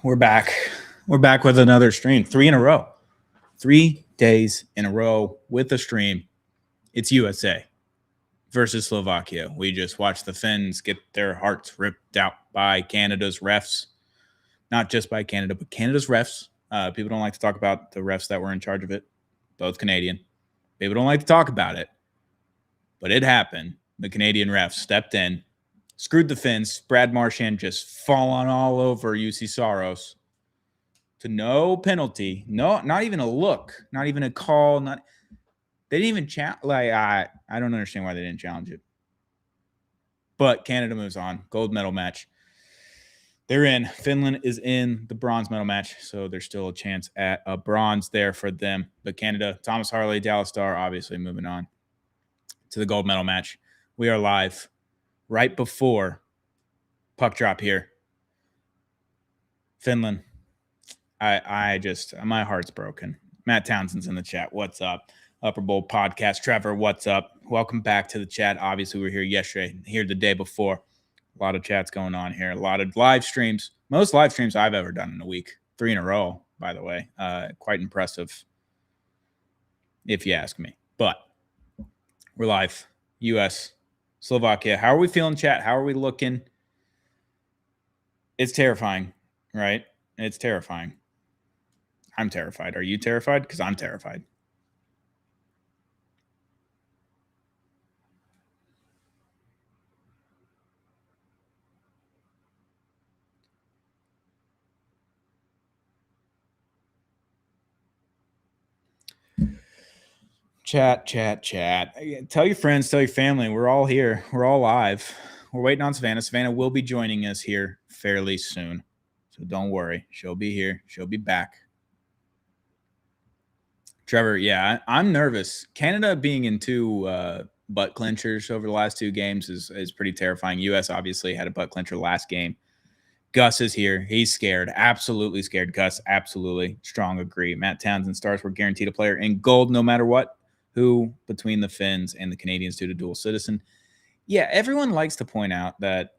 We're back. We're back with another stream. 3 in a row. 3 days in a row with a stream. It's USA versus Slovakia. We just watched the Finns get their hearts ripped out by Canada's refs. Not just by Canada, but Canada's refs. People don't like to talk about the refs that were in charge of it. Both Canadian. People don't like to talk about it. But it happened. The Canadian refs stepped in, screwed the Finns. Brad Marchand just falling all over UC Saros to no penalty. No, not even a look. Not even a call. They didn't even challenge. I don't understand why they didn't challenge it. But Canada moves on. Gold medal match. They're in. Finland is in the bronze medal match, so there's still a chance at a bronze there for them. But Canada, Thomas Harley, Dallas Star, obviously moving on to the gold medal match. We are live right before puck drop here. Finland. I just, my heart's broken. Matt Townsend's in the chat. What's up? Upper Bowl Podcast. Trevor, what's up? Welcome back to the chat. Obviously, we were here yesterday, here the day before. A lot of chats going on here. A lot of live streams. Most live streams I've ever done in a week. 3 in a row, by the way. Quite impressive, if you ask me. But we're live. U.S., Slovakia. How are we feeling, chat? How are we looking? It's terrifying, right? It's terrifying. I'm terrified. Are you terrified? Because I'm terrified. Chat. Tell your friends, tell your family. We're all here. We're all live. We're waiting on Savannah. Savannah will be joining us here fairly soon. So don't worry. She'll be here. She'll be back. Trevor, yeah, I'm nervous. Canada being in 2 butt clinchers over the last 2 games is pretty terrifying. U.S. obviously had a butt clincher last game. Gus is here. He's scared. Absolutely scared. Gus, absolutely. Strong agree. Matt Townsend Stars were guaranteed a player in gold no matter what. Who between the Finns and the Canadians due to dual citizen. Yeah, everyone likes to point out that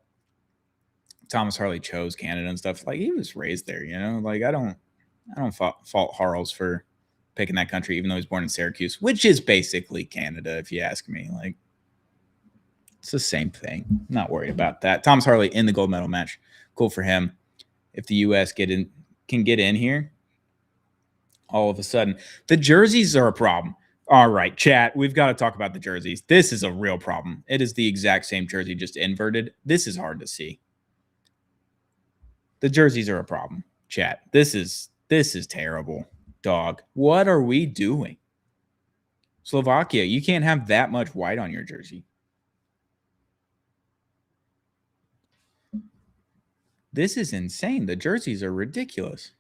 Thomas Harley chose Canada and stuff. Like, he was raised there, you know? Like, I don't fault Harles for picking that country, even though he's born in Syracuse, which is basically Canada, if you ask me. Like, it's the same thing. I'm not worried about that. Thomas Harley in the gold medal match. Cool for him. If the U.S. can get in here, all of a sudden, the jerseys are a problem. All right, chat, we've got to talk about the jerseys. This is a real problem. It is the exact same jersey, just inverted. This is hard to see. The jerseys are a problem, chat. This is terrible, dog. What are we doing? Slovakia, you can't have that much white on your jersey. This is insane. The jerseys are ridiculous.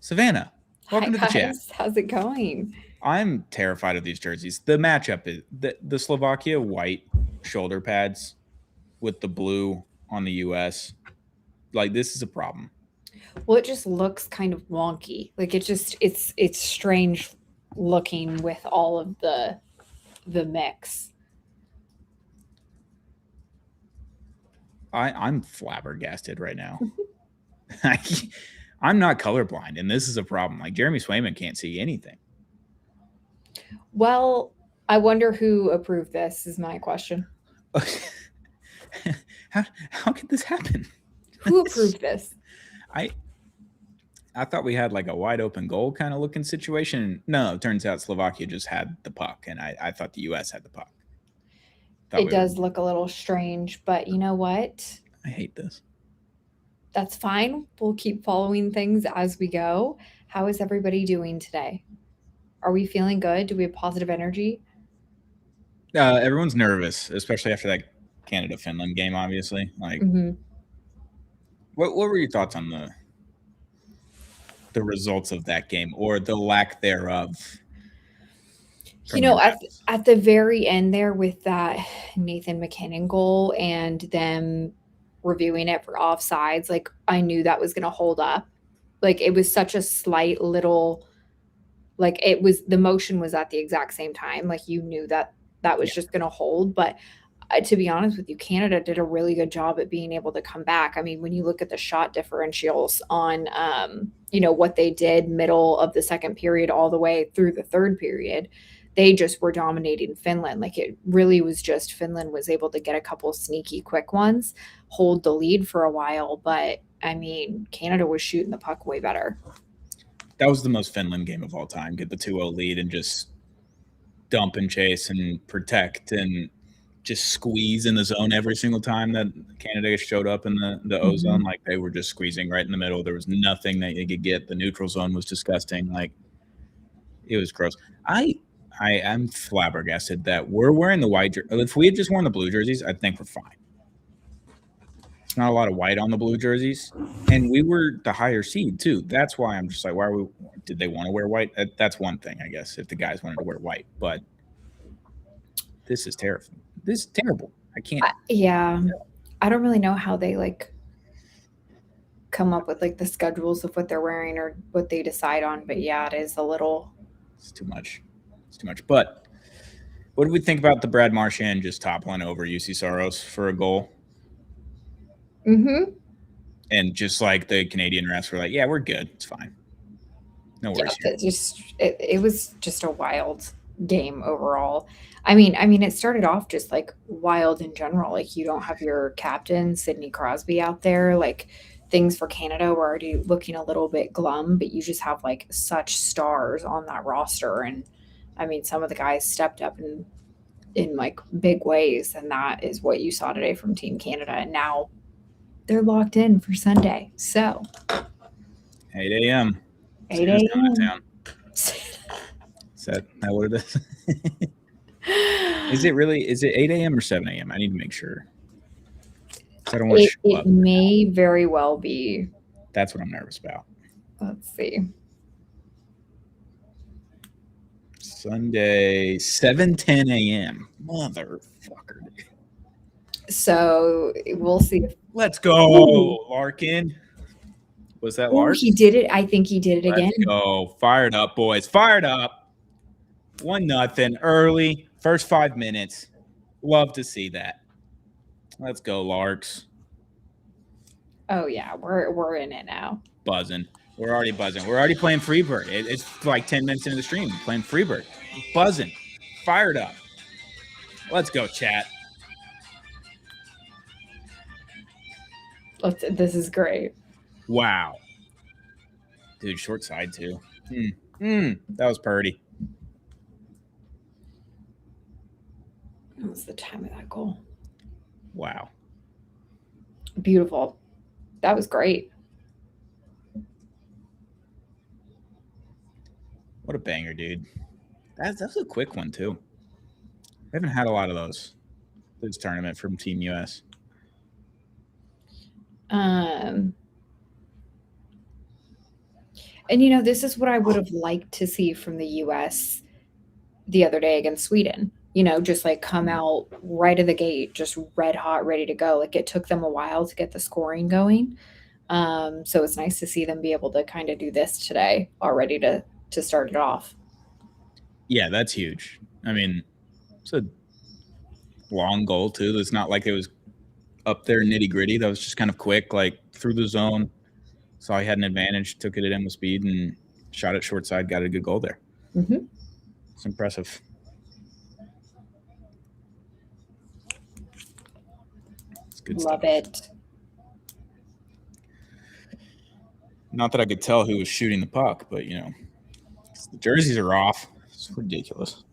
Savannah, welcome to the chat. How's it going? I'm terrified of these jerseys. The matchup is the Slovakia white shoulder pads with the blue on the U.S. Like, this is a problem. Well, it just looks kind of wonky. Like, it's strange looking with all of the mix. I'm flabbergasted right now. I'm not colorblind, and this is a problem. Like, Jeremy Swayman can't see anything. Well, I wonder who approved this is my question. How could this happen? Who approved this? I thought we had like a wide open goal kind of looking situation. No, it turns out Slovakia just had the puck, and I thought the U.S. had the puck. It does look a little strange, but you know what? I hate this. That's fine. We'll keep following things as we go. How is everybody doing today? Are we feeling good? Do we have positive energy? Everyone's nervous, especially after that Canada-Finland game, obviously. Like, what were your thoughts on the results of that game, or the lack thereof? You know, at the very end there with that Nathan McKinnon goal and them reviewing it for offsides, like, I knew that was going to hold up. Like, it was such a slight little, like, the motion was at the exact same time. Like, you knew that was just going to hold. But to be honest with you, Canada did a really good job at being able to come back. I mean, when you look at the shot differentials on, what they did middle of the second period all the way through the third period, they just were dominating Finland. Like, it really was just Finland was able to get a couple sneaky quick ones, hold the lead for a while. But I mean, Canada was shooting the puck way better. That was the most Finland game of all time. Get the 2-0 lead and just dump and chase and protect and just squeeze in the zone every single time that Canada showed up in the O zone. Like, they were just squeezing right in the middle. There was nothing that you could get. The neutral zone was disgusting. Like, it was gross. I am flabbergasted that we're wearing the white jersey. If we had just worn the blue jerseys, I think we're fine. It's not a lot of white on the blue jerseys, and we were the higher seed too. That's why I'm just like, why are we? Did they want to wear white? That's one thing, I guess, if the guys wanted to wear white. But this is terrifying. This is terrible. I can't. I don't really know how they come up with the schedules of what they're wearing or what they decide on. But yeah, it is a little. It's too much. It's too much. But what do we think about the Brad Marchand just toppling over UC Soros for a goal? Mm-hmm. And just like the Canadian refs were like, yeah, we're good. It's fine. No worries. Yeah, it was just a wild game overall. I mean, it started off just wild in general. You don't have your captain, Sidney Crosby, out there. Things for Canada were already looking a little bit glum, but you just have such stars on that roster. And I mean, some of the guys stepped up in big ways, and that is what you saw today from Team Canada. And now they're locked in for Sunday. So 8 a.m. 8 a.m. Is that what it is? Is it 8 a.m. or 7 a.m.? I need to make sure. I don't want to show up. It may very well be. That's what I'm nervous about. Let's see. Sunday, 7:10 a.m. Motherfucker. So we'll see. Let's go, Larkin. Was that Larkin? He did it. I think he did it again. Let's go. Fired up, boys. Fired up. 1-0 early. First 5 minutes. Love to see that. Let's go, Larks. Oh yeah, we're in it now. Buzzing. We're already buzzing. We're already playing Freebird. It's 10 minutes into the stream. Playing Freebird. Buzzing. Fired up. Let's go, chat. This is great. Wow. Dude, short side too. That was purty. What was the time of that goal? Wow. Beautiful. That was great. What a banger, dude. That's a quick one too. I haven't had a lot of those this tournament from Team US. And this is what I would have liked to see from the US the other day against Sweden. Just come out right of the gate, just red hot, ready to go. It took them a while to get the scoring going. So it's nice to see them be able to kind of do this today already to start it off. Yeah, that's huge. I mean, it's a long goal too. It's not like it was up there nitty gritty. That was just kind of quick, through the zone. Saw he had an advantage, took it at end with speed, and shot it short side. Got a good goal there. Mm-hmm. It's impressive. It's good Love stuff. it. Not that I could tell who was shooting the puck, but the jerseys are off. It's ridiculous.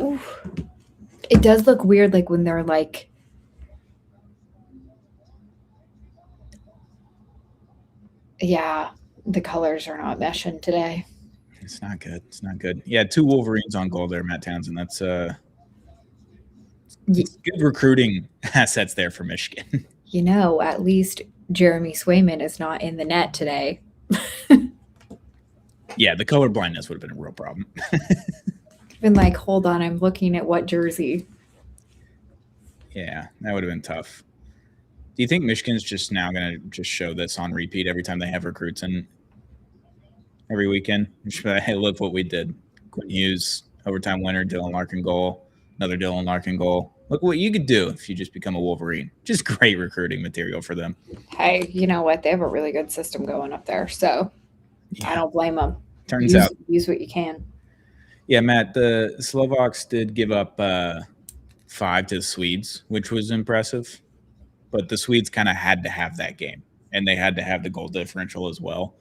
Oof. It does look weird, when they're yeah, the colors are not meshing today. It's not good. It's not good. Yeah, 2 Wolverines on goal there, Matt Townsend. That's good recruiting assets there for Michigan. At least Jeremy Swayman is not in the net today. Yeah, the color blindness would have been a real problem. Been hold on, I'm looking at what jersey. Yeah, that would have been tough. Do you think Michigan's just now going to just show this on repeat every time they have recruits in every weekend? Hey, look what we did. Quinn Hughes, overtime winner, Dylan Larkin goal. Another Dylan Larkin goal. Look what you could do if you just become a Wolverine. Just great recruiting material for them. Hey, you know what? They have a really good system going up there, so I don't blame them. Turns out. Use what you can. Yeah, Matt, the Slovaks did give up 5 to the Swedes, which was impressive. But the Swedes kind of had to have that game, and they had to have the goal differential as well.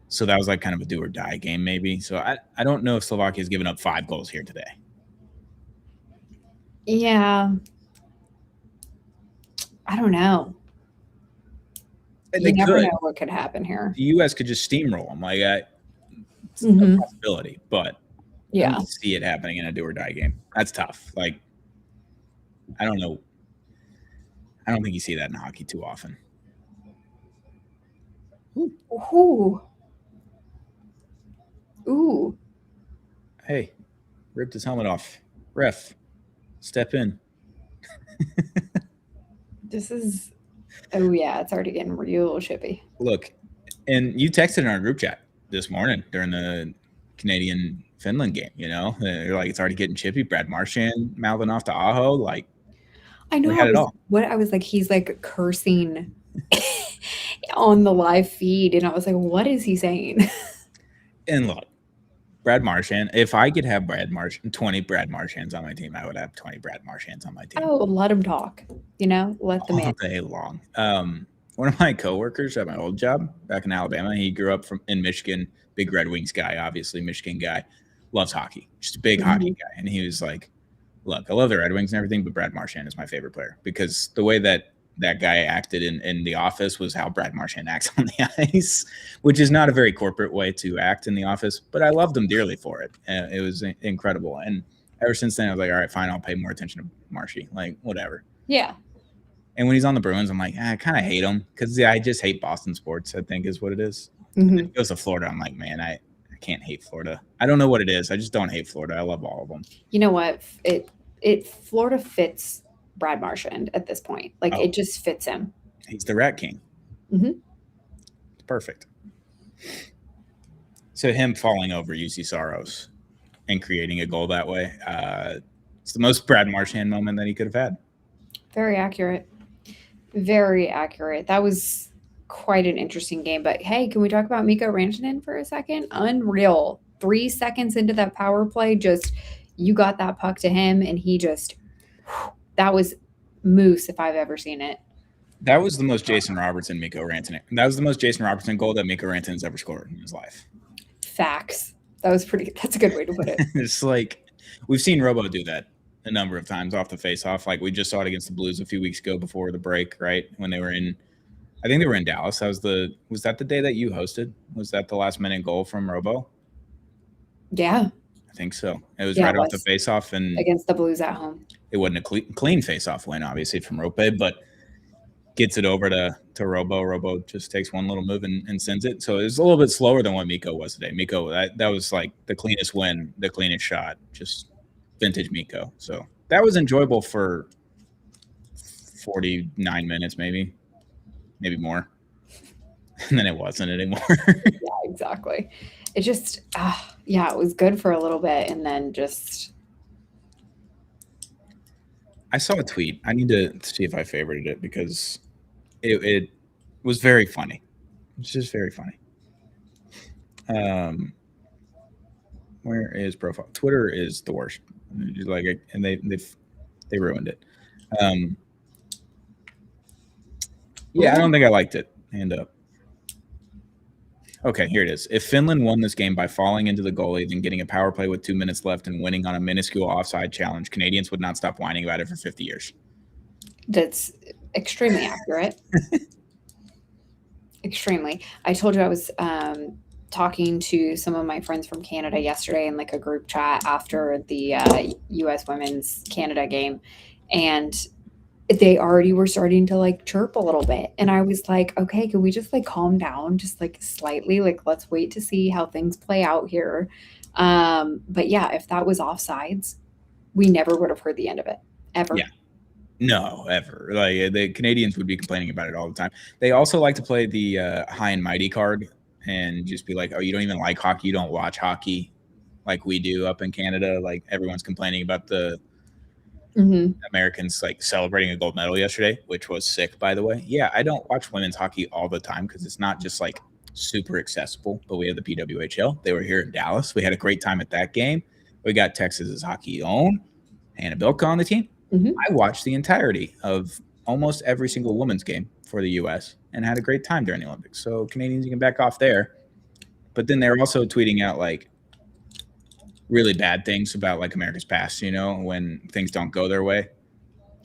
So that was like kind of a do or die game, maybe. So I don't know if Slovakia has given up 5 goals here today. Yeah. I don't know. You never know what could happen here. The U.S. could just steamroll them. Like, it's a possibility, but I don't see it happening in a do or die game. That's tough. Like, I don't know. I don't think you see that in hockey too often. Ooh. Hey, ripped his helmet off. Ref, step in. This is, oh yeah, it's already getting real chippy. Look, and you texted in our group chat this morning during the Canadian-Finland game, you know? You're like, it's already getting chippy. Brad Marchand mouthing off to Aho. Like, I know. I was like, he's like cursing on the live feed. And I was like, what is he saying? And look, Brad Marchand, if I could have 20 Brad Marchands on my team, I would have 20 Brad Marchands on my team. Oh, let him talk, you know, let the man. All day long. One of my coworkers at my old job back in Alabama, he grew up in Michigan, big Red Wings guy, obviously Michigan guy, loves hockey, just a big hockey guy. And he was like, look, I love the Red Wings and everything, but Brad Marchand is my favorite player because the way that guy acted in The Office was how Brad Marchand acts on the ice, which is not a very corporate way to act in The Office, but I loved him dearly for it. It was incredible. And ever since then, I was like, all right, fine, I'll pay more attention to Marshy, like whatever. Yeah. And when he's on the Bruins, I'm like, I kind of hate him because I just hate Boston sports, I think is what it is. Mm-hmm. He goes to Florida. I'm like, man, I can't hate Florida. I don't know what it is. I just don't hate Florida. I love all of them. You know what? Florida fits Brad Marchand at this point. Like, it just fits him. He's the Rat King. Mm-hmm. It's perfect. So him falling over UC Saros and creating a goal that way, it's the most Brad Marchand moment that he could have had. Very accurate. Very accurate. That was quite an interesting game. But hey, can we talk about Mikko Rantanen for a second? Unreal. 3 seconds into that power play, you got that puck to him, and he just, that was moose if I've ever seen it. That was the most Jason Robertson Mikko Rantanen. That was the most Jason Robertson goal that Mikko Rantanen's ever scored in his life. Facts. That's a good way to put it. It's like, we've seen Robo do that a number of times off the face-off. Like, we just saw it against the Blues a few weeks ago before the break, right? When they were in, I think they were in Dallas. Was that the day that you hosted? Was that the last-minute goal from Robo? Yeah. I think so. It was right off the face-off. And against the Blues at home. It wasn't a clean face-off win, obviously, from Rope, but gets it over to Robo. Robo just takes one little move and sends it. So it was a little bit slower than what Mikko was today. Mikko, that was like the cleanest win, the cleanest shot, just vintage Mikko. So that was enjoyable for 49 minutes, maybe more. And then it wasn't anymore. Yeah, exactly. It just, it was good for a little bit, and then just. I saw a tweet. I need to see if I favorited it because it was very funny. It's just very funny. Where is profile? Twitter is the worst. Like, and they ruined it. Yeah, I don't think I liked it. Hand up. Okay, here it is. If Finland won this game by falling into the goalie, then getting a power play with 2 minutes left and winning on a minuscule offside challenge, Canadians would not stop whining about it for 50 years. That's extremely accurate. Extremely. I told you I was talking to some of my friends from Canada yesterday in like a group chat after the U.S. Women's Canada game, and they already were starting to like chirp a little bit. And I was like, okay, can we just like calm down just like slightly? Like, let's wait to see how things play out here. But yeah, if that was offsides, we never would have heard the end of it ever. Yeah. No, ever. Like, the Canadians would be complaining about it all the time. They also like to play the high and mighty card and just be like, oh, you don't even like hockey. You don't watch hockey like we do up in Canada. Like, everyone's complaining about the Americans like celebrating a gold medal yesterday, which was sick, by the way. Yeah, I don't watch women's hockey all the time because it's not just like super accessible, but we have the PWHL. They were here in Dallas. We had a great time at that game. We got Texas's hockey own Hannah Bilka on the team. I watched the entirety of almost every single women's game for the U.S. and had a great time during the Olympics. So Canadians, you can back off there. But then they're also tweeting out like really bad things about like America's past, when things don't go their way.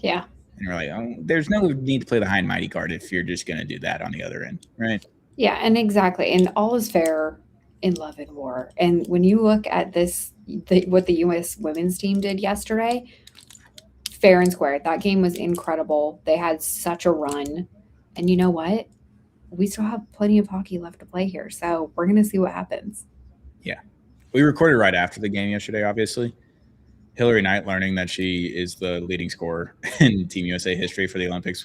Yeah. And you're like, oh, there's no need to play the high and mighty card if you're just going to do that on the other end, right? Yeah, and exactly. And all is fair in love and war. And when you look at what the U.S. women's team did yesterday, fair and square. That game was incredible. They had such a run. And you know what? We still have plenty of hockey left to play here. So we're going to see what happens. Yeah. We recorded right after the game yesterday, obviously. Hillary Knight learning that she is the leading scorer in Team USA history for the Olympics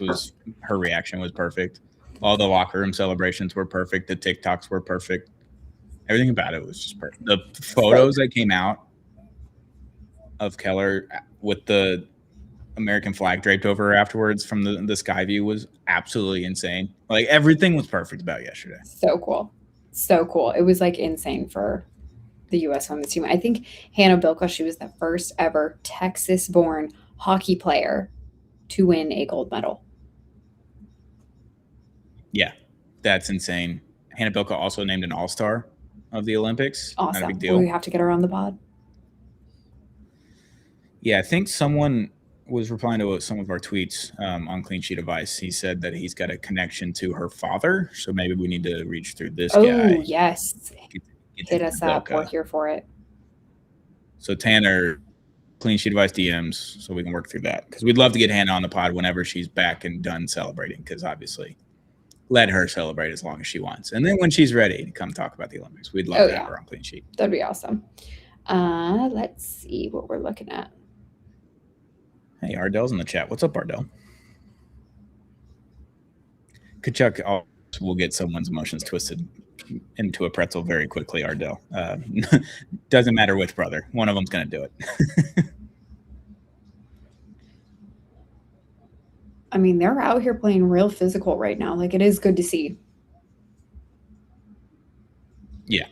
her reaction was perfect. All the locker room celebrations were perfect. The TikToks were perfect. Everything about it was just perfect. The photos that came out of Keller with the American flag draped over her afterwards from the sky view was absolutely insane. Like everything was perfect about yesterday. So cool. So cool. It was like insane for the U.S. women's team. I think Hannah Bilka, she was the first ever Texas-born hockey player to win a gold medal. Yeah, that's insane. Hannah Bilka also named an all-star of the Olympics. Awesome. Not a big deal. We have to get her on the pod. Yeah, I think someone was replying to some of our tweets on Clean Sheet Advice. He said that he's got a connection to her father, so maybe we need to reach through this guy. Oh, yes. Hit us up. We're here for it. So Tanner, Clean Sheet Advice DMs, so we can work through that. Because we'd love to get Hannah on the pod whenever she's back and done celebrating, because obviously let her celebrate as long as she wants. And then when she's ready to come talk about the Olympics, we'd love to have her on Clean Sheet. That'd be awesome. Let's see what we're looking at. Hey, Ardell's in the chat. What's up, Ardell? Kachuk will get someone's emotions twisted into a pretzel very quickly, Ardell. Doesn't matter which brother. One of them's going to do it. I mean, they're out here playing real physical right now. Like, it is good to see. Yeah.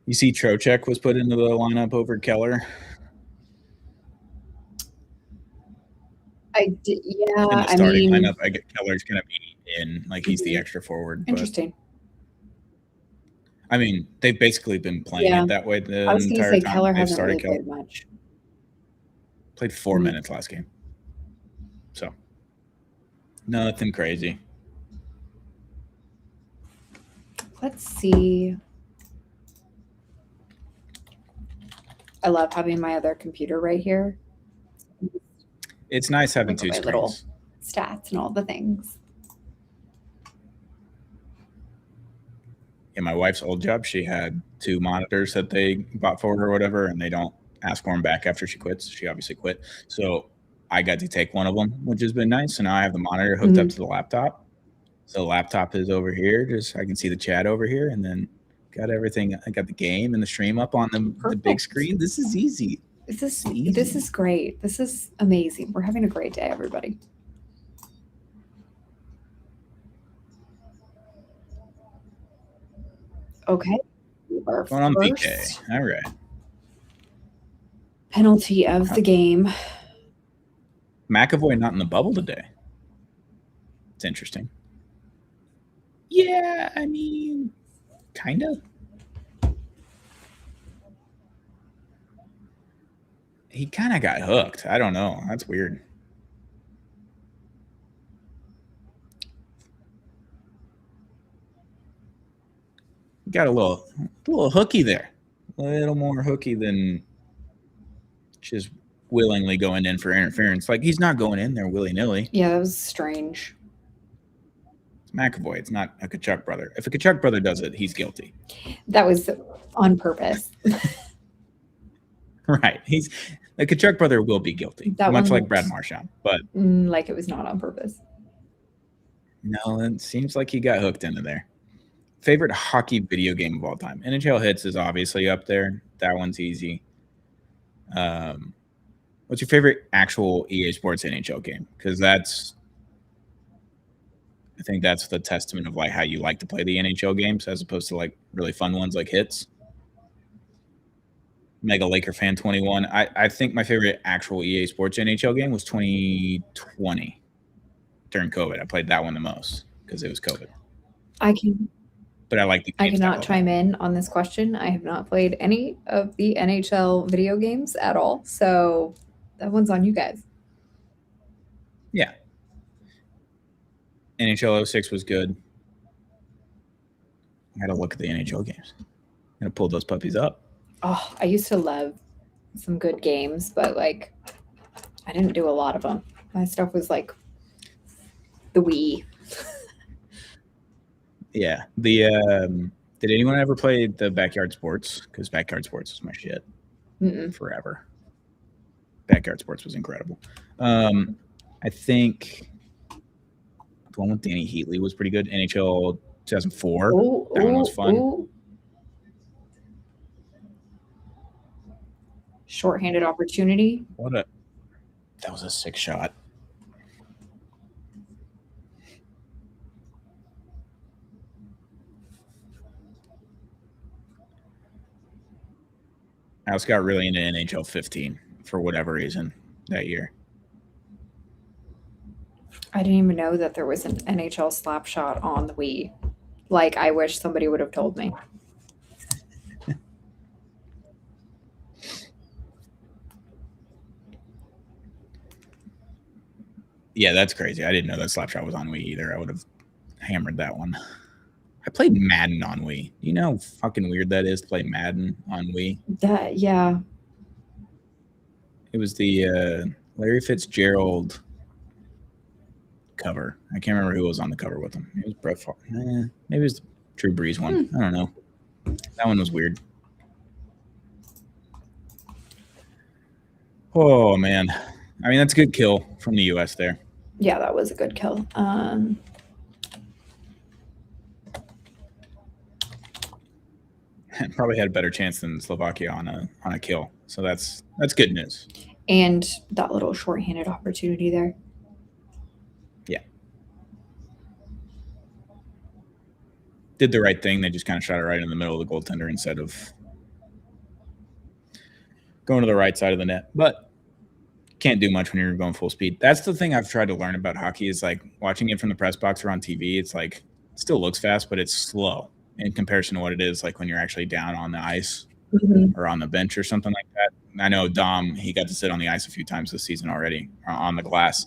You see Trocheck was put into the lineup over Keller? I did, yeah. In the starting lineup, I get Keller's going to be in, like he's the extra forward. Interesting. But, I mean, they've basically been playing it that way the entire time. I was going to say Keller hasn't really played much. Played 4 minutes last game. So, nothing crazy. Let's see. I love having my other computer right here. It's nice having two screens. Little stats and all the things. In my wife's old job, she had 2 monitors that they bought for her or whatever, and they don't ask for them back after she quits. She obviously quit. So I got to take one of them, which has been nice. So now I have the monitor hooked up to the laptop. So the laptop is over here. Just I can see the chat over here, and then got everything. I got the game and the stream up on the big screen. This is easy. This is great. This is amazing. We're having a great day, everybody. Okay. Going on BK. All right. Penalty of the game. McAvoy not in the bubble today. It's interesting. Yeah, I mean, kind of. He kind of got hooked. I don't know. That's weird. Got a little hooky there. A little more hooky than just willingly going in for interference. Like, he's not going in there willy-nilly. Yeah, that was strange. It's McAvoy. It's not a Kachuk brother. If a Kachuk brother does it, he's guilty. That was on purpose. Right. The Kachuk brother will be guilty, much like Brad Marchand. But like it was not on purpose. No, it seems like he got hooked into there. Favorite hockey video game of all time? NHL Hits is obviously up there. That one's easy. What's your favorite actual EA Sports NHL game? Because I think that's the testament of like how you like to play the NHL games as opposed to like really fun ones like Hits. Mega Laker fan 21. I think my favorite actual EA Sports NHL game was 2020 during COVID. I played that one the most because it was COVID. But I like the I cannot chime in on this question. I have not played any of the NHL video games at all, so that one's on you guys. Yeah. NHL 06 was good. I had to look at the NHL games. I'm gonna pull those puppies up. Oh, I used to love some good games, but like I didn't do a lot of them. My stuff was like the Wii. Yeah. Did anyone ever play the Backyard Sports? Because Backyard Sports was my shit. Forever. Backyard Sports was incredible. I think the one with Danny Heatley was pretty good. NHL 2004. That one was fun. Ooh. Shorthanded opportunity. That was a sick shot. I also got really into NHL 15 for whatever reason that year. I didn't even know that there was an NHL slap shot on the Wii. Like, I wish somebody would have told me. Yeah, that's crazy. I didn't know that slap shot was on Wii either. I would have hammered that one. I played Madden on Wii. You know how fucking weird that is to play Madden on Wii? Yeah. It was the Larry Fitzgerald cover. I can't remember who was on the cover with him. It was Brett Favre. Maybe it was the Drew Brees one. I don't know. That one was weird. Oh, man. I mean, that's a good kill from the U.S. there. Yeah, that was a good kill. Probably had a better chance than Slovakia on a kill. So that's good news. And that little shorthanded opportunity there. Yeah. Did the right thing. They just kind of shot it right in the middle of the goaltender instead of going to the right side of the net. But can't do much when you're going full speed. That's the thing I've tried to learn about hockey is like watching it from the press box or on TV. It's like it still looks fast, but it's slow in comparison to what it is like when you're actually down on the ice or on the bench or something like that. I know Dom, he got to sit on the ice a few times this season already on the glass.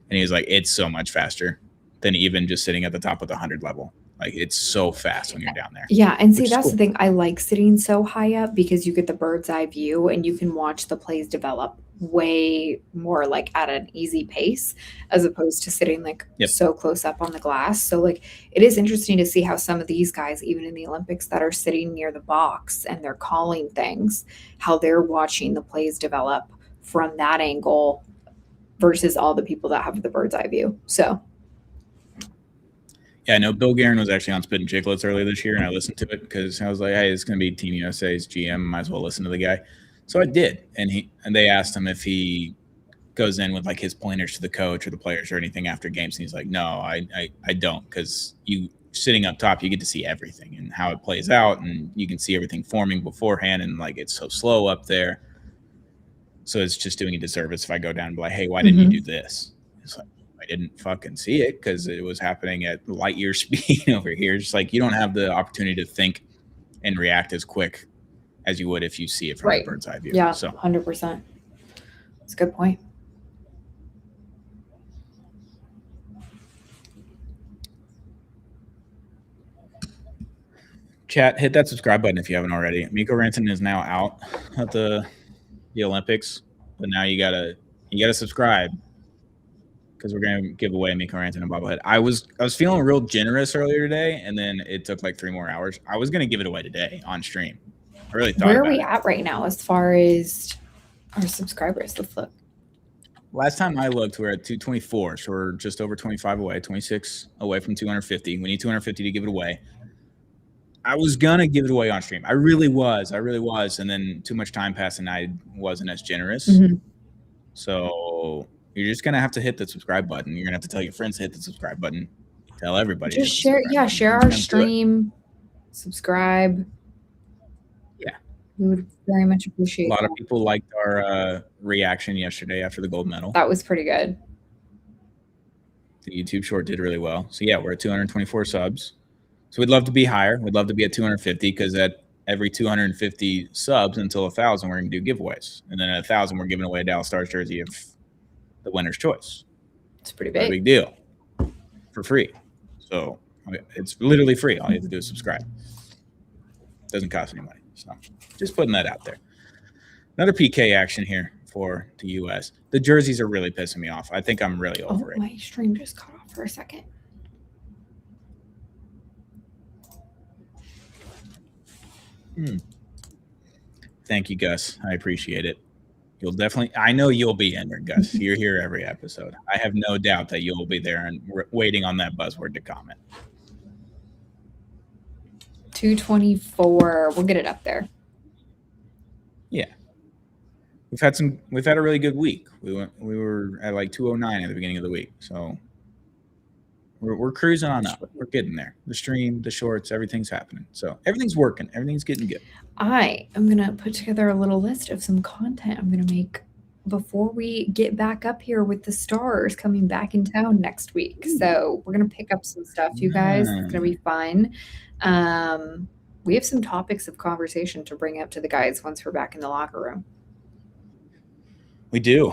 And he was like, it's so much faster than even just sitting at the top of the 100 level. Like, it's so fast when you're down there. Yeah, and see, that's cool. The thing. I like sitting so high up because you get the bird's eye view and you can watch the plays develop way more like at an easy pace as opposed to sitting like so close up on the glass. So like it is interesting to see how some of these guys, even in the Olympics, that are sitting near the box and they're calling things, how they're watching the plays develop from that angle versus all the people that have the bird's eye view. So yeah, I know Bill Guerin was actually on Spittin' Chicklets earlier this year, and I listened to it because I was like, hey, it's going to be Team USA's GM. Might as well listen to the guy. So I did, and they asked him if he goes in with like his pointers to the coach or the players or anything after games, and he's like, no, I don't, because you sitting up top, you get to see everything and how it plays out, and you can see everything forming beforehand, and like it's so slow up there. So it's just doing a disservice if I go down and be like, hey, why didn't you do this? It's like, I didn't fucking see it because it was happening at light year speed over here. It's like you don't have the opportunity to think and react as quick as you would if you see it from a bird's eye view. Yeah, so 100%. That's a good point. Chat, hit that subscribe button if you haven't already. Mikko Rantanen is now out at the Olympics, but now you gotta subscribe because we're gonna give away Mikko Rantanen bobblehead. I was feeling real generous earlier today, and then it took like 3 more hours. I was gonna give it away today on stream. I really thought. Where are we at right now as far as our subscribers? Let's look. Last time I looked, we're at 224, so we're just over 25 away, 26 away from 250. We need 250 to give it away. I was gonna give it away on stream. I really was. And then too much time passed, and I wasn't as generous. Mm-hmm. So you're just gonna have to hit the subscribe button. You're gonna have to tell your friends to hit the subscribe button. Tell everybody. Just share. Yeah, share our stream. Subscribe. Yeah, we would very much appreciate. A lot of people liked our reaction yesterday after the gold medal. That was pretty good. The YouTube short did really well. So yeah, we're at 224 subs. So we'd love to be higher. We'd love to be at 250 because at every 250 subs until 1,000, we're going to do giveaways. And then at 1,000, we're giving away a Dallas Stars jersey of the winner's choice. It's pretty big. A big deal. For free. So it's literally free. All you have to do is subscribe. Doesn't cost any money. So just putting that out there. Another PK action here for the U.S. The jerseys are really pissing me off. I think I'm really over it. My stream just cut off for a second. Thank you, Gus. I appreciate it. You'll definitely, I know you'll be in there, Gus. You're here every episode. I have no doubt that you'll be there and waiting on that buzzword to comment. 224. We'll get it up there. Yeah. We've had a really good week. We were at like 209 at the beginning of the week. So we're cruising on up. We're getting there. The stream, the shorts, everything's happening. So everything's working. Everything's getting good. I am going to put together a little list of some content I'm going to make before we get back up here with the Stars coming back in town next week. So we're going to pick up some stuff, you guys. It's going to be fun. We have some topics of conversation to bring up to the guys once we're back in the locker room. We do.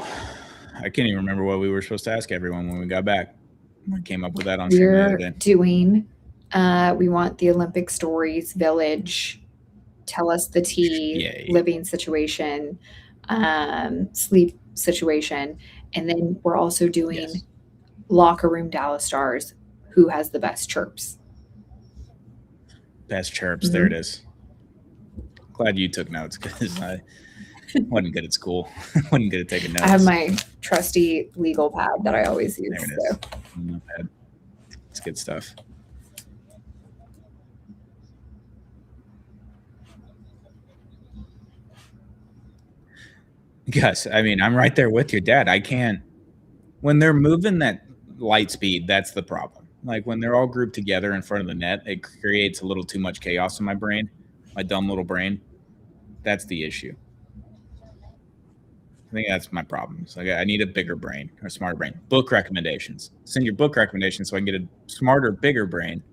I can't even remember what we were supposed to ask everyone when we got back. I came up with that on stream the other day. Doing, we want the Olympic stories, village, tell us the tea, living situation, sleep situation. And then we're also doing locker room Dallas Stars, who has the best chirps. Best chirps. There it is. Glad you took notes because I wasn't good at school. Wasn't good at taking notes. I have my trusty legal pad that I always use. There it is. It's good stuff. Yes, I mean, I'm right there with your dad. I can't. When they're moving that light speed, that's the problem. Like when they're all grouped together in front of the net, it creates a little too much chaos in my brain, my dumb little brain. That's the issue. I think that's my problem. It's like I need a bigger brain or a smarter brain. Book recommendations. Send your book recommendations so I can get a smarter, bigger brain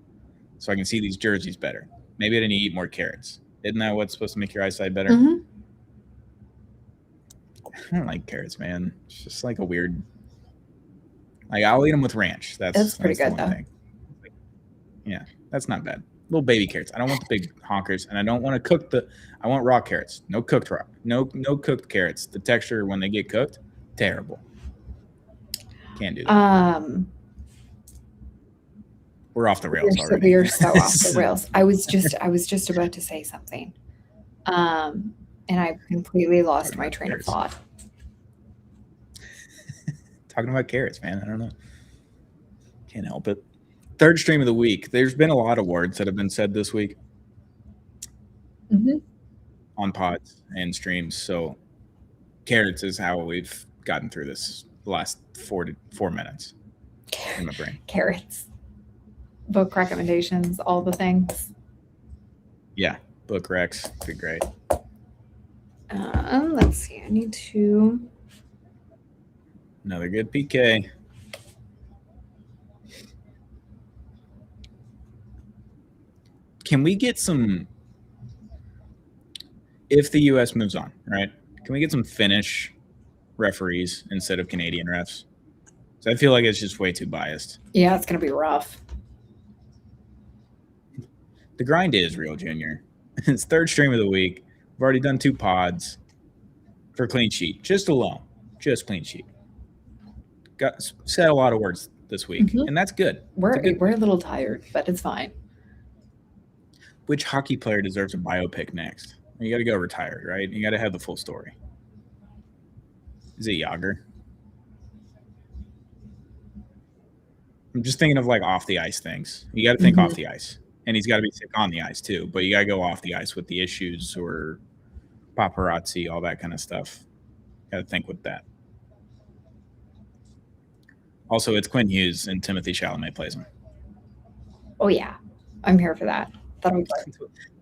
so I can see these jerseys better. Maybe I need to eat more carrots. Isn't that what's supposed to make your eyesight better? Mm-hmm. I don't like carrots, man. It's just like a weird. Like I'll eat them with ranch. That's pretty good though. Thing. Yeah, that's not bad. Little baby carrots. I don't want the big honkers, and I don't want to cook I want raw carrots. No cooked raw. No cooked carrots. The texture when they get cooked, terrible. Can't do that. We're off the rails already. We are so off the rails. I was just about to say something, and I completely lost my train of thought. Talking about carrots, man. I don't know. Can't help it. Third stream of the week. There's been a lot of words that have been said this week on pods and streams. So carrots is how we've gotten through this last 4 minutes in my brain. Carrots. Book recommendations, all the things. Yeah, book recs would be great. Let's see. I need to. Another good PK. Can we get some, if the U.S. moves on, right? Can we get some Finnish referees instead of Canadian refs? So I feel like it's just way too biased. Yeah, it's going to be rough. The grind is real, Junior. It's third stream of the week. We've already done 2 pods for clean sheet. Just alone. Just clean sheet. Said a lot of words this week, and that's good. We're a little tired, but it's fine. Which hockey player deserves a biopic next? You got to go retired, right? You got to have the full story. Is it Yager? I'm just thinking of like off the ice things. You got to think off the ice. And he's got to be sick on the ice too. But you got to go off the ice with the issues or paparazzi, all that kind of stuff. Got to think with that. Also, it's Quinn Hughes and Timothy Chalamet plays him. Oh yeah, I'm here for that. That'll be great.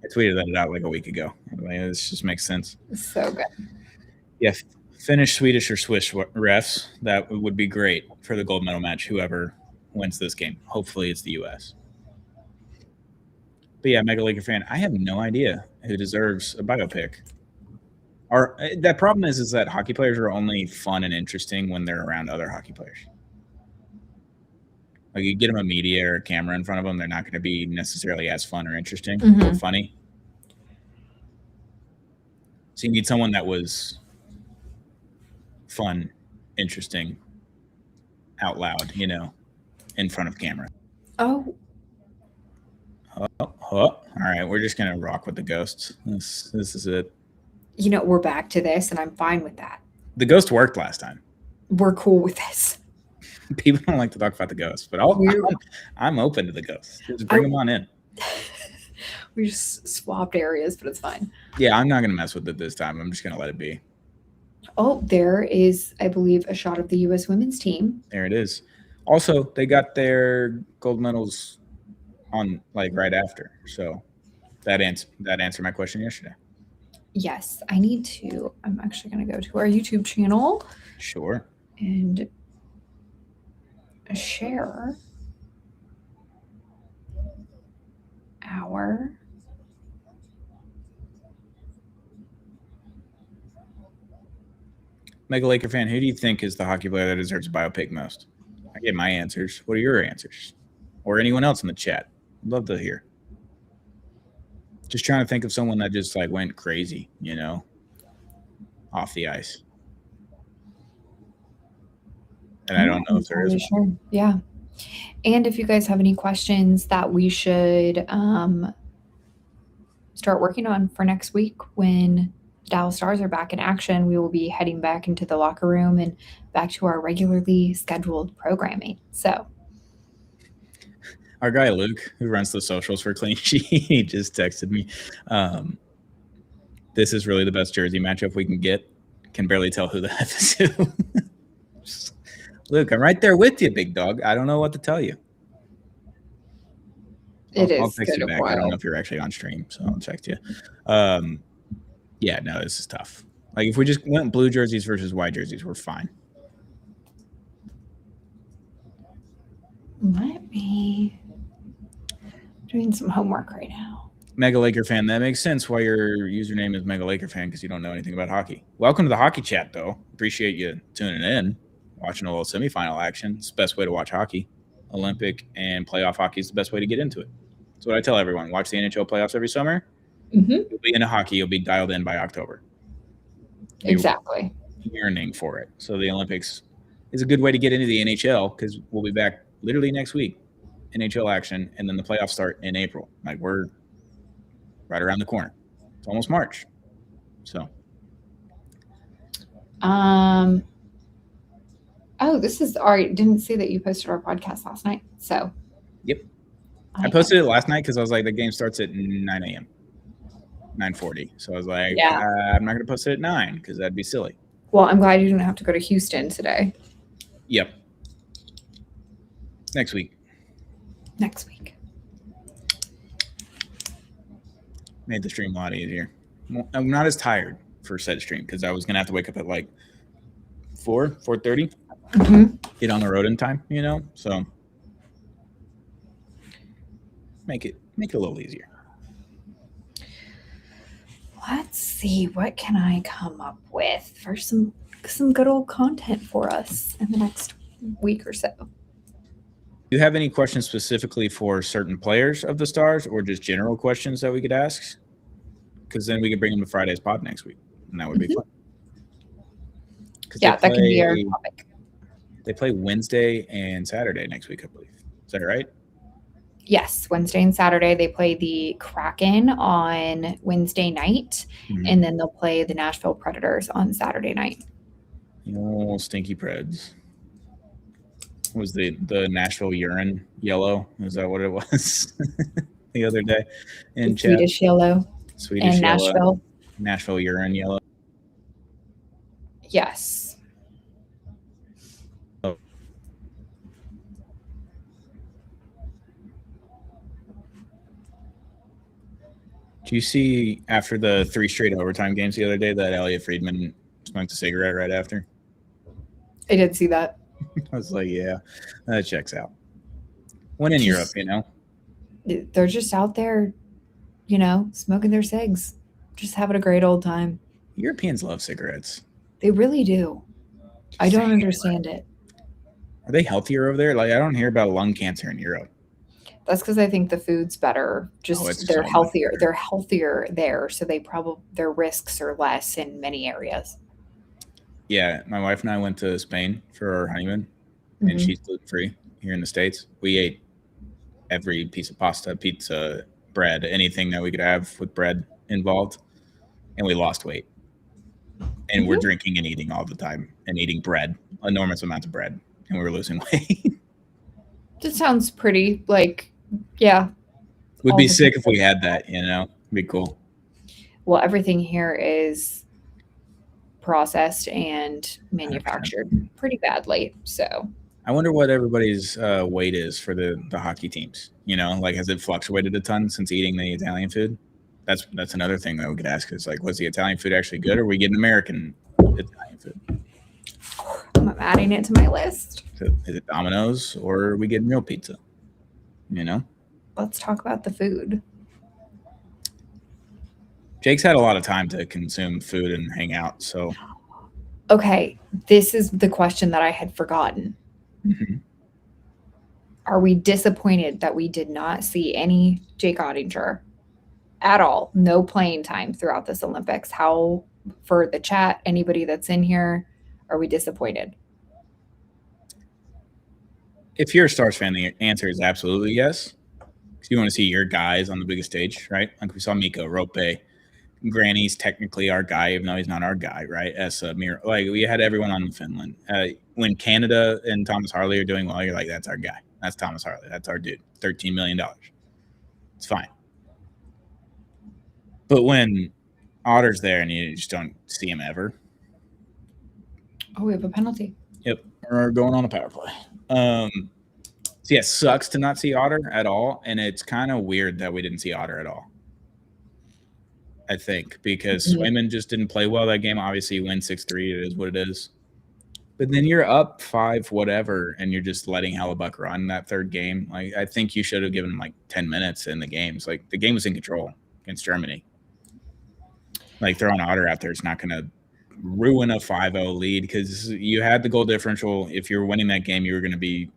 I tweeted that out like a week ago. This just makes sense. So good. Yeah, Finnish, Swedish, or Swiss refs. That would be great for the gold medal match. Whoever wins this game. Hopefully, it's the U.S. But yeah, Mega Laker fan. I have no idea who deserves a biopic. That problem is that hockey players are only fun and interesting when they're around other hockey players. Like you get them a media or a camera in front of them, they're not going to be necessarily as fun or interesting or funny. So you need someone that was fun, interesting, out loud, in front of camera. Oh. All right, we're just going to rock with the ghosts. This is it. We're back to this, and I'm fine with that. The ghost worked last time. We're cool with this. People don't like to talk about the ghosts, but I'm open to the ghosts. Just bring them on in. We just swapped areas, but it's fine. Yeah, I'm not going to mess with it this time. I'm just going to let it be. Oh, there is, I believe, a shot of the U.S. women's team. There it is. Also, they got their gold medals on right after. So that answered my question yesterday. Yes, I'm actually going to go to our YouTube channel. Sure. And share our Mega Laker fan, who do you think is the hockey player that deserves a biopic most? I get my answers. What are your answers? Or anyone else in the chat? I'd love to hear. Just trying to think of someone that just went crazy, off the ice. And I don't know if there is. Sure. Yeah. And if you guys have any questions that we should start working on for next week when Dallas Stars are back in action, we will be heading back into the locker room and back to our regularly scheduled programming. So our guy Luke, who runs the socials for Clean Sheet, he just texted me. This is really the best jersey matchup we can get. Can barely tell who the F is who. Luke, I'm right there with you, big dog. I don't know what to tell you. I'll text you back. I don't know if you're actually on stream, so I'll text you. Yeah, no, this is tough. If we just went blue jerseys versus white jerseys, we're fine. Let me doing some homework right now. Mega Laker fan, that makes sense why your username is Mega Laker fan, because you don't know anything about hockey. Welcome to the hockey chat, though. Appreciate you tuning in, watching a little semifinal action. It's the best way to watch hockey. Olympic and playoff hockey is the best way to get into it. That's what I tell everyone. Watch the NHL playoffs every summer. You'll be into hockey. You'll be dialed in by October. Exactly. Yearning for it. So the Olympics is a good way to get into the NHL, because we'll be back literally next week, NHL action, and then the playoffs start in April. We're right around the corner. It's almost March. So. Oh, this is all right. Didn't see that you posted our podcast last night. So. Yep. I posted it last night because I was like, the game starts at 9 a.m. 9:40. So I was like, I'm not going to post it at 9 because that'd be silly. Well, I'm glad you didn't have to go to Houston today. Yep. Next week. Made the stream a lot easier. I'm not as tired for said stream because I was going to have to wake up at 4:30. Get on the road in time, so make it a little easier. Let's see, what can I come up with for some good old content for us in the next week or so? Do you have any questions specifically for certain players of the Stars, or just general questions that we could ask? Because then we could bring them to Friday's pod next week, and that would be fun. Yeah, that can be our topic. They play Wednesday and Saturday next week, I believe. Is that right? Yes, Wednesday and Saturday. They play the Kraken on Wednesday night, and then they'll play the Nashville Predators on Saturday night. Oh, stinky Preds. Was the Nashville urine yellow? Is that what it was? the other day in The chat. Swedish yellow Swedish and yellow, Nashville urine yellow. Yes. Do you see after the 3 straight overtime games the other day that Elliot Friedman smoked a cigarette right after? I did see that. I was like, yeah, that checks out. When in Europe, They're just out there, smoking their cigs, just having a great old time. Europeans love cigarettes. They really do. I don't understand it. Are they healthier over there? Like, I don't hear about lung cancer in Europe. That's because I think the food's better. Just they're healthier. They're healthier there, so their risks are less in many areas. Yeah, my wife and I went to Spain for our honeymoon, and she's gluten-free here in the States. We ate every piece of pasta, pizza, bread, anything that we could have with bread involved, and we lost weight. And we're drinking and eating all the time and eating bread, enormous amounts of bread, and we were losing weight. That sounds pretty, yeah. Would be sick if we had that, It'd be cool. Well, everything here is processed and manufactured 100%. Pretty badly, so. I wonder what everybody's weight is for the hockey teams. Like, has it fluctuated a ton since eating the Italian food? That's another thing that we could ask is, like, was the Italian food actually good, or are we getting American Italian food? I'm adding it to my list. Is it Domino's, or are we getting real pizza? Let's talk about the food. Jake's had a lot of time to consume food and hang out, so. Okay, this is the question that I had forgotten. Mm-hmm. Are we disappointed that we did not see any Jake Ottinger at all? No playing time throughout this Olympics. How, for the chat, anybody that's in here, are we disappointed? If you're a Stars fan, the answer is absolutely yes. Because you want to see your guys on the biggest stage, right? Like we saw Mikko, Rope, Granny's technically our guy, even though he's not our guy, right? Like we had everyone on Finland. When Canada and Thomas Harley are doing well, you're like, that's our guy. That's Thomas Harley. That's our dude. $13 million. It's fine. But when Otter's there and you just don't see him ever. Oh, we have a penalty. Yep. We're going on a power play. So yeah, sucks to not see Otter at all. And it's kind of weird that we didn't see Otter at all. I think, because Swayman just didn't play well that game. Obviously, you win 6-3. It is what it is. But then you're up 5 whatever, and you're just letting Hellebuck run that third game. Like, I think you should have given him like 10 minutes in the games. Like, the game was in control against Germany. Like, throwing Otter out there is not going to ruin a 5-0 lead because you had the goal differential. If you were winning that game, you were going to be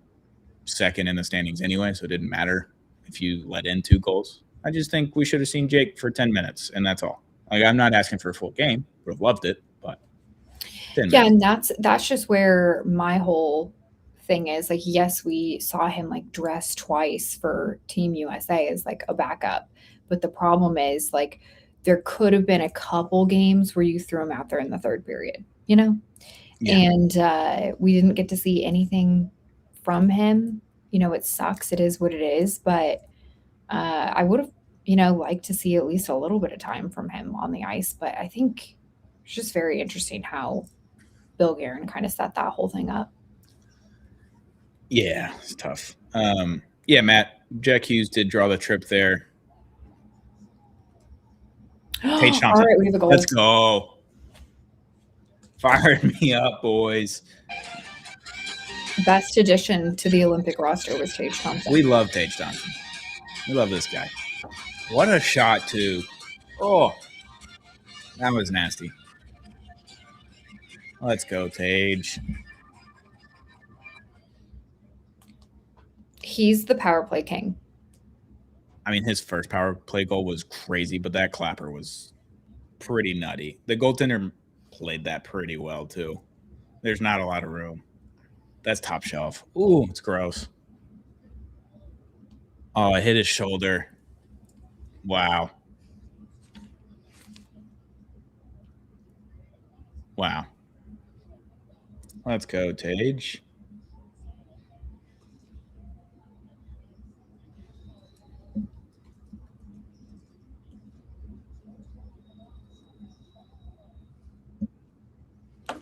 second in the standings anyway, so it didn't matter if you let in 2 goals. I just think we should have seen Jake for 10 minutes, and that's all. Like, I'm not asking for a full game. Would have loved it, but 10 minutes. And that's just where my whole thing is. Like, yes, we saw him like dress twice for Team USA as like a backup, but the problem is like there could have been a couple games where you threw him out there in the third period, Yeah. And we didn't get to see anything from him. It sucks. It is what it is, but I would have, liked to see at least a little bit of time from him on the ice. But I think it's just very interesting how Bill Guerin kind of set that whole thing up. Yeah, it's tough. Yeah, Matt, Jack Hughes did draw the trip there. Tage Thompson. All right, we have a goal. Let's go. Fired me up, boys. Best addition to the Olympic roster was Tage Thompson. We love Tage Thompson. We love this guy. What a shot, too. Oh, that was nasty. Let's go, Tage. He's the power play king. I mean, his first power play goal was crazy, but that clapper was pretty nutty. The goaltender played that pretty well, too. There's not a lot of room. That's top shelf. Ooh, it's gross. Oh, it hit his shoulder. Wow. Wow. Let's go, Tage.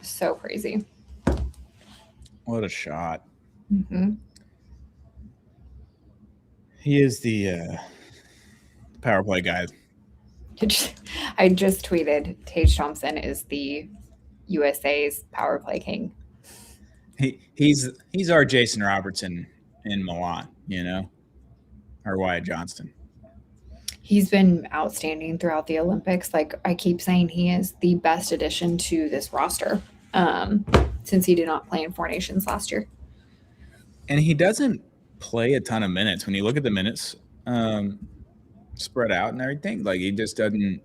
So crazy. What a shot. Mm-hmm. He is the power play guy. I just tweeted Tage Thompson is the USA's power play king. He's our Jason Robertson in Milan, or Wyatt Johnston. He's been outstanding throughout the Olympics. Like I keep saying, he is the best addition to this roster since he did not play in Four Nations last year. And he doesn't play a ton of minutes. When you look at the minutes spread out and everything, like he just hadn't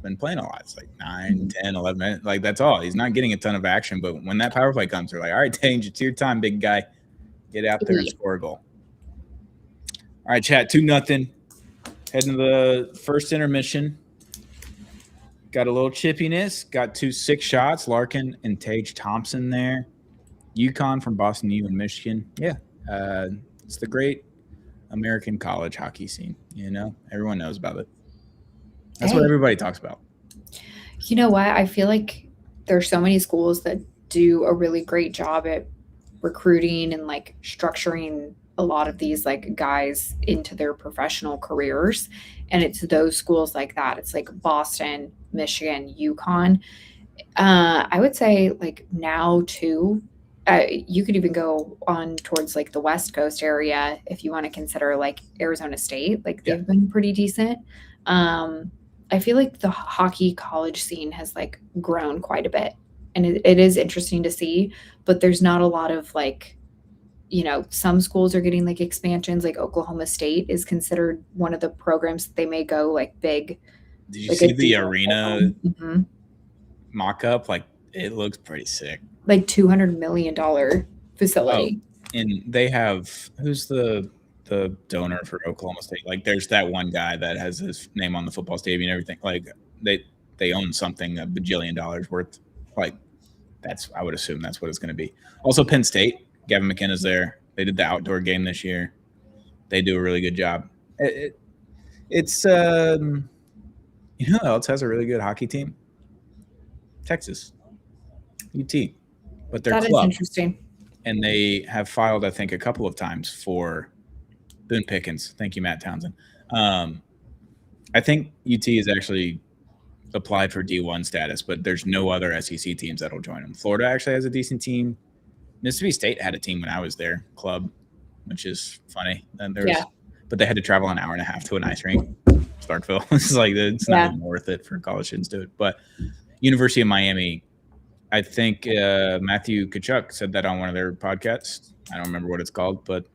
been playing a lot. It's like 9, 10, 11 minutes. Like that's all. He's not getting a ton of action. But when that power play comes, they're like, all right, Tage, it's your time, big guy. Get out there and score a goal. All right, chat, 2-0. Heading to the first intermission. Got a little chippiness. Got 2 6 shots. Larkin and Tage Thompson there. UConn from Boston U and Michigan. Yeah. It's the great American college hockey scene. Everyone knows about it. That's what everybody talks about. You know what? I feel like there's so many schools that do a really great job at recruiting and like structuring a lot of these like guys into their professional careers. And it's those schools like that. It's like Boston, Michigan, UConn. I would say like now too, you could even go on towards like the West Coast area if you want to consider like Arizona State. Like they've been pretty decent. I feel like the hockey college scene has like grown quite a bit, and it is interesting to see, but there's not a lot of like, some schools are getting like expansions. Like Oklahoma State is considered one of the programs that they may go like big. Did you see the arena mock-up? Like it looks pretty sick. Like $200 million facility. Oh, and they have, who's the donor for Oklahoma State? Like there's that one guy that has his name on the football stadium and everything. Like they own something $1 bajillion worth. Like I would assume that's what it's going to be. Also Penn State, Gavin McKenna's there. They did the outdoor game this year. They do a really good job. It's who else has a really good hockey team? Texas, UT, but they're that club. Is interesting. And they have filed, I think, a couple of times for Boone Pickens. Thank you, Matt Townsend. I think UT has actually applied for D1 status, but there's no other SEC teams that'll join them. Florida actually has a decent team. Mississippi State had a team when I was there, club, which is funny. And but they had to travel an hour and a half to an ice rink, Starkville. It's like it's not even worth it for college students to do it. But University of Miami, I think Matthew Tkachuk said that on one of their podcasts. I don't remember what it's called, but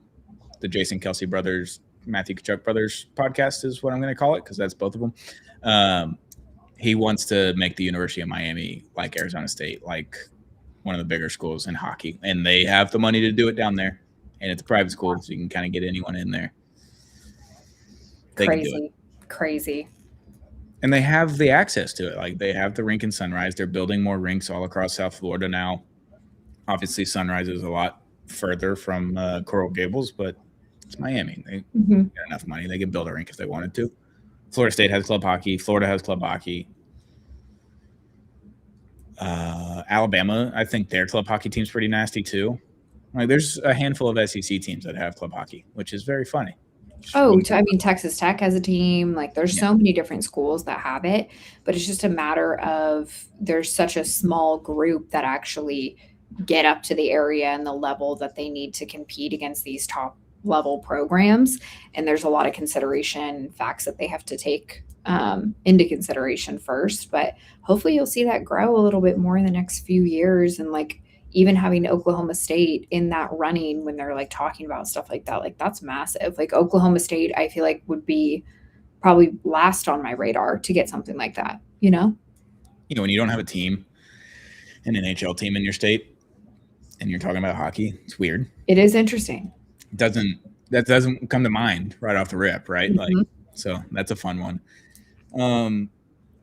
the Jason Kelsey brothers, Matthew Tkachuk brothers podcast is what I'm going to call it because that's both of them. He wants to make the University of Miami like Arizona State, like one of the bigger schools in hockey. And they have the money to do it down there. And it's a private school, so you can kind of get anyone in there. They can do it. Crazy. And they have the access to it. Like they have the rink in Sunrise. They're building more rinks all across South Florida now. Obviously, Sunrise is a lot further from Coral Gables, but it's Miami. They get enough money. They can build a rink if they wanted to. Florida State has club hockey. Florida has club hockey. Alabama, I think their club hockey team's pretty nasty too. Like there's a handful of SEC teams that have club hockey, which is very funny. Texas Tech has a team. Like there's so many different schools that have it, but it's just a matter of there's such a small group that actually get up to the area and the level that they need to compete against these top level programs. And there's a lot of consideration facts that they have to take into consideration first, but hopefully you'll see that grow a little bit more in the next few years. And like even having Oklahoma State in that running when they're like talking about stuff like that, like that's massive. Like Oklahoma State, I feel like would be probably last on my radar to get something like that, when you don't have a team, an NHL team in your state and you're talking about hockey, it's weird. It is interesting. That doesn't come to mind right off the rip, right? Mm-hmm. Like, so that's a fun one.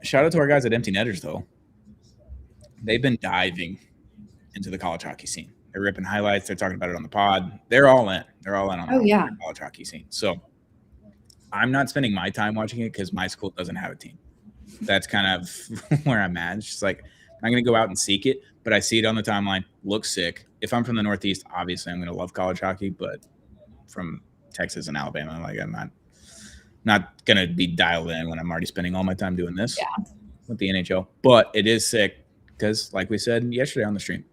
Shout out to our guys at Empty Netters though. They've been diving into the college hockey scene. They're ripping highlights. They're talking about it on the pod. They're all in. They're all in on the college hockey scene. So I'm not spending my time watching it because my school doesn't have a team. That's kind of where I'm at. It's just like I'm going to go out and seek it, but I see it on the timeline. Looks sick. If I'm from the Northeast, obviously I'm going to love college hockey, but from Texas and Alabama, like I'm not going to be dialed in when I'm already spending all my time doing this with the NHL. But it is sick because, like we said yesterday on the stream,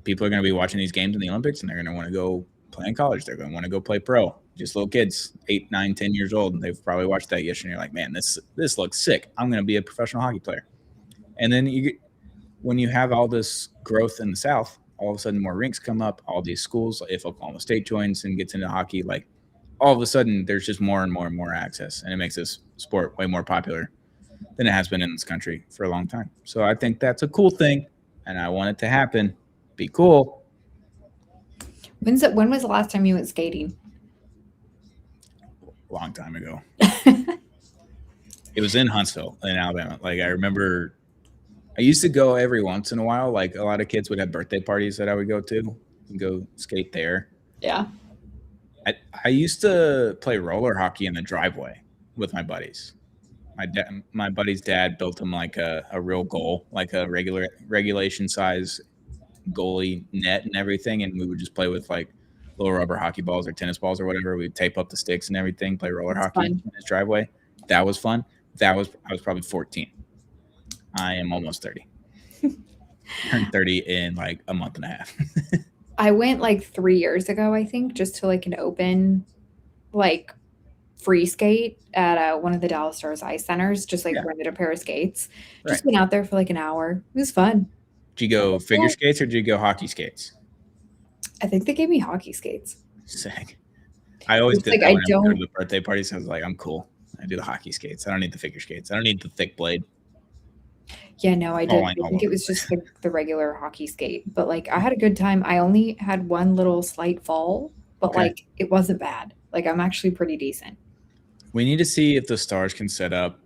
people are going to be watching these games in the Olympics and they're going to want to go play in college. They're going to want to go play pro. Just little kids, 8, 9, 10 years old. And they've probably watched that yesterday. And you're like, man, this looks sick. I'm going to be a professional hockey player. And then when you have all this growth in the South, all of a sudden more rinks come up, all these schools, if Oklahoma State joins and gets into hockey, like all of a sudden there's just more and more and more access. And it makes this sport way more popular than it has been in this country for a long time. So I think that's a cool thing. And I want it to happen. Be cool. When was the last time you went skating? Long time ago. It was in Huntsville in Alabama. Like I remember I used to go every once in a while. Like a lot of kids would have birthday parties that I would go to and go skate there. Yeah. I used to play roller hockey in the driveway with my buddies. My buddy's dad built him like a real goal, like a regulation size goalie net and everything. And we would just play with like little rubber hockey balls or tennis balls or whatever. We'd tape up the sticks and everything, play roller hockey in his driveway. That was fun. I was probably 14. I am almost 30. Turned 30 in like a month and a half. I went like 3 years ago, I think, just to like an open, like free skate at one of the Dallas Stars ice centers, just like rented a pair of skates. Just went out there for like an hour. It was fun. Did you go figure skates or did you go hockey skates? I think they gave me hockey skates. Sick. I always did that when I went to the birthday parties. I was like, I'm cool. I do the hockey skates. I don't need the figure skates. I don't need the thick blade. Yeah, no, I did. I think it was just the regular hockey skate. But like I had a good time. I only had one little slight fall, but like it wasn't bad. Like I'm actually pretty decent. We need to see if the Stars can set up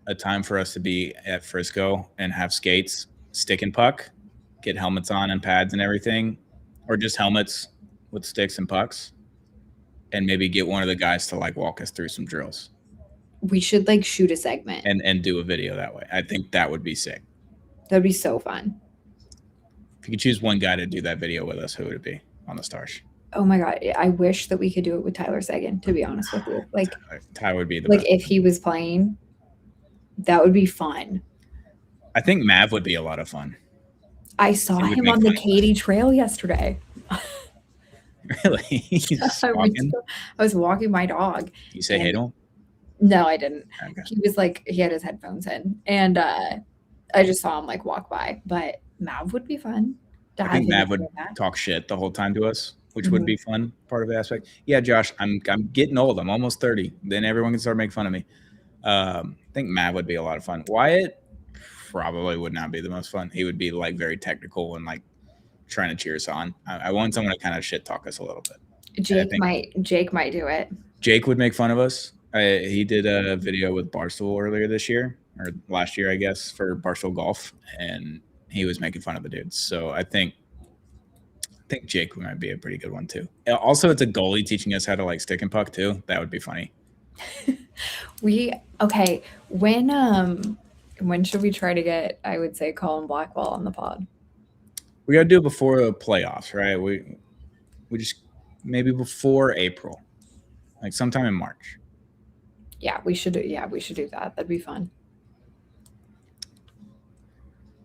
a time for us to be at Frisco and have skates, stick and puck, get helmets on and pads and everything, or just helmets with sticks and pucks, and maybe get one of the guys to like walk us through some drills. We should like shoot a segment and do a video that way. I think that would be sick. That'd be so fun. If you could choose one guy to do that video with us, who would it be on the Stars? Oh my God. I wish that we could do it with Tyler Seguin, to be honest with you. Like Ty would be the like best. If he was playing, that would be fun. I think Mav would be a lot of fun. I saw him on the Katy Trail yesterday. Really? I was walking my dog. You say hey to him? No, I didn't. Okay. He was like, he had his headphones in, and I just saw him like walk by. But Mav would be fun. I think Mav would talk shit the whole time to us, which would be fun. Part of the aspect. Yeah, Josh, I'm getting old. I'm almost 30. Then everyone can start making fun of me. I think Mav would be a lot of fun. Wyatt probably would not be the most fun. He would be like very technical and like trying to cheer us on. I want someone to kind of shit talk us a little bit. Jake might do it. Jake would make fun of us. He did a video with Barstool earlier this year or last year, I guess, for Barstool Golf, and he was making fun of the dudes. So I think Jake might be a pretty good one too. Also, it's a goalie teaching us how to like stick and puck too. That would be funny. When should we try to get, I would say, Colin Blackwell on the pod? We got to do it before the playoffs, right? We just maybe before April, like sometime in March. Yeah, we should do that. That'd be fun.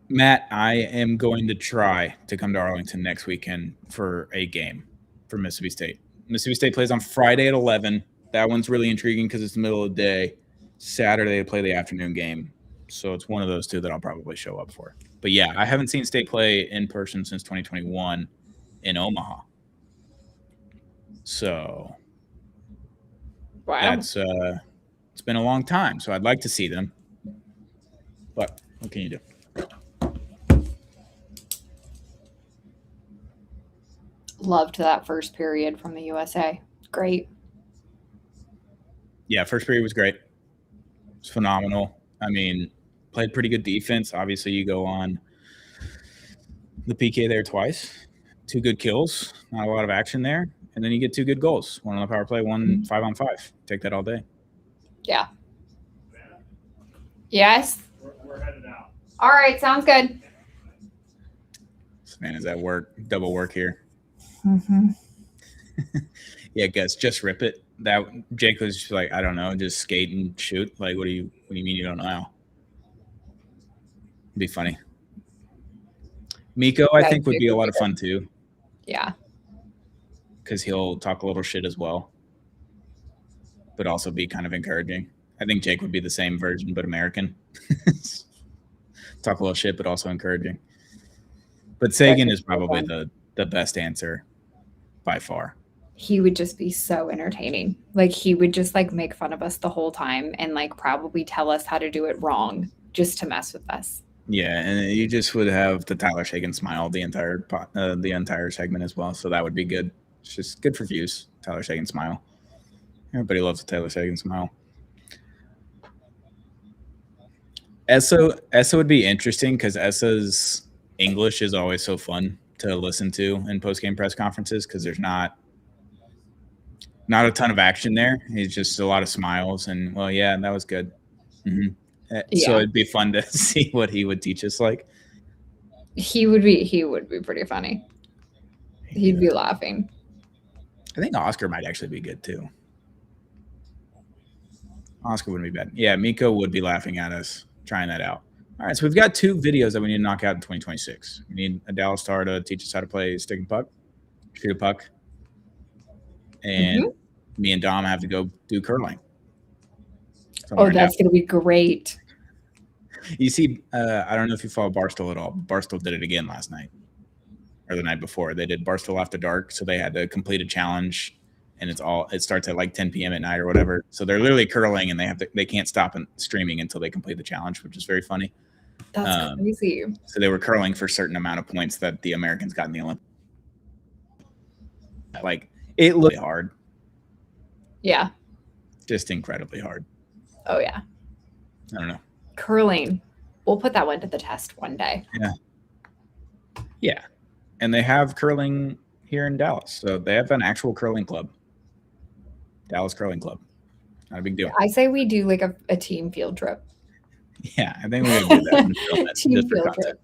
Matt, I am going to try to come to Arlington next weekend for a game for Mississippi State. Mississippi State plays on Friday at 11. That one's really intriguing because it's the middle of the day. Saturday, they play the afternoon game. So it's one of those two that I'll probably show up for. But yeah, I haven't seen State play in person since 2021 in Omaha. So that's it's been a long time. So I'd like to see them. But what can you do? Loved that first period from the USA. Great. Yeah, first period was great. It's phenomenal. I mean, played pretty good defense. Obviously, you go on the PK there twice. 2 good kills. Not a lot of action there. And then you get 2 good goals. One on the power play, one 5-on-5. Take that all day. Yeah. Yes? We're headed out. All right, sounds good. Savannah's at work, double work here. Mm-hmm. Yeah, guess just rip it. That Jake was just like, I don't know, just skate and shoot. Like, what do you mean you don't know? It'd be funny. Miko, I Yeah, think, would Jake be a would lot be of good. fun too, Yeah. because he'll talk a little shit as well, but also be kind of encouraging. I think Jake would be the same version, but American. Talk a little shit, but also encouraging. But Sagan is probably the best answer by far. He would just be so entertaining. Like he would just like make fun of us the whole time and like probably tell us how to do it wrong just to mess with us. Yeah, and you just would have the Tyler Sagan smile the entire segment as well. So that would be good. It's just good for views. Tyler Sagan smile. Everybody loves the Tyler Sagan smile. Essa would be interesting because Essa's English is always so fun to listen to in post game press conferences because there's not a ton of action there. It's just a lot of smiles and well, yeah, that was good. Mm-hmm. Yeah. So it'd be fun to see what he would teach us. Like he would be pretty funny. He'd be laughing. I think Oscar might actually be good too. Oscar wouldn't be bad. Yeah, Miko would be laughing at us trying that out. All right, so we've got 2 videos that we need to knock out in 2026. We need a Dallas star to teach us how to play stick and puck, shoot a puck, and me and Dom have to go do curling. Oh, that's going to be great. You see, I don't know if you follow Barstool at all. Barstool did it again last night or the night before. They did Barstool After Dark, so they had to complete a challenge, and it starts at like 10 p.m. at night or whatever. So they're literally curling, and they can't stop streaming until they complete the challenge, which is very funny. That's crazy. So they were curling for a certain amount of points that the Americans got in the Olympics. Like it looked hard. Yeah. Just incredibly hard. Oh yeah. I don't know. Curling. We'll put that one to the test one day. Yeah. Yeah. And they have curling here in Dallas. So they have an actual curling club. Dallas Curling Club. Not a big deal. I say we do like a team field trip. Yeah, I think we're going to do that. Team field trip.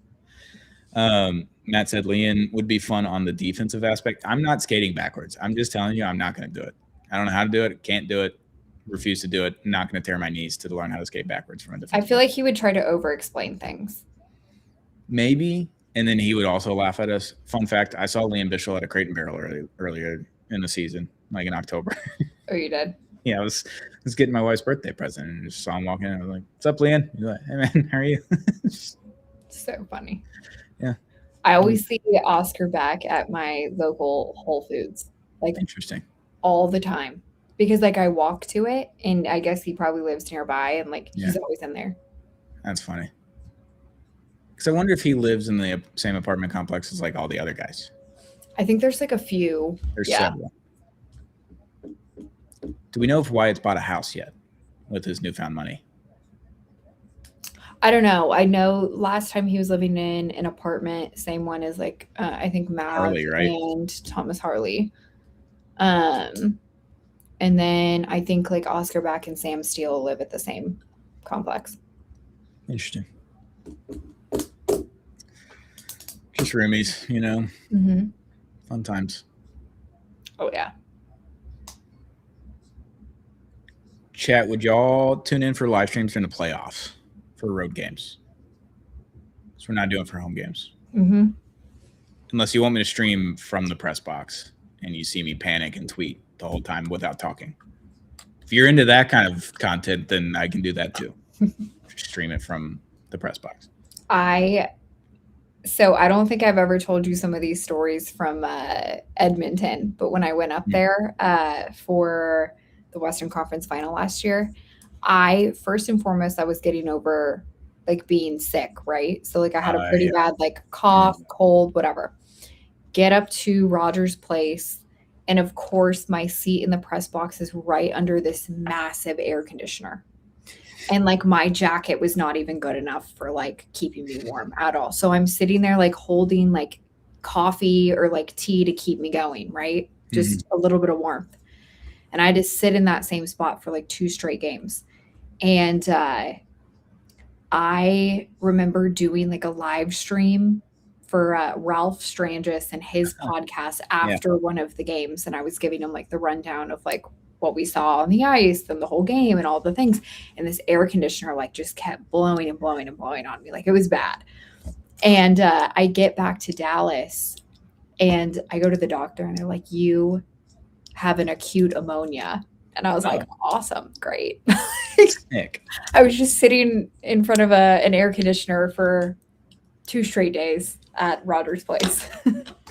Matt said Leon would be fun on the defensive aspect. I'm not skating backwards. I'm just telling you I'm not going to do it. I don't know how to do it. Can't do it. Refuse to do it. I'm not going to tear my knees to learn how to skate backwards from a defense. I feel like he would try to over-explain things. Maybe. And then he would also laugh at us. Fun fact, I saw Liam Bichel at a Crate and Barrel earlier in the season, like in October. Oh, you did? Yeah, I was getting my wife's birthday present and just saw him walking in. I was like, what's up, Leon? He's like, hey, man, how are you? So funny. Yeah. I always see Oscar back at my local Whole Foods. Like, interesting. All the time. Because, like, I walk to it, and I guess he probably lives nearby, and, like, he's always in there. That's funny. Because I wonder if he lives in the same apartment complex as, like, all the other guys. I think there's, like, a few. There's several. Do we know if Wyatt's bought a house yet with his newfound money? I don't know. I know last time he was living in an apartment, same one as, like, I think Matt Harley, right? and Thomas Harley. And then I think, like, Oscar Back and Sam Steele live at the same complex. Interesting. Just roomies, you know. Mm-hmm. Fun times. Oh, yeah. Chat, would y'all tune in for live streams during the playoffs for road games? So we're not doing it for home games. Mm-hmm. Unless you want me to stream from the press box and you see me panic and tweet the whole time without talking. If you're into that kind of content, then I can do that too. Just stream it from the press box. So I don't think I've ever told you some of these stories from Edmonton, but when I went up there for the Western Conference Final last year, first and foremost, I was getting over like being sick, right? So like I had a pretty bad like cough, cold, whatever. Get up to Rogers Place. And of course, my seat in the press box is right under this massive air conditioner. And like my jacket was not even good enough for like keeping me warm at all. So I'm sitting there like holding like coffee or like tea to keep me going, right? Just a little bit of warmth. And I just sit in that same spot for like 2 straight games. And I remember doing like a live stream for Ralph Strangis and his podcast after one of the games, and I was giving him like the rundown of like what we saw on the ice and the whole game and all the things. And this air conditioner like just kept blowing and blowing and blowing on me, like it was bad. And I get back to Dallas, and I go to the doctor, and they're like, "You have an acute ammonia." And I was like, awesome, great. Nick. I was just sitting in front of an air conditioner for 2 straight days at Roger's place.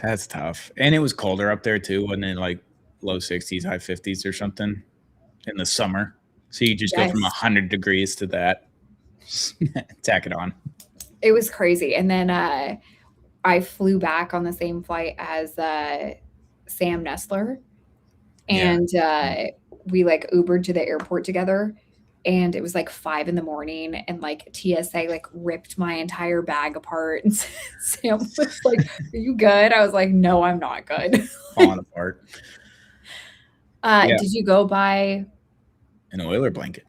That's tough. And it was colder up there too, wasn't it? Like low 60s, high 50s or something in the summer. So you just go from 100 degrees to that. Tack it on. It was crazy. And then I flew back on the same flight as Sam Nestler. And we like Ubered to the airport together, and it was like 5 a.m, and like TSA like ripped my entire bag apart, and Sam was like, "Are you good?" I was like, "No, I'm not good." Falling apart. Did you go buy an Oiler blanket?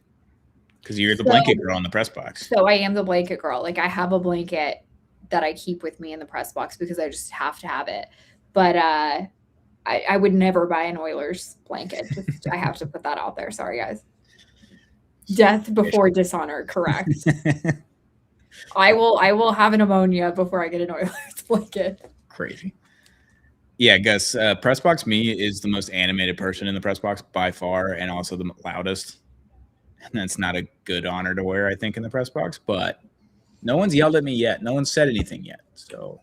Because you're the blanket girl in the press box. So I am the blanket girl. Like I have a blanket that I keep with me in the press box because I just have to have it. But I would never buy an Oilers blanket. Just, I have to put that out there. Sorry, guys. Death before dishonor, correct. I will have an ammonia before I get an Oilers blanket. Crazy. Yeah, Gus, press box me is the most animated person in the press box by far, and also the loudest. And that's not a good honor to wear, I think, in the press box. But no one's yelled at me yet. No one's said anything yet. So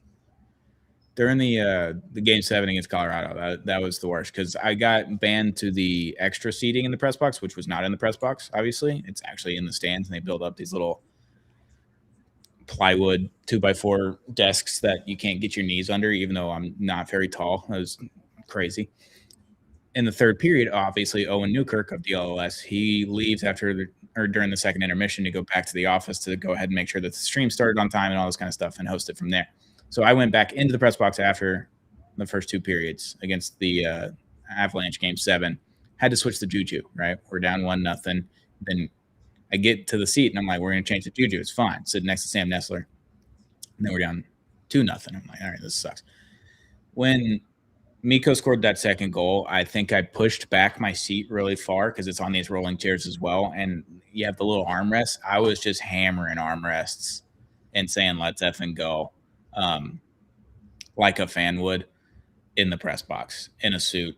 during the Game 7 against Colorado, that was the worst because I got banned to the extra seating in the press box, which was not in the press box, obviously. It's actually in the stands, and they build up these little plywood 2x4 desks that you can't get your knees under, even though I'm not very tall. That was crazy. In the third period, obviously, Owen Newkirk of DLS, he leaves during the second intermission to go back to the office to go ahead and make sure that the stream started on time and all this kind of stuff and host it from there. So I went back into the press box after the first 2 periods against the Avalanche Game 7. Had to switch the juju, right? We're down 1-0. Then I get to the seat, and I'm like, we're going to change the juju. It's fine. Sitting next to Sam Nestler. And then we're down 2-0. I'm like, all right, this sucks. When Mikko scored that second goal, I think I pushed back my seat really far because it's on these rolling chairs as well. And you have the little armrests. I was just hammering armrests and saying, let's effing go. Like a fan would in the press box in a suit.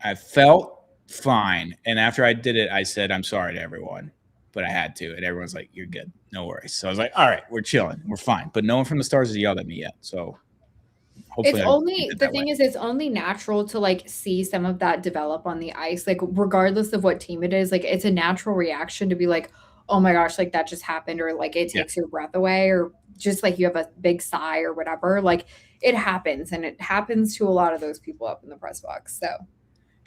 I felt fine. And after I did it, I said, I'm sorry to everyone, but I had to. And everyone's like, you're good. No worries. So I was like, all right, we're chilling. We're fine. But no one from the Stars has yelled at me yet. So hopefully it's only natural to like see some of that develop on the ice, like regardless of what team it is. Like it's a natural reaction to be like, oh my gosh, like that just happened, or like it takes your breath away, or just like you have a big sigh or whatever. Like it happens, and it happens to a lot of those people up in the press box. So,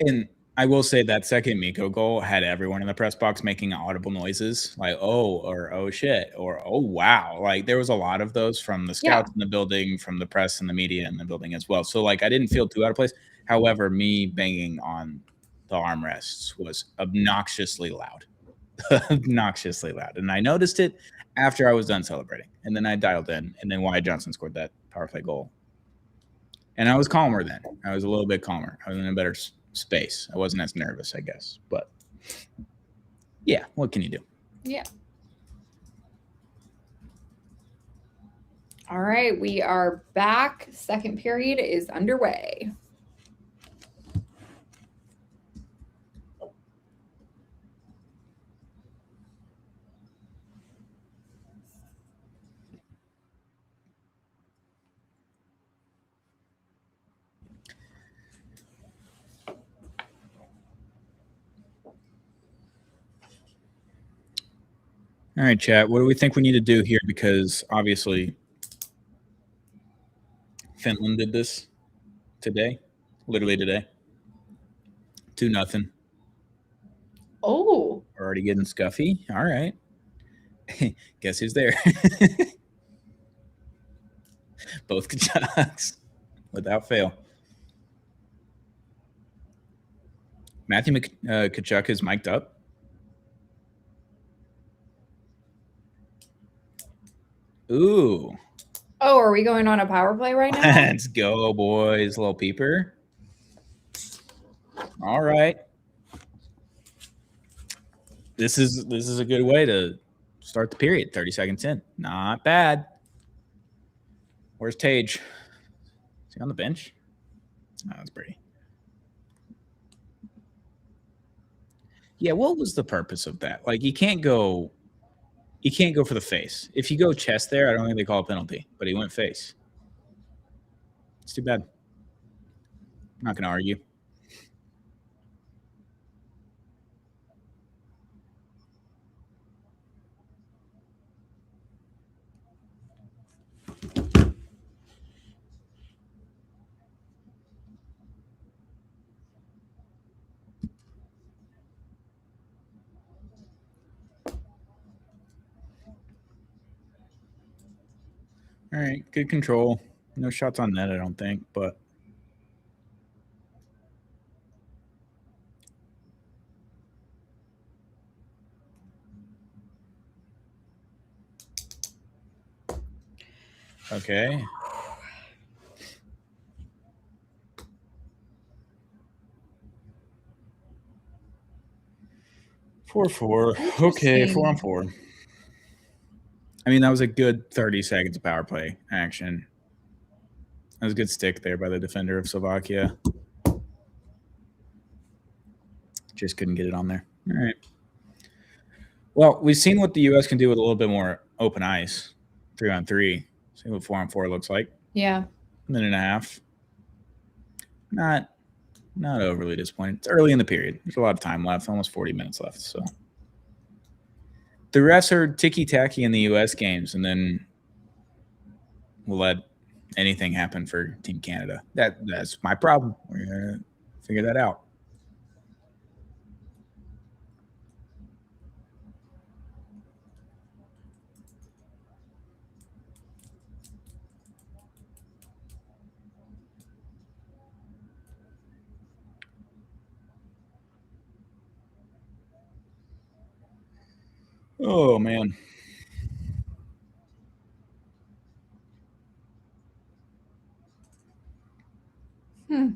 and I will say that second Mikko goal had everyone in the press box making audible noises like, oh, or oh shit, or oh wow. Like there was a lot of those from the scouts in the building, from the press and the media in the building as well. So like I didn't feel too out of place. However, me banging on the armrests was obnoxiously loud. Obnoxiously loud. And I noticed it after I was done celebrating. And then I dialed in, and then Wyatt Johnson scored that power play goal. And I was calmer then. I was a little bit calmer. I was in a better space. I wasn't as nervous, I guess. But yeah, what can you do? Yeah. All right, we are back. Second period is underway. All right, chat. What do we think we need to do here? Because obviously Finland did this today, literally today. 2-0. Oh. We're already getting scuffy. All right. Guess who's there? Both Kachucks, without fail. Matthew Kachuk is mic'd up. Ooh. Oh, are we going on a power play right now? Let's go, boys. Little peeper. All right. This is a good way to start the period. 30 seconds in. Not bad. Where's Tage? Is he on the bench? Oh, that's pretty. Yeah, what was the purpose of that? Like, you can't go for the face. If you go chest there, I don't think they call a penalty, but he went face. It's too bad. I'm not going to argue. All right, good control. No shots on net, I don't think, but okay. Four. Okay, 4-on-4. I mean, that was a good 30 seconds of power play action. That was a good stick there by the defender of Slovakia. Just couldn't get it on there. All right. Well, we've seen what the U.S. can do with a little bit more open ice, 3-on-3. See what 4-on-4 looks like. Yeah. A minute and a half. Not overly disappointed. It's early in the period. There's a lot of time left, almost 40 minutes left. So the refs are ticky-tacky in the U.S. games, and then we'll let anything happen for Team Canada. That's my problem. We're going to figure that out. Oh, man. Hmm.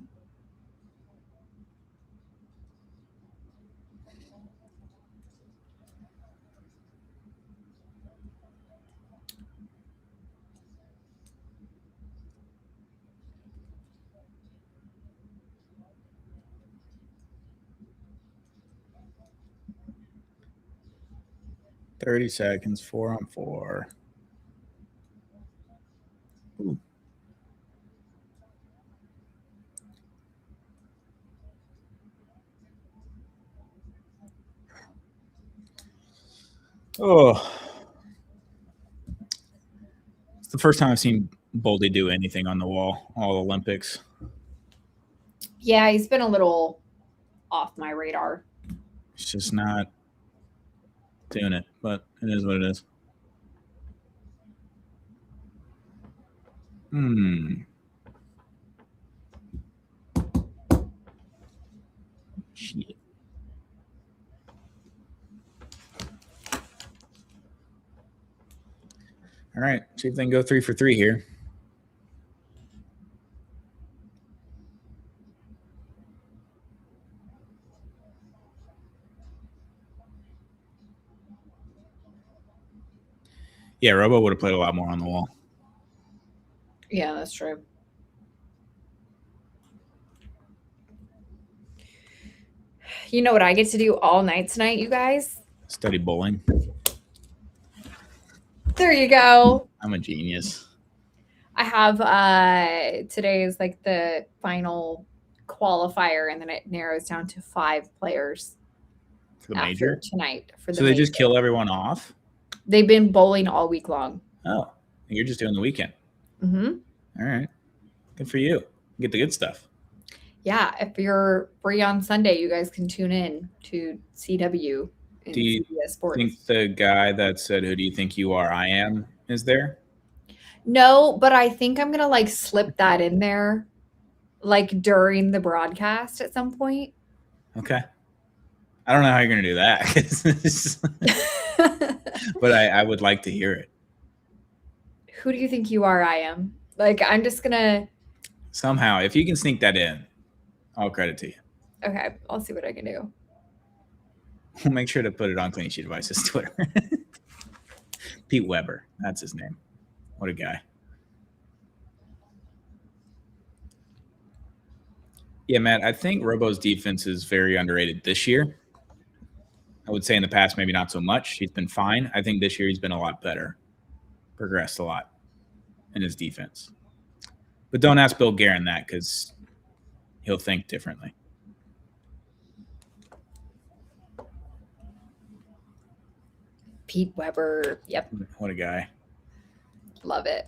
$30 seconds, 4-on-4. Ooh. Oh. It's the first time I've seen Boldy do anything on the wall all Olympics. Yeah, he's been a little off my radar. It's just not doing it, but it is what it is. Shit. All right, see if they can go 3 for 3 here. Yeah, Robo would have played a lot more on the wall. Yeah, that's true. You know what I get to do all night tonight, you guys? Study bowling. There you go. I'm a genius. I have today is like the final qualifier, and then it narrows down to 5 players For the major tonight. For the so they just kill everyone off. They've been bowling all week long. Oh, you're just doing the weekend. Mm-hmm. All right, good for you. Get the good stuff. Yeah, if you're free on Sunday, you guys can tune in to CW. Do you think the guy that said, "Who do you think you are? I am," is there? No, but I think I'm gonna like slip that in there, like during the broadcast at some point. Okay. I don't know how you're gonna do that, but I would like to hear it. Who do you think you are? I am. Like, I'm just gonna. Somehow, if you can sneak that in, I'll credit to you. Okay, I'll see what I can do. We'll make sure to put it on Clean Sheet Advice's Twitter. Pete Weber, that's his name. What a guy. Yeah, Matt, I think Robo's defense is very underrated this year. I would say in the past, maybe not so much. He's been fine. I think this year he's been a lot better, progressed a lot in his defense. But don't ask Bill Guerin that because he'll think differently. Pete Weber. Yep. What a guy. Love it.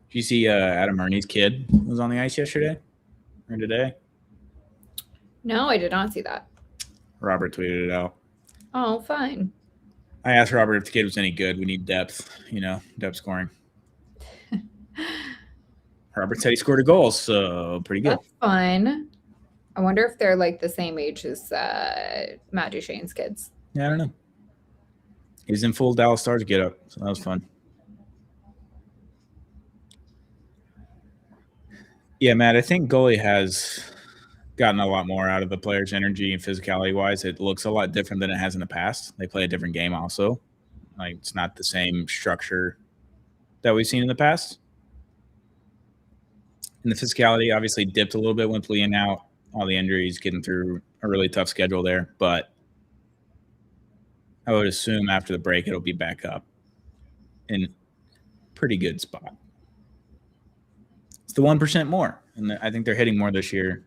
Did you see Adam Ernie's kid was on the ice yesterday or today? No, I did not see that. Robert tweeted it out. Oh, fine. I asked Robert if the kid was any good. We need depth, depth scoring. Robert said he scored a goal, so pretty good. That's fun. I wonder if they're like the same age as Matt Duchene's kids. Yeah, I don't know. He was in full Dallas Stars get up, so that was fun. Yeah, Matt, I think goalie has gotten a lot more out of the players' energy and physicality-wise. It looks a lot different than it has in the past. They play a different game also. Like, it's not the same structure that we've seen in the past. And the physicality obviously dipped a little bit with Leon out, all the injuries, getting through a really tough schedule there. But I would assume after the break it'll be back up in pretty good spot. It's the 1% more. And I think they're hitting more this year,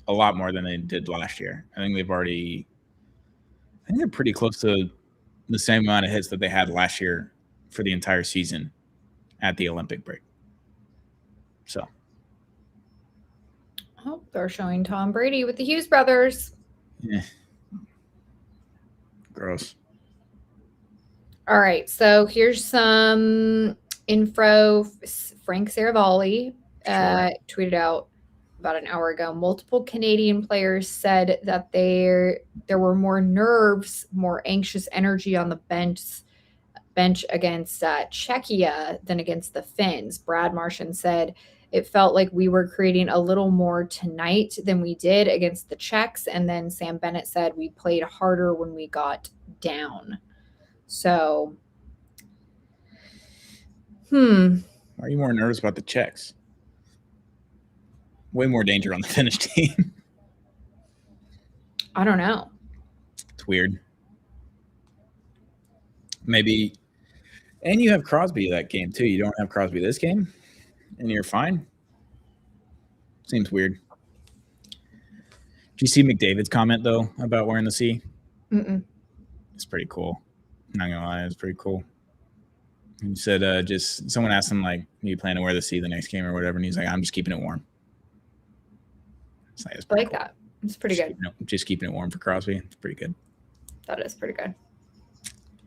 a lot more than they did last year. I think they're pretty close to the same amount of hits that they had last year for the entire season at the Olympic break. So. Oh, they're showing Tom Brady with the Hughes brothers. Yeah. Gross. All right, so here's some info. Frank Saravalli tweeted out about an hour ago. Multiple Canadian players said that there were more nerves, more anxious energy on the bench against Czechia than against the Finns. Brad Marchand said it felt like we were creating a little more tonight than we did against the Czechs. And then Sam Bennett said we played harder when we got down. So, Why are you more nervous about the Czechs? Way more danger on the Finnish team. I don't know. It's weird. Maybe. And you have Crosby that game, too. You don't have Crosby this game, and you're fine. Seems weird. Did you see McDavid's comment, though, about wearing the C? Mm-mm. It's pretty cool. I'm not going to lie. It's pretty cool. He said just someone asked him, like, do you plan to wear the C the next game or whatever? And he's like, I'm just keeping it warm. I like cool. That. It's pretty good. Just keeping it warm for Crosby. It's pretty good. That is pretty good.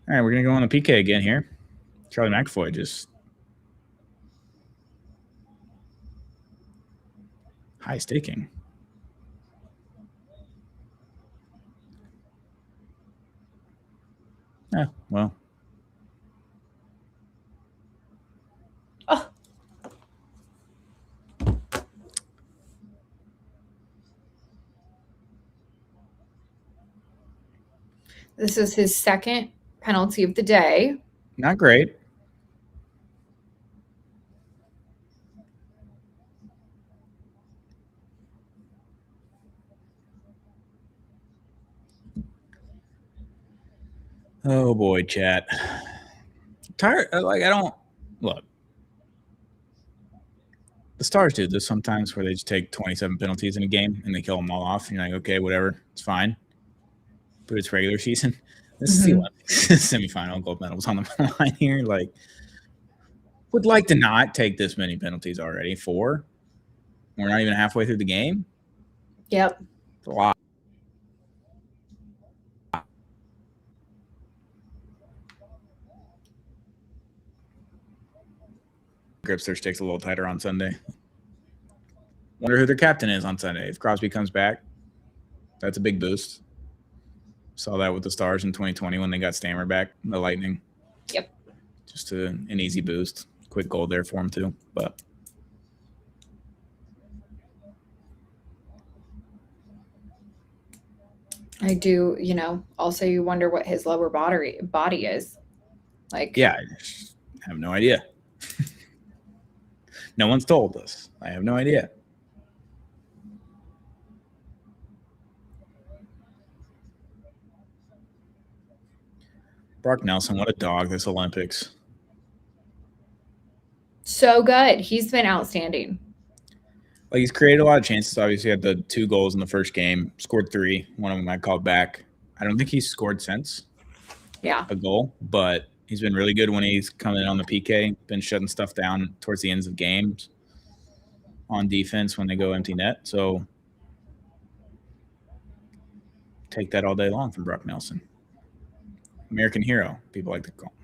All right, we're going to go on the PK again here. Charlie McAvoy just high staking. Yeah, well. Oh. This is his second penalty of the day. Not great. Oh boy, chat. Tired. Like, I don't look. The Stars do this sometimes where they just take 27 penalties in a game and they kill them all off. And you're like, okay, whatever, it's fine. But it's regular season. This is the Olympics semifinal. Gold medals on the line here. Like, would like to not take this many penalties already. 4. We're not even halfway through the game. Yep. It's a lot. Grips their sticks a little tighter on Sunday. Wonder who their captain is on Sunday. If Crosby comes back, that's a big boost. Saw that with the Stars in 2020 when they got Stammer back, the Lightning. Yep. Just an easy boost. Quick goal there for him too. But I do, also you wonder what his lower body is. Like, yeah, I just have no idea. No one's told us. I have no idea. Brock Nelson, what a dog this Olympics. So good. He's been outstanding. Like, he's created a lot of chances. Obviously, he had the 2 goals in the first game, scored 3. One of them I called back. I don't think he's scored since a goal, but he's been really good when he's coming on the PK, been shutting stuff down towards the ends of games on defense when they go empty net. So take that all day long from Brock Nelson. American hero, people like to call him.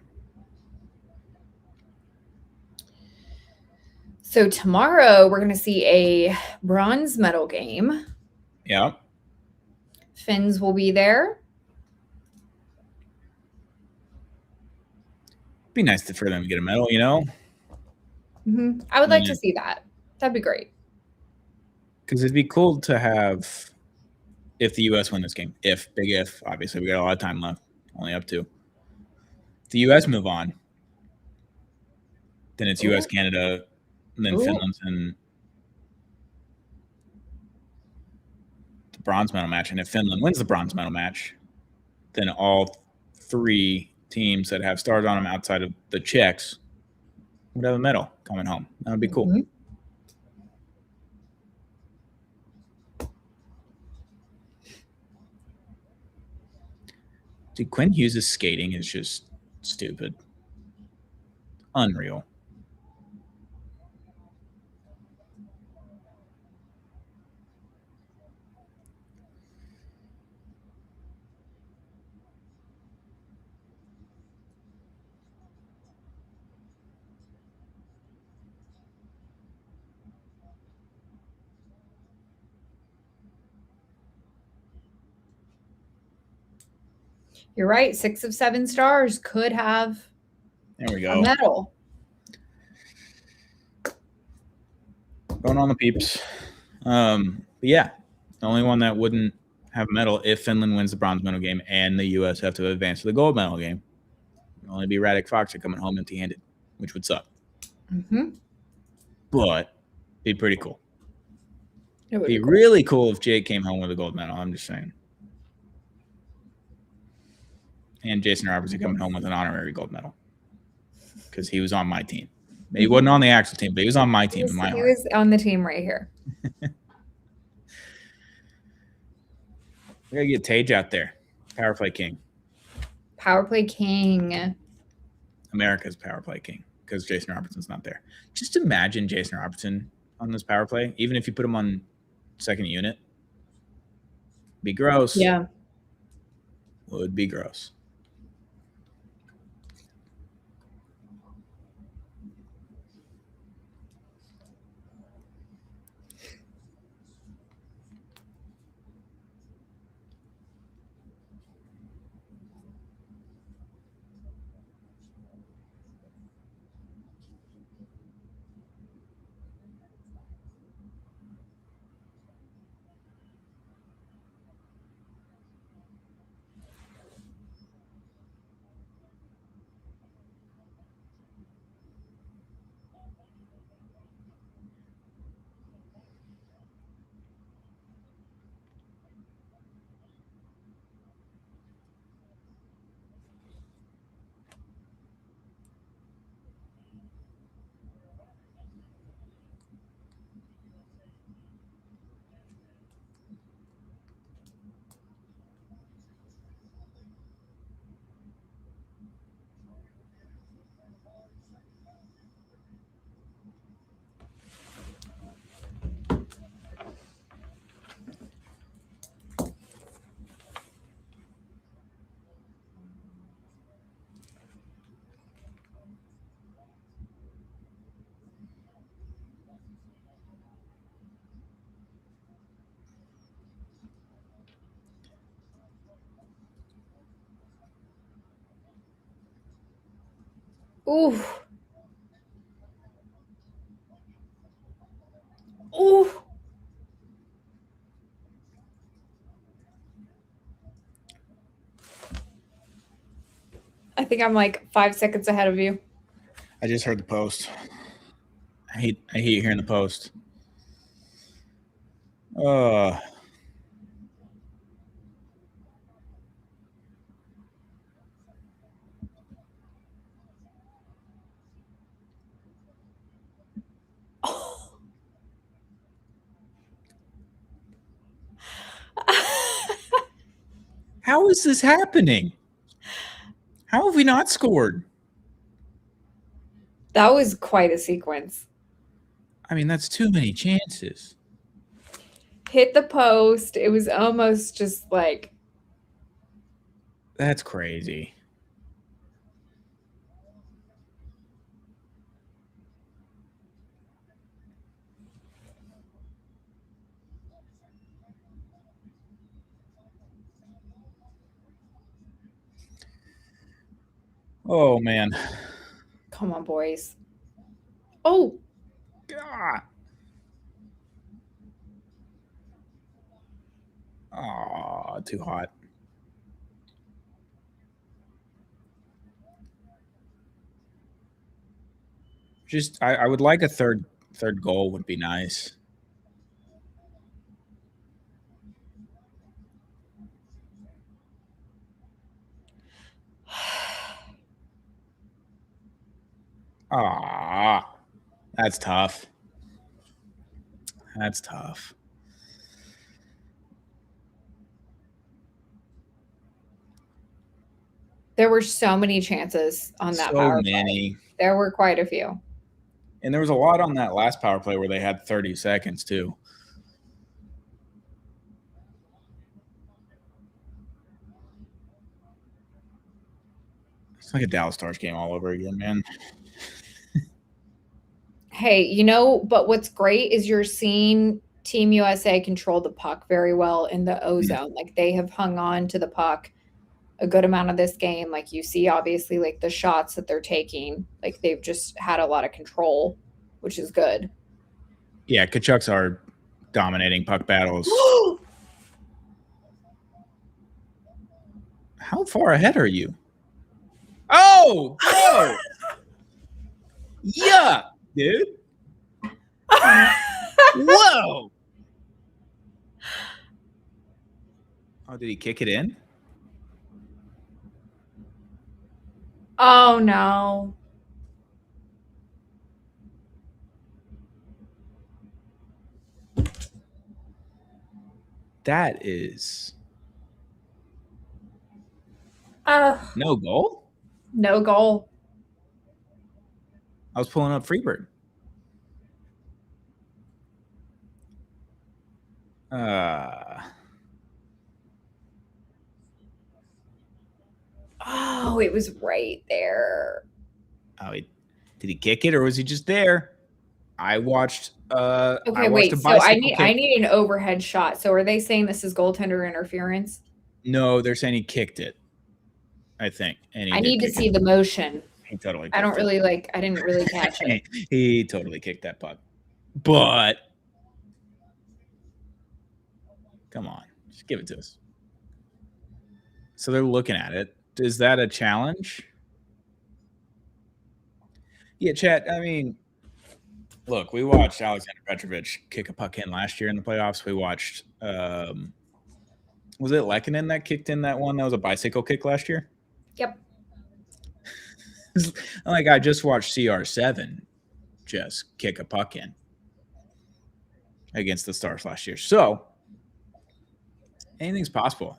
So tomorrow we're going to see a bronze medal game. Yeah. Finns will be there. Be nice for them to get a medal, Mm-hmm. I would like to see that. That'd be great. Because it'd be cool to have, if the U.S. win this game, big if, obviously we got a lot of time left, only up to. If the U.S. move on, then it's U.S., Canada, and then Finland and the bronze medal match. And if Finland wins the bronze medal match, then all 3 teams that have stars on them outside of the Czechs would have a medal coming home. That would be cool. Mm-hmm. Dude, Quinn Hughes' skating is just stupid. Unreal. You're right. 6 of 7 stars could have there we go. a medal. Going on the peeps. But yeah, the only one that wouldn't have a medal if Finland wins the bronze medal game and the U.S. have to advance to the gold medal game. It'll only be Radek Faksa coming home empty-handed, which would suck. Mm-hmm. But be pretty cool. It would be be cool. Really cool if Jake came home with a gold medal. I'm just saying. And Jason Robertson coming home with an honorary gold medal because he was on my team. He wasn't on the actual team, but he was on my team in my heart. He was on the team right here. We got to get Tage out there. Power play king. Power play king. America's power play king because Jason Robertson's not there. Just imagine Jason Robertson on this power play, even if you put him on second unit. Be gross. Yeah. Would be gross. Ooh. Ooh. I think I'm like 5 seconds ahead of you. I just heard the post. I hate hearing the post. How is this happening? How have we not scored? That was quite a sequence. I mean, that's too many chances. Hit the post. It was almost just like. That's crazy. Oh, man. Come on, boys. Oh. God. Oh, too hot. Just, I would like a third goal would be nice. Ah, that's tough. That's tough. There were so many chances on that So power many. play. There were quite a few. And there was a lot on that last power play where they had 30 seconds too. It's like a Dallas Stars game all over again, man. Hey, but what's great is you're seeing Team USA control the puck very well in the O zone. Like they have hung on to the puck a good amount of this game. Like you see, obviously, like the shots that they're taking, like they've just had a lot of control, which is good. Yeah, Kachucks are dominating puck battles. How far ahead are you? Oh, bro. Yeah, dude. Whoa. Oh, did he kick it in? Oh, no. That is no goal? No goal. I was pulling up Freebird. Oh, it was right there. Oh, did he kick it or was he just there? I watched. Okay, I watched wait. a So bicycle kick. I need an overhead shot. So are they saying this is goaltender interference? No, they're saying he kicked it. I think. And I need to see the motion. He totally. I don't really like. I didn't really catch it. He totally kicked that puck. But come on, just give it to us. So they're looking at it. Is that a challenge? Yeah, chat. I mean, look, we watched Alexander Petrovich kick a puck in last year in the playoffs. We watched. Was it Lehkonen that kicked in that one? That was a bicycle kick last year. Yep. Like I just watched CR7 just kick a puck in against the Stars last year. So anything's possible.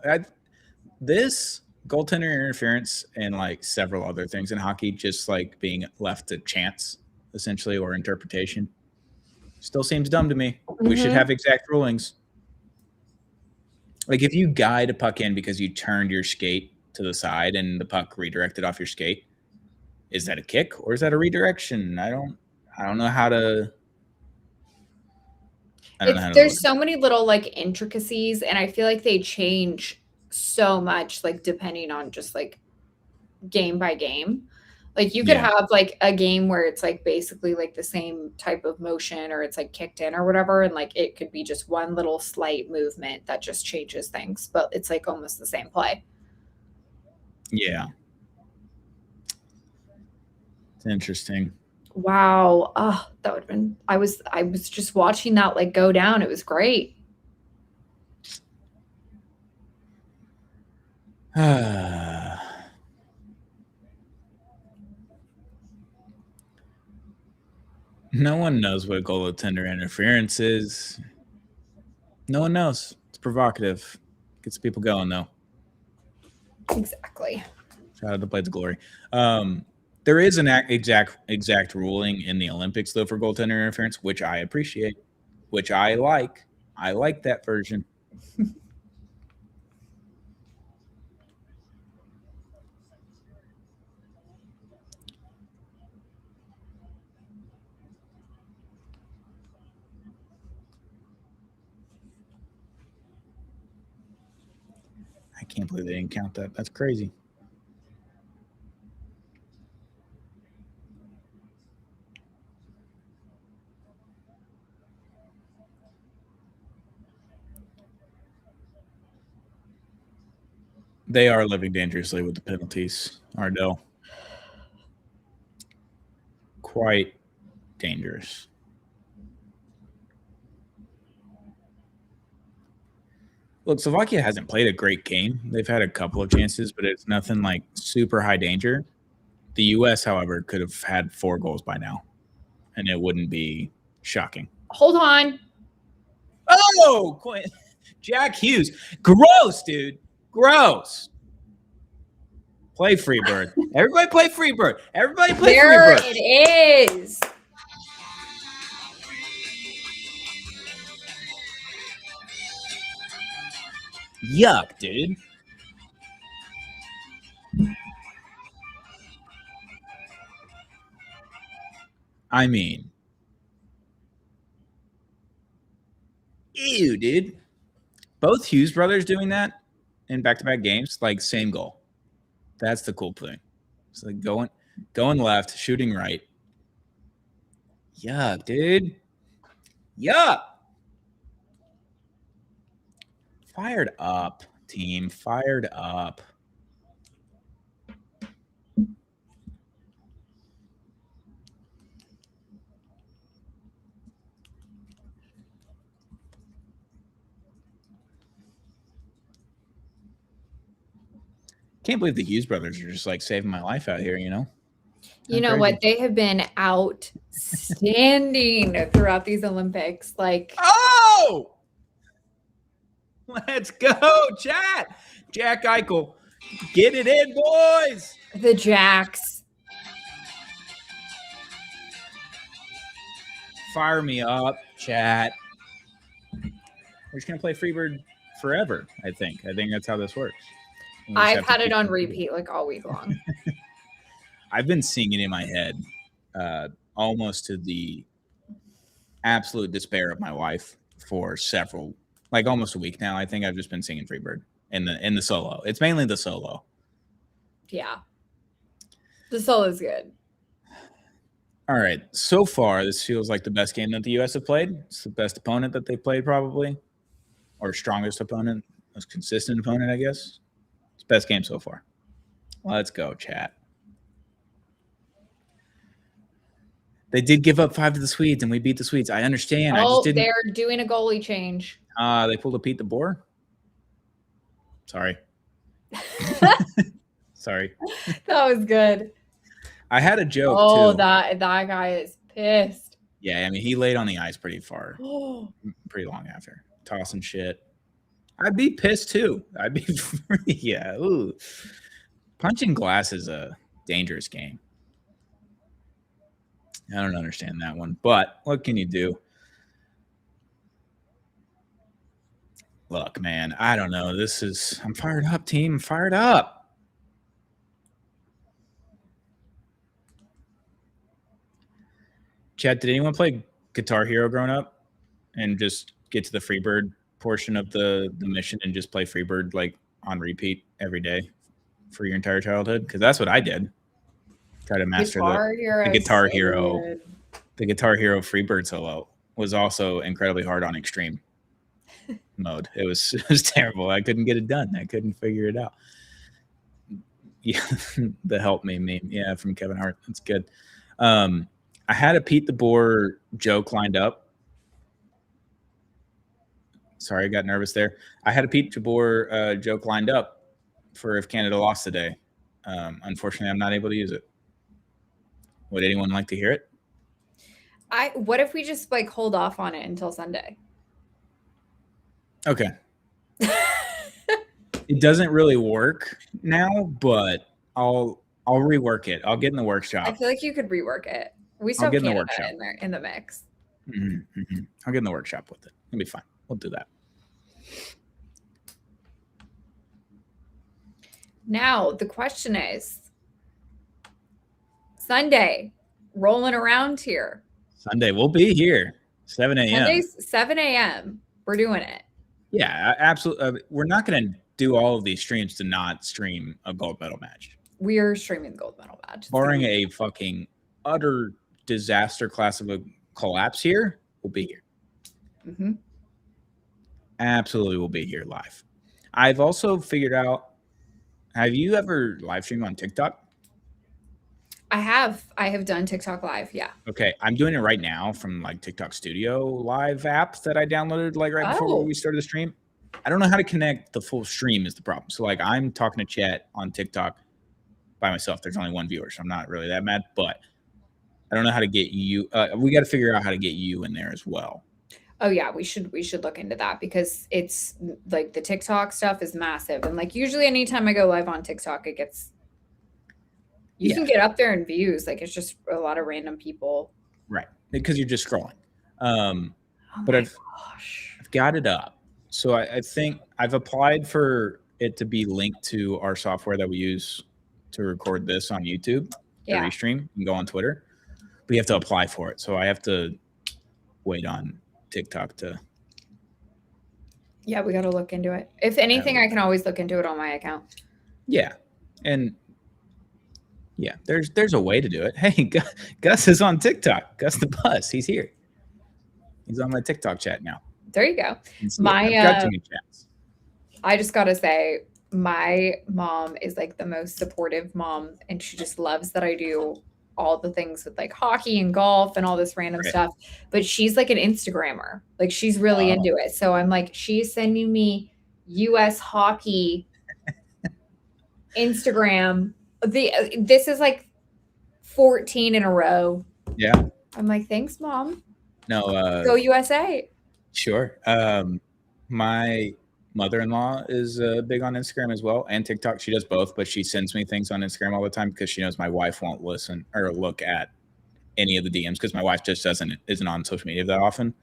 This goaltender interference and like several other things in hockey, just like being left to chance, essentially, or interpretation, still seems dumb to me. Mm-hmm. We should have exact rulings. Like if you guide a puck in because you turned your skate to the side and the puck redirected off your skate, is that a kick or is that a redirection? I don't know how to. There's so many little like intricacies, and I feel like they change so much, like depending on just like game by game. Like you could have like a game where it's like basically like the same type of motion or it's like kicked in or whatever. And like it could be just one little slight movement that just changes things, but it's like almost the same play. Yeah. It's interesting. Wow. Oh, that would have been I was just watching that like go down. It was great. No one knows what goaltender interference is. No one knows. It's provocative. Gets people going, though. Exactly. Shout out to Blades of Glory. There is an exact ruling in the Olympics, though, for goaltender interference, which I appreciate, which I like. I like that version. I can't believe they didn't count that. That's crazy. They are living dangerously with the penalties, Ardell. Quite dangerous. Look, Slovakia hasn't played a great game. They've had a couple of chances, but it's nothing like super high danger. The U.S., however, could have had 4 goals by now, and it wouldn't be shocking. Hold on. Oh, Jack Hughes. Gross, dude. Gross. Play Freebird. Everybody play Freebird. Everybody play There Freebird. It is. Yuck, dude. I mean, ew, dude. Both Hughes brothers doing that in back-to-back games, like same goal. That's the cool thing. It's like going left, shooting right. Yuck, dude. Yuck. Fired up, team. Fired up. Can't believe the Hughes brothers are just like saving my life out here, you know? You know what? They have been outstanding throughout these Olympics. Like, oh, let's go, chat. Jack Eichel, get it in, boys. The Jacks. Fire me up, chat. We're just gonna play Freebird forever. I think that's how this works. I've had it on repeat like all week long. I've been singing in my head almost to the absolute despair of my wife for several, like almost a week now. I think I've just been singing Freebird in the solo. It's mainly the solo. Yeah. The solo is good. All right. So far, this feels like the best game that the U.S. have played. It's the best opponent that they've played probably, or strongest opponent, most consistent opponent, I guess. It's best game so far. Let's go, chat. They did give up 5 to the Swedes, and we beat the Swedes. I understand. I just didn't. They're doing a goalie change. They pulled a Pete the Boer. Sorry. Sorry. That was good. I had a joke too. Oh, that guy is pissed. Yeah, I mean, he laid on the ice pretty pretty long after. Tossing shit. I'd be pissed too. I'd be yeah. Ooh. Punching glass is a dangerous game. I don't understand that one, but what can you do? Look, man, I don't know. I'm fired up, team. I'm fired up. Chad, did anyone play Guitar Hero growing up and just get to the Freebird portion of the mission and just play Freebird like on repeat every day for your entire childhood? Because that's what I did. Try to master Guitar Hero. the Guitar So Hero. good. The Guitar Hero Freebird solo was also incredibly hard on extreme mode. It was terrible. I couldn't get it done. I couldn't figure it out. Yeah, the help me meme. Yeah, from Kevin Hart. That's good. I had a Pete the Boar joke lined up. Sorry, I got nervous there. I had a Pete the Boar joke lined up for if Canada lost today. Unfortunately, I'm not able to use it. Would anyone like to hear it? What if we just like hold off on it until Sunday? Okay. It doesn't really work now, but I'll rework it. I'll get in the workshop. I feel like you could rework it. We still have Canada in there in the mix. I'll get in the workshop with it. It'll be fine. We'll do that. Now the question is, Sunday, rolling around here. Sunday, we'll be here, 7 a.m. Sundays, 7 a.m. We're doing it. Yeah, absolutely. We're not going to do all of these streams to not stream a gold medal match. We are streaming the gold medal match. Barring a fucking utter disaster class of a collapse here, we'll be here. Mm-hmm. Absolutely, we'll be here live. I've also figured out, have you ever live streamed on TikTok? I have done TikTok live. Yeah. Okay. I'm doing it right now from like TikTok Studio live app that I downloaded like right before we started the stream. I don't know how to connect the full stream is the problem. So like I'm talking to chat on TikTok by myself. There's only one viewer, so I'm not really that mad, but I don't know how to get you. We got to figure out how to get you in there as well. Oh yeah, we should look into that because it's like the TikTok stuff is massive. And like usually anytime I go live on TikTok, it gets you can get up there in views. Like it's just a lot of random people. Right. Because you're just scrolling. But I've got it up. So I think I've applied for it to be linked to our software that we use to record this on YouTube, to restream and go on Twitter. But you have to apply for it. So I have to wait on TikTok to. Yeah, we got to look into it. If anything, I can always look into it on my account. Yeah. And yeah, there's a way to do it. Hey, Gus is on TikTok. Gus the Bus. He's here. He's on my TikTok chat now. There you go. I've got too many chats. I just got to say, my mom is like the most supportive mom, and she just loves that I do all the things with like hockey and golf and all this random stuff. But she's like an Instagrammer. Like she's really into it. So I'm like, she's sending me US hockey Instagram. This is like 14 in a row. Yeah. I'm like, thanks, Mom. No. Go USA. Sure. My mother-in-law is big on Instagram as well and TikTok. She does both, but she sends me things on Instagram all the time because she knows my wife won't listen or look at any of the DMs because my wife just isn't on social media that often.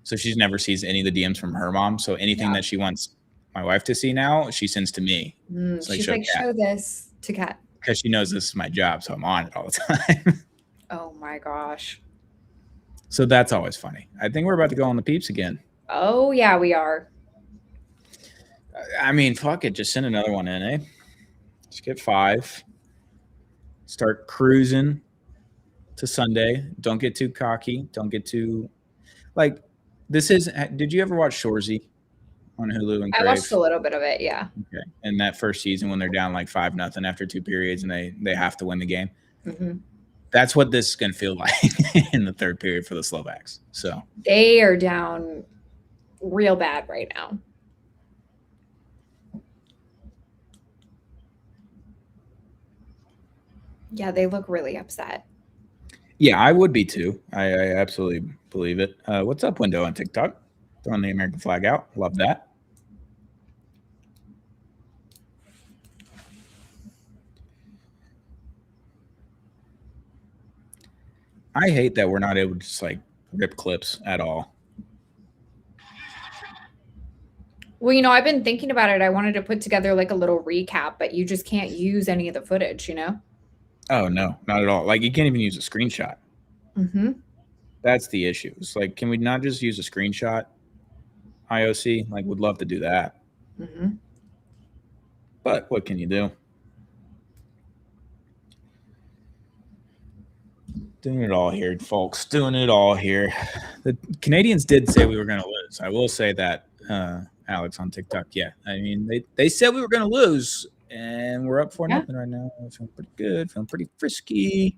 So she never sees any of the DMs from her mom. So anything that she wants my wife to see now, she sends to me. She's like, show this to Kat. Because she knows this is my job, so I'm on it all the time. Oh my gosh. So that's always funny. I think we're about to go on the peeps again. Oh yeah, we are. I mean, fuck it. Just send another one in, eh? Just get 5. Start cruising to Sunday. Don't get too cocky. Don't get too like this is. Did you ever watch Shoresy on Hulu and Crave? I watched a little bit of it, yeah. Okay. And that first season when they're down like 5-0 after 2 periods and they have to win the game. Mm-hmm. That's what this is going to feel like in the third period for the Slovaks. So they are down real bad right now. Yeah, they look really upset. Yeah, I would be too. I absolutely believe it. What's up, Window on TikTok? Throwing the American flag out. Love that. I hate that we're not able to just like rip clips at all. Well, you know, I've been thinking about it. I wanted to put together like a little recap, but you just can't use any of the footage, you know? Oh, no, not at all. Like you can't even use a screenshot. Mm-hmm. That's the issue. It's like, can we not just use a screenshot? IOC, like, would love to do that. Mm-hmm. But what can you do? Doing it all here, folks. Doing it all here. The Canadians did say we were going to lose. I will say that, Alex, on TikTok. Yeah, I mean they said we were going to lose, and we're up 4-0 right now. I'm feeling pretty good. Feeling pretty frisky.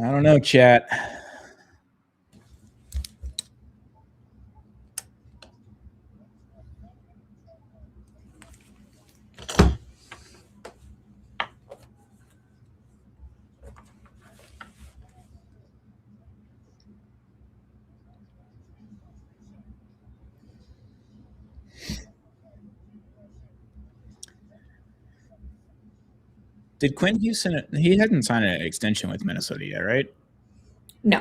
I don't know, chat. Did Quinn Houston? He hadn't signed an extension with Minnesota yet, right? No.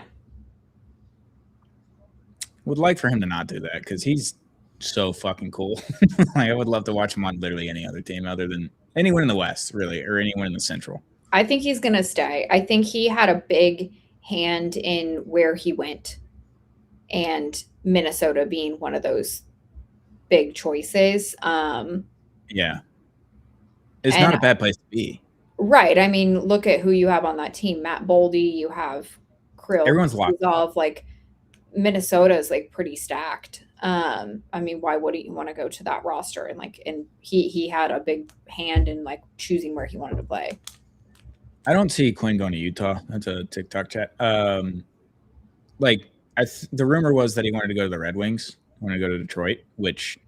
Would like for him to not do that because he's so fucking cool. Like, I would love to watch him on literally any other team other than anyone in the West, really, or anyone in the Central. I think he's going to stay. I think he had a big hand in where he went, and Minnesota being one of those big choices. Yeah. It's not a bad place to be. Right. I mean, look at who you have on that team. Matt Boldy, you have Krill. Everyone's locked up. Like, Minnesota is like pretty stacked. I mean, why wouldn't you want to go to that roster? And he had a big hand in like choosing where he wanted to play. I don't see Quinn going to Utah. That's a TikTok chat. Like, the rumor was that he wanted to go to the Red Wings. He wanted to go to Detroit, which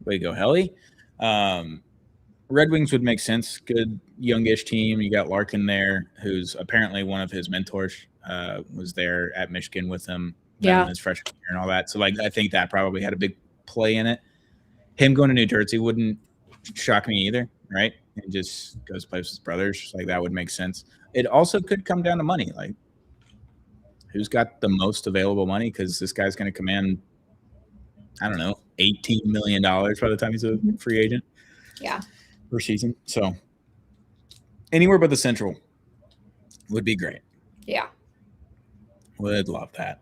way to go, Helly. Red Wings would make sense. Good youngish team. You got Larkin there, who's apparently one of his mentors. Was there at Michigan with him in his freshman year and all that. So, like, I think that probably had a big play in it. Him going to New Jersey wouldn't shock me either, right? And just goes play with his brothers. Like, that would make sense. It also could come down to money. Like, who's got the most available money? Because this guy's going to command, I don't know, $18 million by the time he's a free agent. Yeah. Per season. So anywhere but the Central would be great. Yeah. Would love that.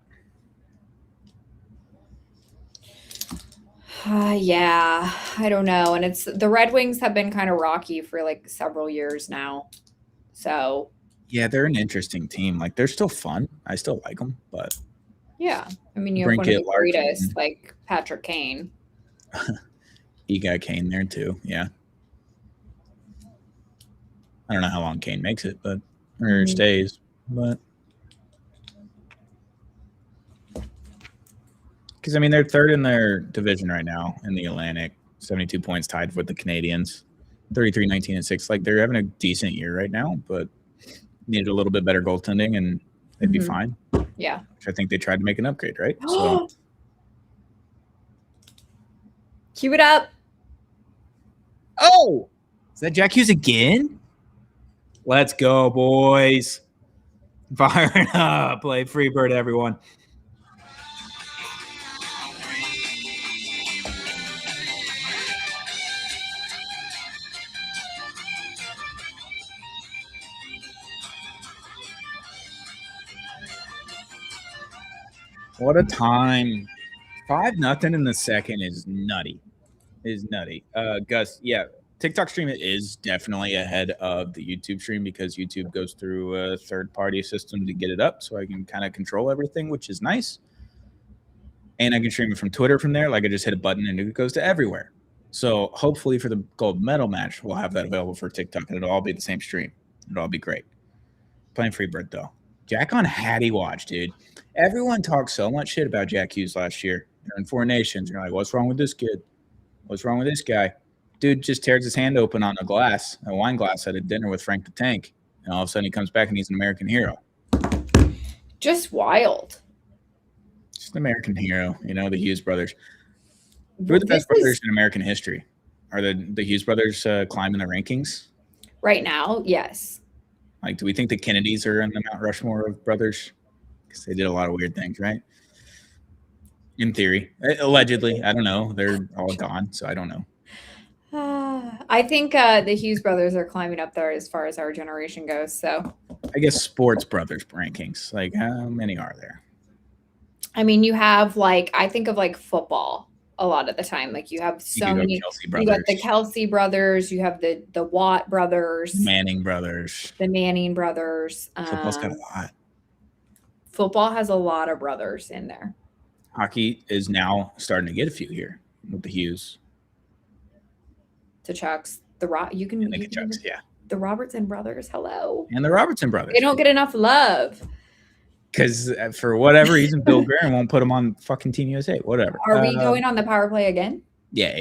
Yeah, I don't know. And the Red Wings have been kind of rocky for like several years now. So yeah, they're an interesting team. Like, they're still fun. I still like them, but yeah. I mean, you have one of the greatest, like Patrick Kane. You got Kane there too. Yeah. I don't know how long Kane makes it, but or stays, but because I mean they're third in their division right now in the Atlantic, 72 points, tied with the Canadians, 33, 19, and 6. Like, they're having a decent year right now, but needed a little bit better goaltending, and they'd be fine. Yeah, which I think they tried to make an upgrade, right? So cue it up. Oh, is that Jack Hughes again? Let's go, boys. Firing up. Play Freebird, everyone. What a time. 5-0 in the second is nutty. Gus, yeah. TikTok stream is definitely ahead of the YouTube stream because YouTube goes through a third-party system to get it up, so I can kind of control everything, which is nice. And I can stream it from Twitter from there. Like, I just hit a button and it goes to everywhere. So hopefully for the gold medal match, we'll have that available for TikTok, and it'll all be the same stream. It'll all be great. Playing Freebird, though. Jack on Hattie watch, dude. Everyone talked so much shit about Jack Hughes last year. They're in Four Nations. You're like, what's wrong with this kid? What's wrong with this guy? Dude just tears his hand open on a wine glass at a dinner with Frank the Tank. And all of a sudden he comes back and he's an American hero. Just wild. Just an American hero, the Hughes brothers. Who are the best brothers in American history? Are the Hughes brothers climbing the rankings? Right now, yes. Like, do we think the Kennedys are in the Mount Rushmore of brothers? Because they did a lot of weird things, right? In theory. Allegedly. I don't know. They're all gone, so I don't know. I think the Hughes brothers are climbing up there as far as our generation goes. So I guess sports brothers rankings. Like, how many are there? I mean, you have I think of football. a lot of the time. Like you have so many. Kelsey You got the Kelsey brothers. You have the Watt brothers, Manning brothers, the Manning brothers. Football's got a lot. Football has a lot of brothers in there. Hockey is now starting to get a few here with the Hughes, the Chucks, you can Chucks, yeah. The Robertson brothers, hello. And the Robertson brothers. They don't get enough love. Because for whatever reason, Bill Guerin won't put them on fucking Team USA. Whatever. Are we going on the power play again? Yeah,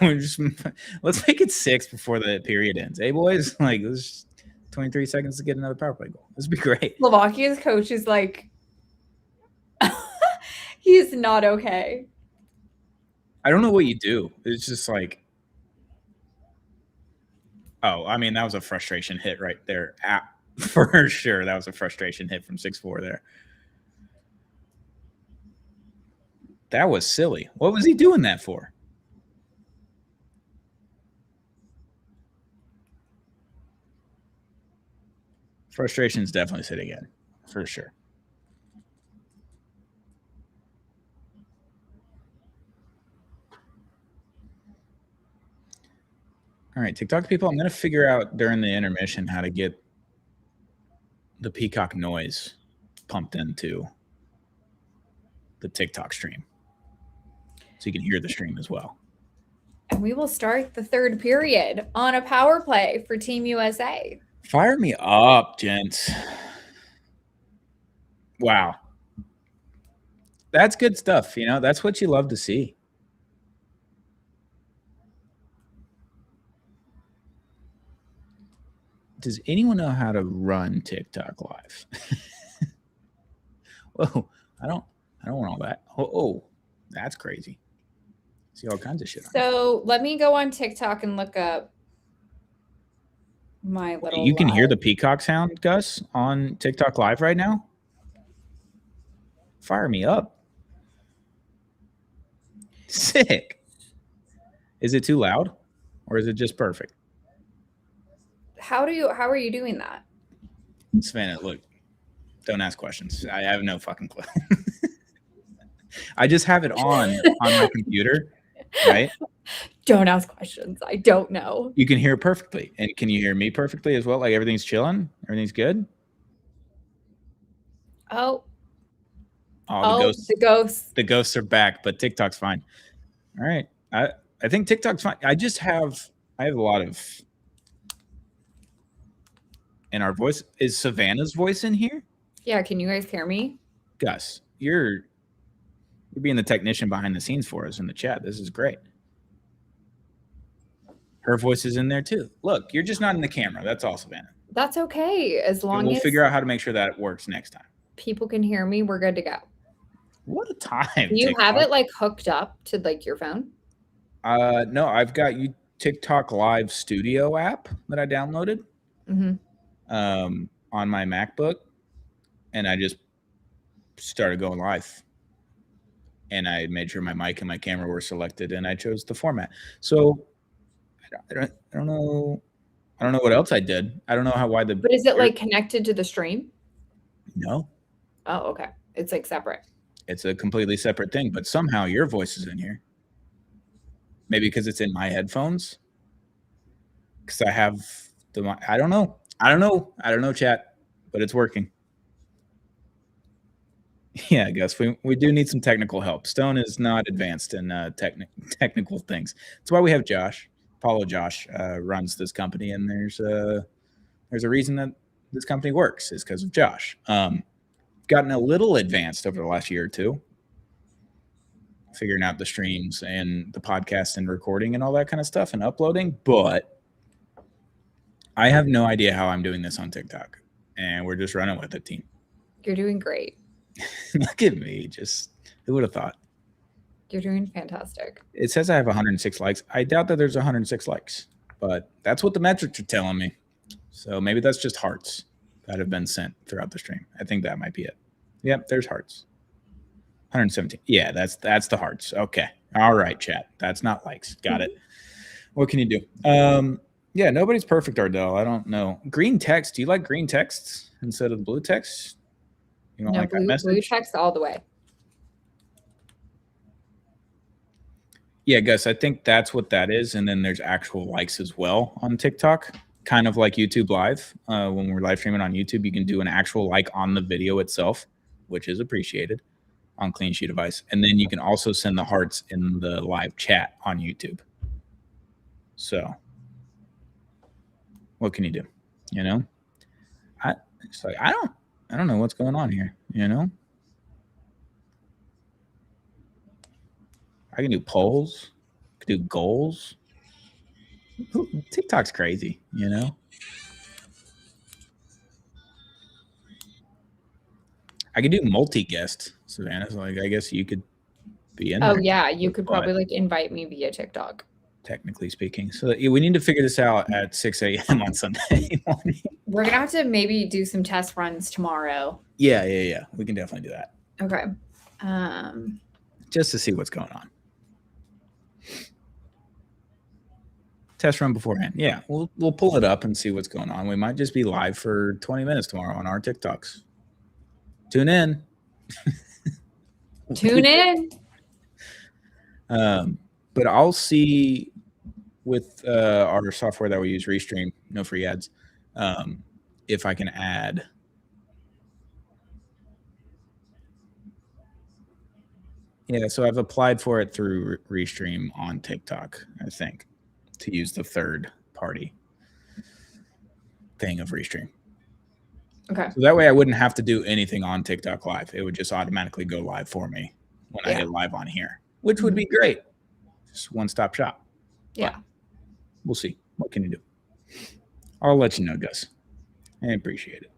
100%. Let's make it 6 before the period ends. Hey, boys, like, there's 23 seconds to get another power play goal. This would be great. Slovakia's coach is like, he's not okay. I don't know what you do. It's just like, oh, I mean, that was a frustration hit right there. For sure, that was a frustration hit from 6'4" there. That was silly. What was he doing that for? Frustration's definitely sitting in, for sure. All right, TikTok people, I'm going to figure out during the intermission how to get the peacock noise pumped into the TikTok stream so you can hear the stream as well. And we will start the third period on a power play for Team USA. Fire me up, gents. Wow. That's good stuff. You know, that's what you love to see. Does anyone know how to run TikTok live? Whoa, I don't want all that. Oh, that's crazy. See all kinds of shit. So let me go on TikTok and look up my little. You can hear the peacock sound, Gus, on TikTok live right now. Fire me up. Sick. Is it too loud, or is it just perfect? How are you doing that? Savannah, look, don't ask questions. I have no fucking clue. I just have it on my computer, right? Don't ask questions. I don't know. You can hear it perfectly. And can you hear me perfectly as well? Like everything's chilling? Everything's good? Oh, the ghosts. The ghosts are back, but TikTok's fine. All right. I think TikTok's fine. I have a lot of. And our voice is Savannah's voice in here? Yeah, can you guys hear me? Gus, you're being the technician behind the scenes for us in the chat. This is great. Her voice is in there too. Look, you're just not in the camera. That's all, Savannah. That's okay. As long as we'll figure out how to make sure that it works next time. People can hear me. We're good to go. What a time. Do you have it like hooked up to like your phone? No, I've got you TikTok Live Studio app that I downloaded. Mm-hmm. On my MacBook, and I just started going live, and I made sure my mic and my camera were selected, and I chose the format. So I don't know what else I did. I don't know why But is it like connected to the stream? No. Oh, okay. It's like separate. It's a completely separate thing, but somehow your voice is in here. Maybe because it's in my headphones. Because I have I don't know. I don't know, chat, but it's working. Yeah, I guess we do need some technical help. Stone is not advanced in technical things. That's why we have Josh. Apollo Josh runs this company, and there's a reason that this company works is because of Josh. Gotten a little advanced over the last year or two, figuring out the streams and the podcast and recording and all that kind of stuff and uploading, but I have no idea how I'm doing this on TikTok, and we're just running with it, team. You're doing great. Look at me. Just who would have thought? You're doing fantastic. It says I have 106 likes. I doubt that there's 106 likes, but that's what the metrics are telling me. So maybe that's just hearts that have been sent throughout the stream. I think that might be it. Yep, there's hearts. 117. Yeah, that's the hearts. Okay. All right, chat. That's not likes. Got it. What can you do? Yeah, nobody's perfect, Ardell. I don't know. Green text. Do you like green texts instead of blue text? You don't like that message? Blue text all the way. Yeah, Gus, I think that's what that is. And then there's actual likes as well on TikTok, kind of like YouTube Live. When we're live streaming on YouTube, you can do an actual like on the video itself, which is appreciated on Clean Sheet of Ice. And then you can also send the hearts in the live chat on YouTube. So what can you do? You know, it's like, I don't know what's going on here. You know, I can do polls, I can do goals. TikTok's crazy, you know. I could do multi-guest, Savannah. So like, I guess you could be in there. Oh yeah, you could probably like invite me via TikTok. Technically speaking. So we need to figure this out at 6 a.m. on Sunday morning. We're gonna have to maybe do some test runs tomorrow. Yeah. We can definitely do that. Okay. Just to see what's going on. Test run beforehand. Yeah, we'll pull it up and see what's going on. We might just be live for 20 minutes tomorrow on our TikToks. Tune in. Tune in. But I'll see with our software that we use, Restream, no free ads, if I can add. Yeah, so I've applied for it through Restream on TikTok, I think, to use the third party thing of Restream. Okay. So that way I wouldn't have to do anything on TikTok Live. It would just automatically go live for me when I get live on here, which would be great. Just one-stop shop. Yeah. But we'll see. What can you do? I'll let you know, Gus. I appreciate it.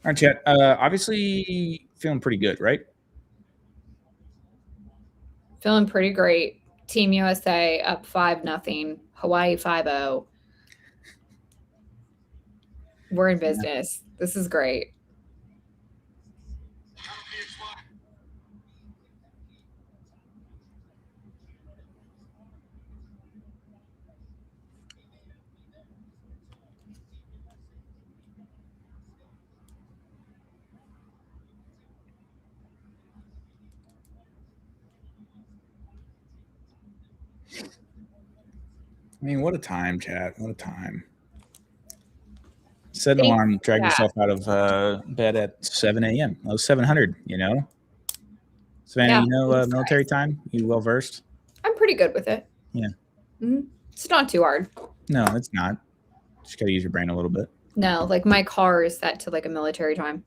All right, chat. Obviously feeling pretty good, right? Feeling pretty great. Team USA up 5-0. Hawaii 5-0. We're in business. This is great. I mean, what a time, chat. What a time. Set an alarm, drag yourself out of bed at 7 a.m. Oh, 700, you know? Savannah, you know military time? You well-versed? I'm pretty good with it. Yeah. Mm-hmm. It's not too hard. No, it's not. Just got to use your brain a little bit. No, like my car is set to like a military time.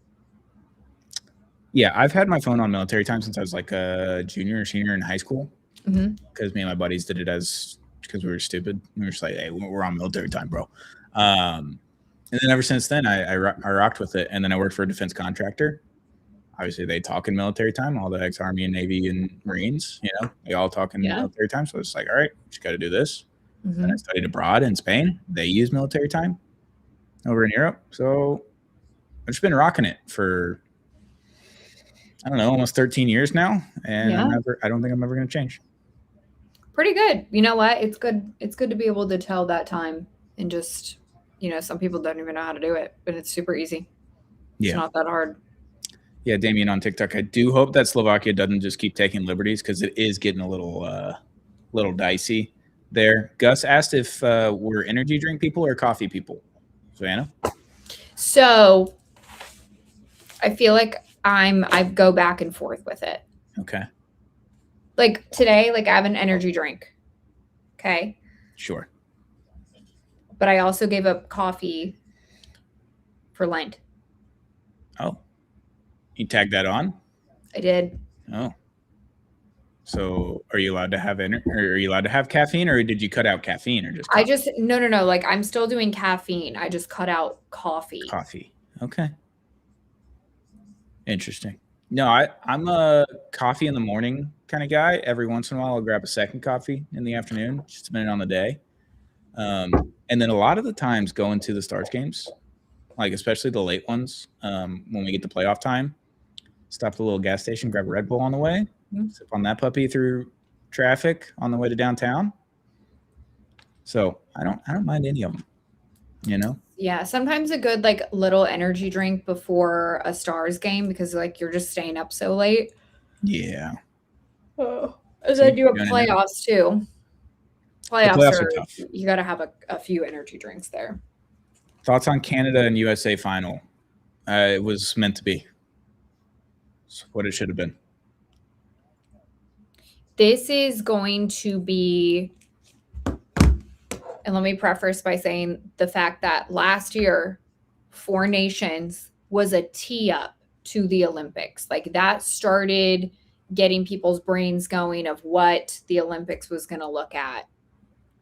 Yeah, I've had my phone on military time since I was like a junior or senior in high school. Because me and my buddies did it because we were stupid. We were just like, hey, we're on military time, bro. And then ever since then, I rocked with it. And then I worked for a defense contractor. Obviously, they talk in military time, all the ex-Army and Navy and Marines, you know, they all talk in military time. So it's like, all right, just got to do this. And I studied abroad in Spain. They use military time over in Europe. So I've just been rocking it for, I don't know, almost 13 years now. And I don't think I'm ever going to change. Pretty good. You know what? It's good. It's good to be able to tell that time and just, you know, some people don't even know how to do it, but it's super easy. It's not that hard. Yeah, Damien on TikTok. I do hope that Slovakia doesn't just keep taking liberties because it is getting a little dicey there. Gus asked if we're energy drink people or coffee people. Savannah? So I feel like I go back and forth with it. Okay. Like today, like I have an energy drink. Okay. Sure. But I also gave up coffee for Lent. Oh. You tagged that on? I did. Oh. So are you allowed to have are you allowed to have caffeine, or did you cut out caffeine, or just coffee? No. Like I'm still doing caffeine. I just cut out coffee. Coffee. Okay. Interesting. No, I'm a coffee in the morning kind of guy. Every once in a while, I'll grab a second coffee in the afternoon, just depending on the day. And then a lot of the times going to the Stars games, like especially the late ones, when we get to playoff time, stop at a little gas station, grab a Red Bull on the way, sip on that puppy through traffic on the way to downtown. So I don't mind any of them, you know? Yeah, sometimes a good like little energy drink before a Stars game because like you're just staying up so late. Yeah. Oh. And then you have playoffs too. Playoffs are tough. You got to have a few energy drinks there. Thoughts on Canada and USA final? It was meant to be. It's what it should have been. This is going to be, and let me preface by saying the fact that last year, Four Nations was a tee up to the Olympics. Like that started getting people's brains going of what the Olympics was going to look at.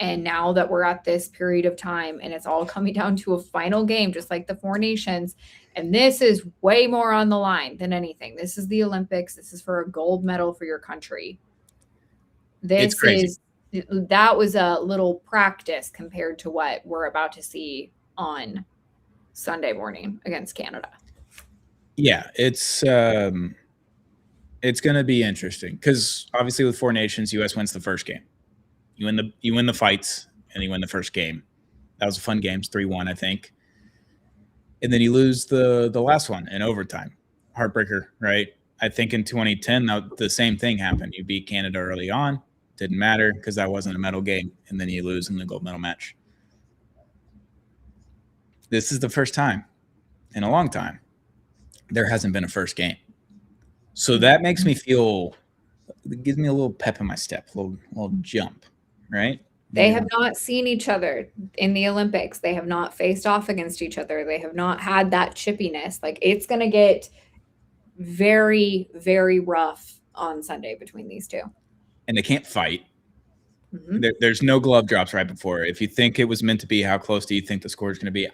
And now that we're at this period of time and it's all coming down to a final game, just like the Four Nations, and this is way more on the line than anything. This is the Olympics. This is for a gold medal for your country. That was a little practice compared to what we're about to see on Sunday morning against Canada. Yeah, it's going to be interesting because obviously with Four Nations, U.S. wins the first game. You win the fights and you win the first game. That was a fun game. It's 3-1, I think. And then you lose the last one in overtime. Heartbreaker, right? I think in 2010, the same thing happened. You beat Canada early on. Didn't matter because that wasn't a medal game. And then you lose in the gold medal match. This is the first time in a long time there hasn't been a first game. So that makes me feel – it gives me a little pep in my step, a little jump, right? They have not seen each other in the Olympics. They have not faced off against each other. They have not had that chippiness. Like it's going to get very, very rough on Sunday between these two. And they can't fight. Mm-hmm. There's no glove drops right before. If you think it was meant to be, how close do you think the score is going to be?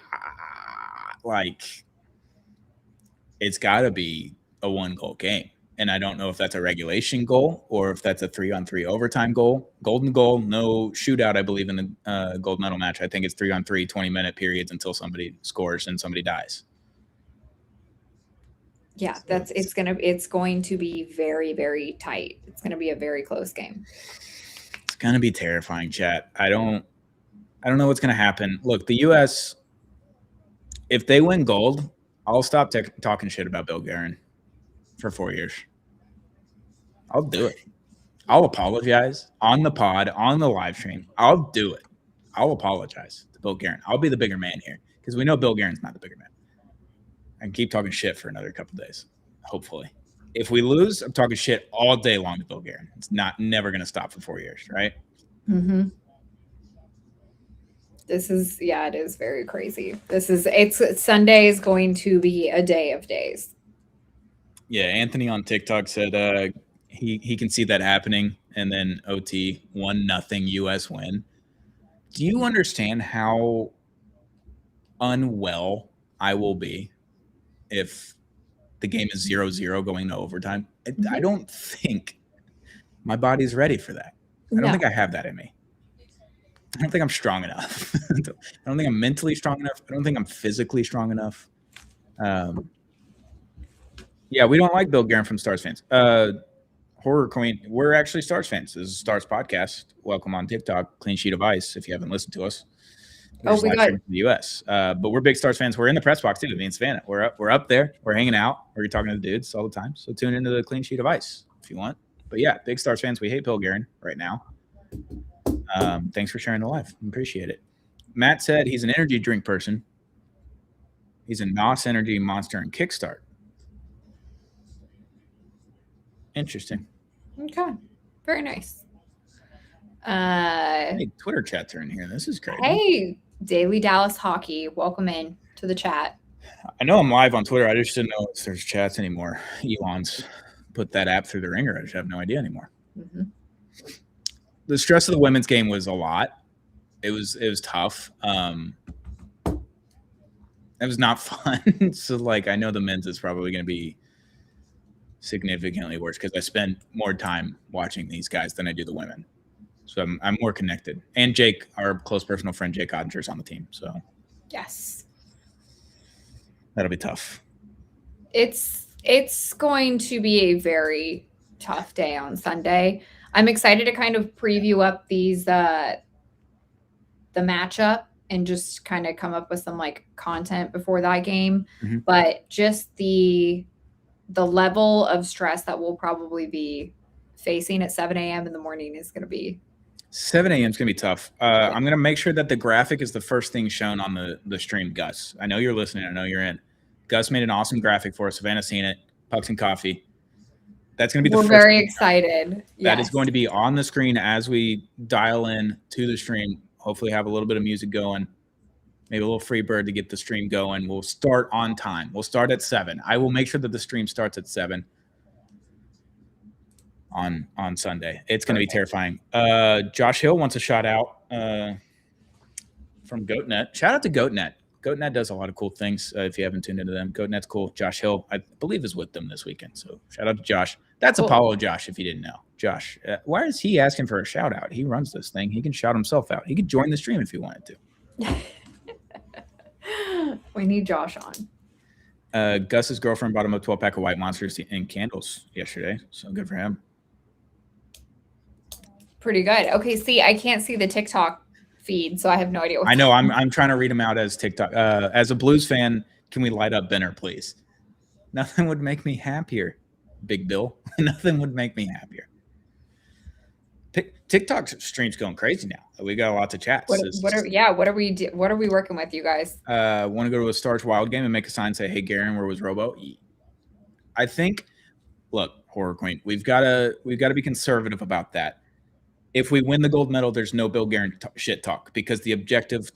It's got to be a 1-goal game. And I don't know if that's a regulation goal or if that's a 3-on-3 overtime goal. Golden goal, no shootout, I believe, in the gold medal match. I think it's 3-on-3, 20-minute periods until somebody scores and somebody dies. Yeah, so it's going to be very, very tight. It's going to be a very close game. It's going to be terrifying, chat. I don't know what's going to happen. Look, the U.S., if they win gold, I'll stop talking shit about Bill Guerin for 4 years. I'll do it. I'll apologize on the pod, on the live stream. I'll do it. I'll apologize to Bill Guerin. I'll be the bigger man here because we know Bill Guerin's not the bigger man. I can keep talking shit for another couple of days, hopefully. If we lose, I'm talking shit all day long to Bill Guerin. It's never going to stop for 4 years, right? Mm-hmm. It is very crazy. Sunday is going to be a day of days. Yeah, Anthony on TikTok said he can see that happening, and then OT 1-0 U.S. win. Do you understand how unwell I will be if the game is 0-0 going to overtime? I don't think my body's ready for that. I don't think I have that in me. I don't think I'm strong enough. I don't think I'm mentally strong enough. I don't think I'm physically strong enough. Yeah, we don't like Bill Guerin from Stars fans. Horror Queen, we're actually Stars fans. This is Stars podcast. Welcome on TikTok, Clean Sheet of Ice, if you haven't listened to us. We got the U.S. But we're big Stars fans. We're in the press box too, me and Savannah. We're up there. We're hanging out. We're talking to the dudes all the time. So tune into the Clean Sheet of Ice if you want. But yeah, big Stars fans. We hate Bill Guerin right now. Thanks for sharing the live. Appreciate it. Matt said he's an energy drink person. He's a NOS Energy, Monster, and Kickstart. Interesting. Okay. Very nice. Hey, Twitter chats are in here. This is crazy. Hey, Daily Dallas Hockey. Welcome in to the chat. I know I'm live on Twitter. I just didn't know if there's chats anymore. Elon's put that app through the ringer. I just have no idea anymore. Mm-hmm. The stress of the women's game was a lot. It was tough. It was not fun. So I know the men's is probably going to be significantly worse because I spend more time watching these guys than I do the women. So I'm more connected. And Jake, our close personal friend, Jake Ottinger, is on the team. So yes, that'll be tough. It's going to be a very tough day on Sunday. I'm excited to kind of preview up these the matchup and just kind of come up with some content before that game. Mm-hmm. But just the level of stress that we'll probably be facing at 7 a.m. in the morning is going to be 7 a.m. is going to be tough. I'm going to make sure that the graphic is the first thing shown on the stream, Gus. I know you're listening. I know you're in. Gus made an awesome graphic for us. Savannah's seen it. Pucks and Coffee. That's going to be the We're first very excited. That is going to be on the screen as we dial in to the stream. Hopefully have a little bit of music going. Maybe a little free bird to get the stream going. We'll start on time. We'll start at 7. I will make sure that the stream starts at 7 on Sunday. It's going to be terrifying. Josh Hill wants a shout out from GoatNet. Shout out to GoatNet. GoatNet does a lot of cool things. If you haven't tuned into them, GoatNet's cool. Josh Hill, I believe, is with them this weekend. So shout out to Josh. That's cool. Apollo Josh, if you didn't know. Josh, why is he asking for a shout out? He runs this thing. He can shout himself out. He could join the stream if he wanted to. We need Josh on. Gus's girlfriend bought him a 12-pack of White Monsters and candles yesterday. So good for him. Pretty good. Okay, see, I can't see the TikTok feed, so I have no idea. I know. I'm trying to read them out as TikTok. As a Blues fan, can we light up Benner, please? Nothing would make me happier, Big Bill. Nothing would make me happier. TikTok stream's going crazy now. We got lots of chats. What are we working with, you guys? Want to go to a Stars Wild game and make a sign say, "Hey, Garen, where was Robo?" I think. Look, Horror Queen, we've got to be conservative about that. If we win the gold medal, there's no Bill Guerin shit talk, because the objective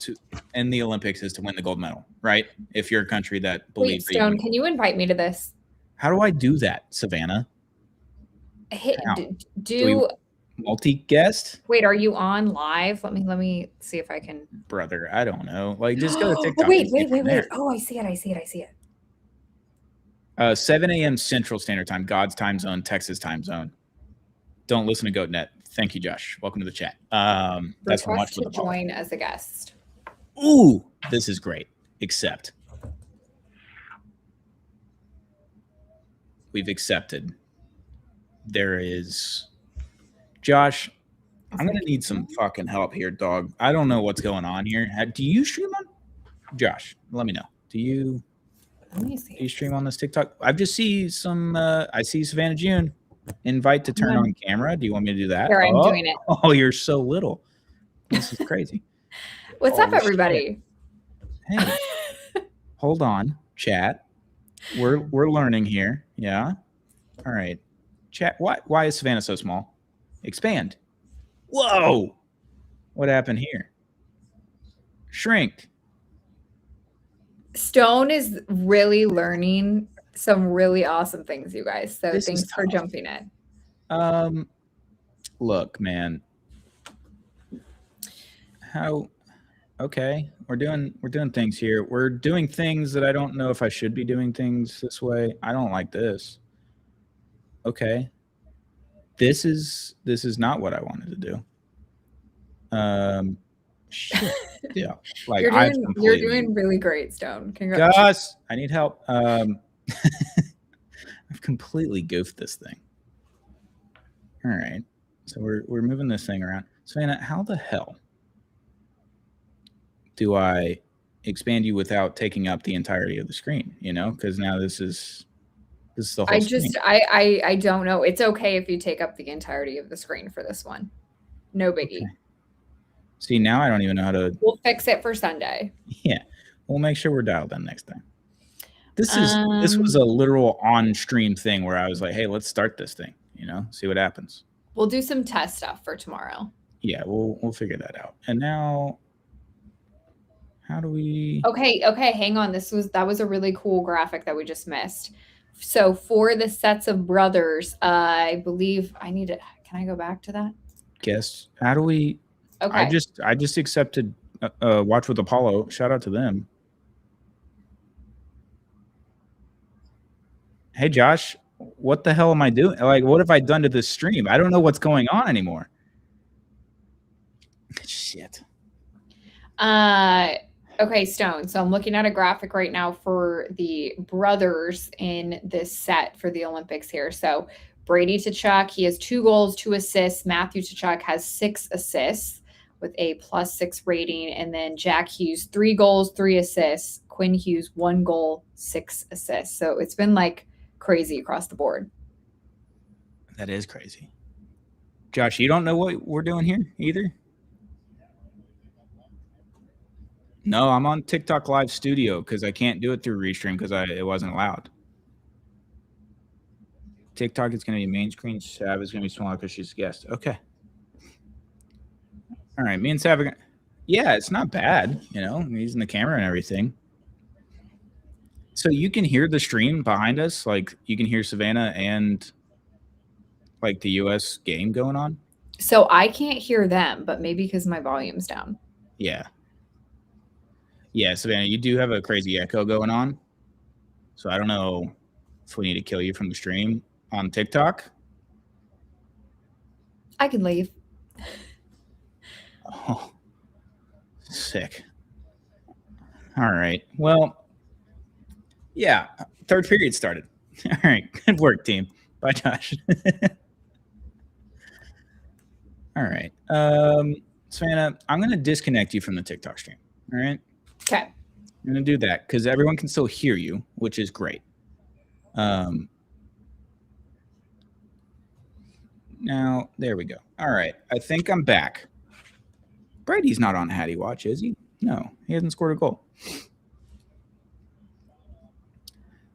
in the Olympics is to win the gold medal, right? If you're a country that believes. Wait, Stone, can you invite me to this? How do I do that, Savannah? Do multi-guest? Wait, are you on live? Let me see if I can. Brother, I don't know. Like, just go to TikTok. Wait. Oh, I see it. 7 a.m. Central Standard Time, God's time zone, Texas time zone. Don't listen to GoatNet. Thank you, Josh. Welcome to the chat. That's for much to join as a guest. Ooh, this is great. Accept. We've accepted. There is Josh. I'm gonna need some fucking help here, dog. I don't know what's going on here. Do you stream on? Josh, let me know. Do you? Let me see. Do you stream on this TikTok? I just see some. I see Savannah June. Invite to turn on camera. Do you want me to do that? Here, I'm doing it. Oh, you're so little. This is crazy. What's up, everybody? Shit. Hey, hold on, chat. We're learning here. Yeah. All right, chat. Why is Savannah so small? Expand. Whoa. What happened here? Shrink. Stone is really learning some really awesome things, you guys. So thanks for jumping in. Look, man. Okay, we're doing things here. We're doing things that I don't know if I should be doing things this way. I don't like this. Okay. This is not what I wanted to do. Shit. Yeah. Like you're doing really great, Stone. Congrats. Gus, I need help. I've completely goofed this thing. All right. So we're moving this thing around. Savannah, how the hell do I expand you without taking up the entirety of the screen? You know, because now this is the whole screen. I don't know. It's okay if you take up the entirety of the screen for this one. No biggie. Okay. See, now I don't even know how to. We'll fix it for Sunday. Yeah. We'll make sure we're dialed in next time. This was a literal on-stream thing where I was like, hey, let's start this thing, you know, see what happens. We'll do some test stuff for tomorrow. Yeah, we'll figure that out. And now, how do we? Okay, hang on. That was a really cool graphic that we just missed. So for the sets of brothers, I believe can I go back to that? Guess. How do we? Okay. I just accepted Watch with Apollo. Shout out to them. Hey, Josh, what the hell am I doing? Like, what have I done to this stream? I don't know what's going on anymore. Shit. Okay, Stone. So I'm looking at a graphic right now for the brothers in this set for the Olympics here. So Brady Tkachuk, he has 2 goals, 2 assists. Matthew Tkachuk has 6 assists with a +6 rating. And then Jack Hughes, 3 goals, 3 assists. Quinn Hughes, 1 goal, 6 assists. So it's been like crazy across the board. That is crazy. Josh, you don't know what we're doing here either? No, I'm on TikTok Live Studio because I can't do it through Restream because it wasn't allowed. TikTok is going to be main screen. Sav is going to be smaller because she's a guest. Okay. All right. Me and Sav are going to... Yeah, it's not bad. You know, I'm using the camera and everything. So you can hear the stream behind us. Like, you can hear Savannah and, like, the U.S. game going on. So I can't hear them, but maybe because my volume's down. Yeah. Yeah, Savannah, you do have a crazy echo going on. So I don't know if we need to kill you from the stream on TikTok. I can leave. Oh, sick. All right. Well, yeah, third period started. All right. Good work, team. Bye, Josh. All right. Savannah, I'm going to disconnect you from the TikTok stream. All right. Okay. I'm going to do that because everyone can still hear you, which is great. Now, there we go. All right. I think I'm back. Brady's not on Hattie Watch, is he? No, he hasn't scored a goal.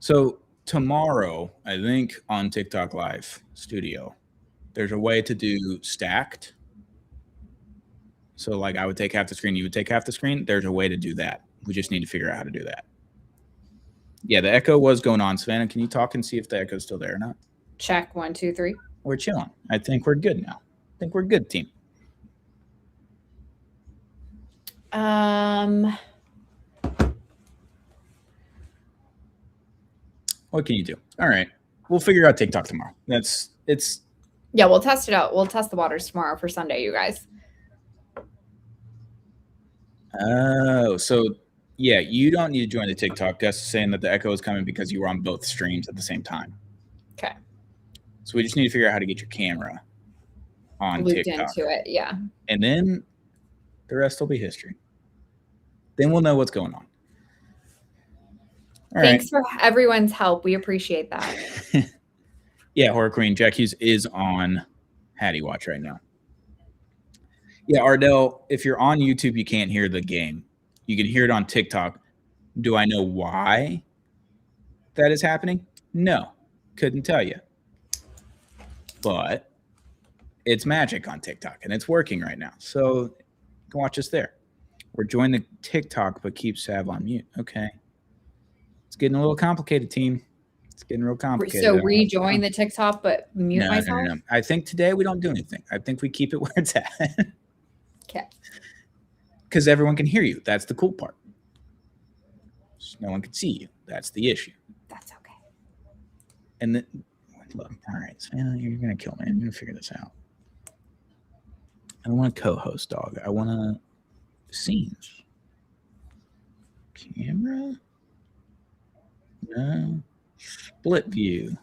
So tomorrow, I think on TikTok Live Studio, there's a way to do stacked. So like I would take half the screen, you would take half the screen. There's a way to do that. We just need to figure out how to do that. Yeah, the echo was going on. Savannah, can you talk and see if the echo's still there or not? Check 1, 2, 3. We're chilling. I think we're good now. I think we're good, team. What can you do? All right. We'll figure out TikTok tomorrow. Yeah, we'll test it out. We'll test the waters tomorrow for Sunday, you guys. Oh, so yeah, you don't need to join the TikTok. Gus is saying that the echo is coming because you were on both streams at the same time. Okay. So we just need to figure out how to get your camera on Looped TikTok. into it, yeah. And then the rest will be history. Then we'll know what's going on. All Thanks for everyone's help. We appreciate that. Yeah, Horror Queen, Jack Hughes is on Hattie Watch right now. Yeah, Ardell, if you're on YouTube, you can't hear the game. You can hear it on TikTok. Do I know why that is happening? No, couldn't tell you. But it's magic on TikTok, and it's working right now. So you can watch us there. Or join the TikTok, but keep Sav on mute. Okay. It's getting a little complicated, team. It's getting real complicated. So rejoin the TikTok, but mute myself? No. I think today we don't do anything. I think we keep it where it's at. Okay. Because everyone can hear you. That's the cool part. No one can see you. That's the issue. That's okay. And then, look, all right, Savannah, you're going to kill me. I'm going to figure this out. I don't want to co-host, dog. I want to scenes. Camera? No. Split view.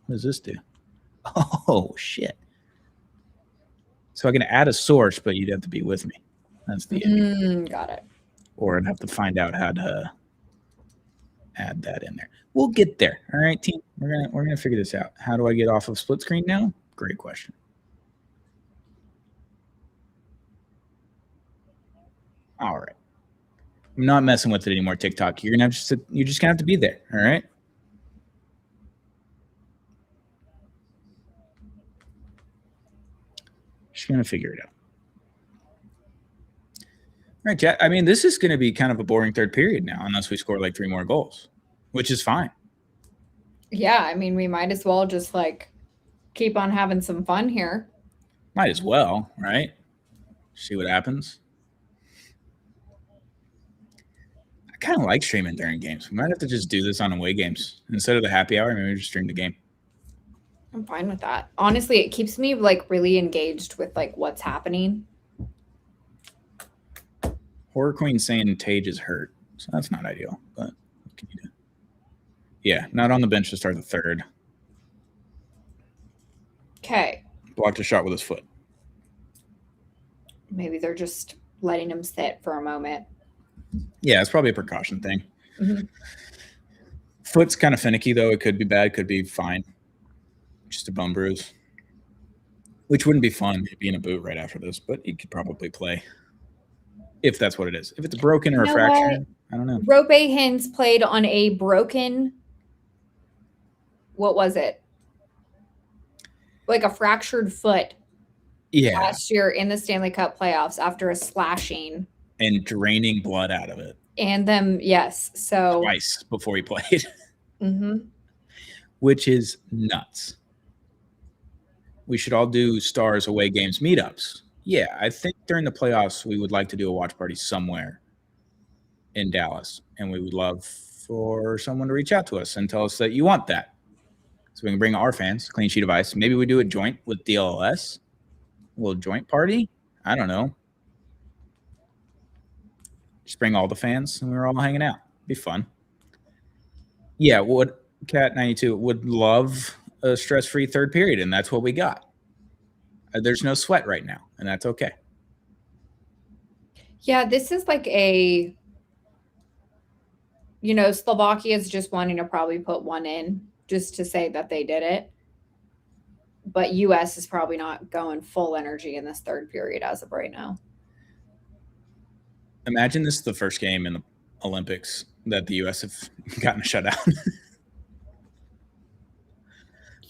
What does this do? Oh, shit. So I can add a source, but you'd have to be with me. That's the issue. Got it. Or I'd have to find out how to add that in there. We'll get there. All right, team. We're gonna figure this out. How do I get off of split screen now? Great question. All right. I'm not messing with it anymore, TikTok. You're just gonna have to be there. All right. Just gonna figure it out. All right, Jack. I mean, this is gonna be kind of a boring third period now, unless we score like 3 more goals, which is fine. Yeah, I mean, we might as well just like keep on having some fun here. Might as well, right? See what happens. I kind of like streaming during games. We might have to just do this on away games instead of the happy hour. Maybe just stream the game. I'm fine with that. Honestly, it keeps me like really engaged with like what's happening. Horror Queen saying Tage is hurt, so that's not ideal. But what can you do? Yeah, not on the bench to start the third. Okay. Blocked a shot with his foot. Maybe they're just letting him sit for a moment. Yeah, it's probably a precaution thing. Mm-hmm. Foot's kind of finicky, though. It could be bad, could be fine. Just a bum bruise. which wouldn't be fun. He'd be in a boot right after this, but he could probably play if that's what it is. If it's broken or a fracture, I don't know. Rope Hintz played on a broken, what was it? Like a fractured foot. Yeah. Last year in the Stanley Cup playoffs after a slashing. And draining blood out of it. And them, yes. So twice before he played. Mm-hmm. Which is nuts. We should all do Stars away games meetups. Yeah, I think during the playoffs, we would like to do a watch party somewhere in Dallas. And we would love for someone to reach out to us and tell us that you want that. So we can bring our fans, clean sheet of ice. Maybe we do a joint with DLS. A little joint party. I don't know. Just bring all the fans and we're all hanging out. Be fun. Yeah, Cat 92 would love a stress-free third period, and that's what we got. There's no sweat right now, and that's okay. Yeah, this is like Slovakia is just wanting to probably put one in just to say that they did it. But U.S. is probably not going full energy in this third period as of right now. Imagine this is the first game in the Olympics that the U.S. have gotten a shutout.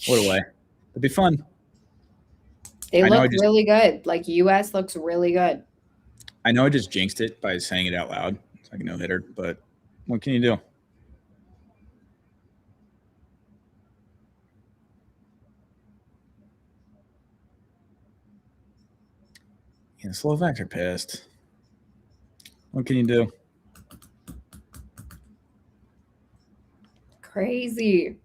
What a way. It'd be fun. They look really good. Like, U.S. looks really good. I know I just jinxed it by saying it out loud. It's like a no-hitter, but what can you do? Yeah, Slovaks are pissed. What can you do? Crazy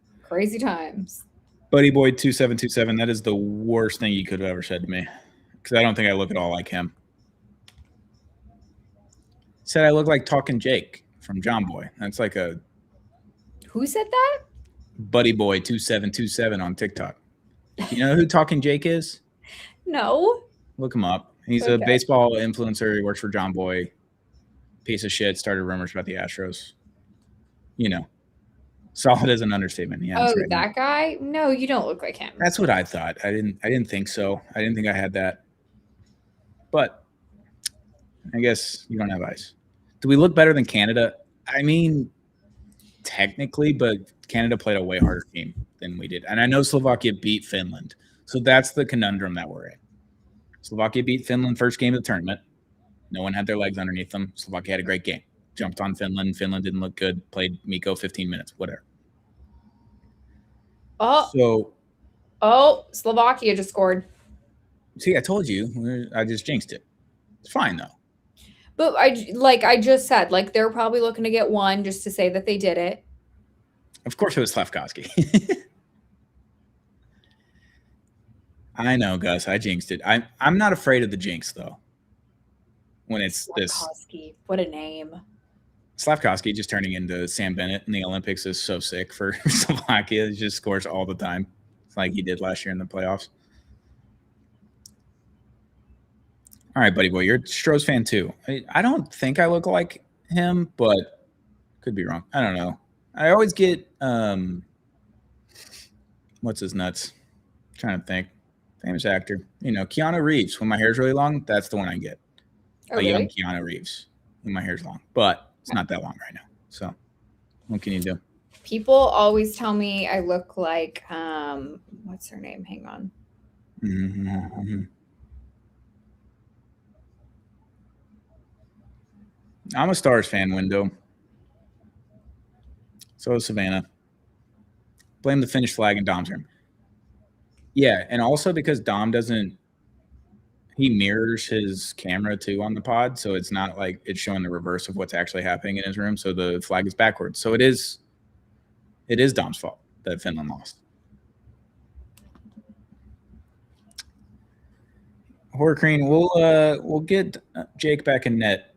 times. Buddy Boy 2727, that is the worst thing you could have ever said to me, because I don't think I look at all like him. Said I look like Talking Jake from John Boy. That's like a... Who said that? Buddy Boy 2727 on TikTok. You know who Talking Jake is? No. Look him up. He's a baseball influencer. He works for John Boy. Piece of shit. Started rumors about the Astros. You know. Solid as an understatement. Yeah. Oh, that guy? No, you don't look like him. That's what I thought. I didn't think so. I didn't think I had that. But I guess you don't have ice. Do we look better than Canada? I mean, technically, but Canada played a way harder team than we did. And I know Slovakia beat Finland. So that's the conundrum that we're in. Slovakia beat Finland first game of the tournament. No one had their legs underneath them. Slovakia had a great game. Jumped on Finland. Finland didn't look good. Played Miko 15 minutes, whatever. Slovakia just scored. See, I told you. I just jinxed it. It's fine, though. But I just said, like, they're probably looking to get one just to say that they did it. Of course it was Slavkovsky. I know, Gus. I jinxed it. I'm not afraid of the jinx, though. When it's Slavkovsky. What a name. Slavkovsky just turning into Sam Bennett in the Olympics is so sick for Slovakia. He just scores all the time. It's like he did last year in the playoffs. All right, buddy boy. You're a Stroh's fan, too. I don't think I look like him, but could be wrong. I don't know. I always get what's his nuts? I'm trying to think. Famous actor. You know, Keanu Reeves. When my hair's really long, that's the one I get. Young Keanu Reeves when my hair's long. But it's not that long right now. So what can you do? People always tell me I look like what's her name? Hang on. Mm-hmm. I'm a Stars fan, Window. So is Savannah. Blame the Finnish flag in Dom's room. Yeah, and also because Dom he mirrors his camera too on the pod, so it's not like it's showing the reverse of what's actually happening in his room, so the flag is backwards. So it is Dom's fault that Finland lost. Horcreen, we'll get Jake back in net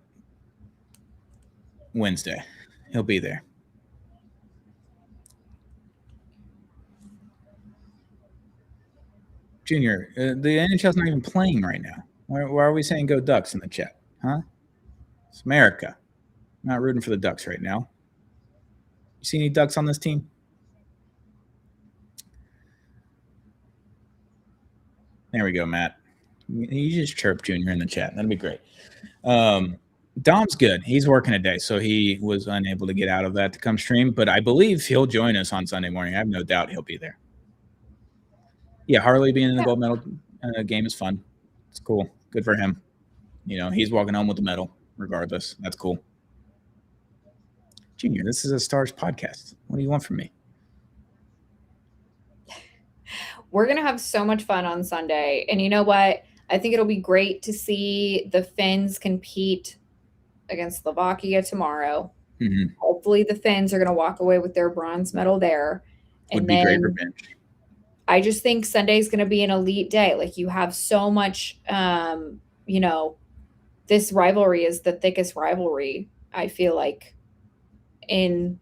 Wednesday. He'll be there. Junior, the NHL's not even playing right now. Why are we saying go Ducks in the chat? Huh? It's America. I'm not rooting for the Ducks right now. You see any Ducks on this team? There we go, Matt. You just chirp Junior in the chat. That'd be great. Dom's good. He's working a day, so he was unable to get out of that to come stream. But I believe he'll join us on Sunday morning. I have no doubt he'll be there. Yeah, Harley being in the gold medal game is fun. It's cool. Good for him. He's walking home with the medal regardless. That's cool. Junior, this is a Stars podcast. What do you want from me? We're going to have so much fun on Sunday. And you know what? I think it'll be great to see the Finns compete against Slovakia tomorrow. Mm-hmm. Hopefully the Finns are going to walk away with their bronze medal there. Would be great revenge. I just think Sunday is going to be an elite day. Like, you have so much, this rivalry is the thickest rivalry, I feel like, in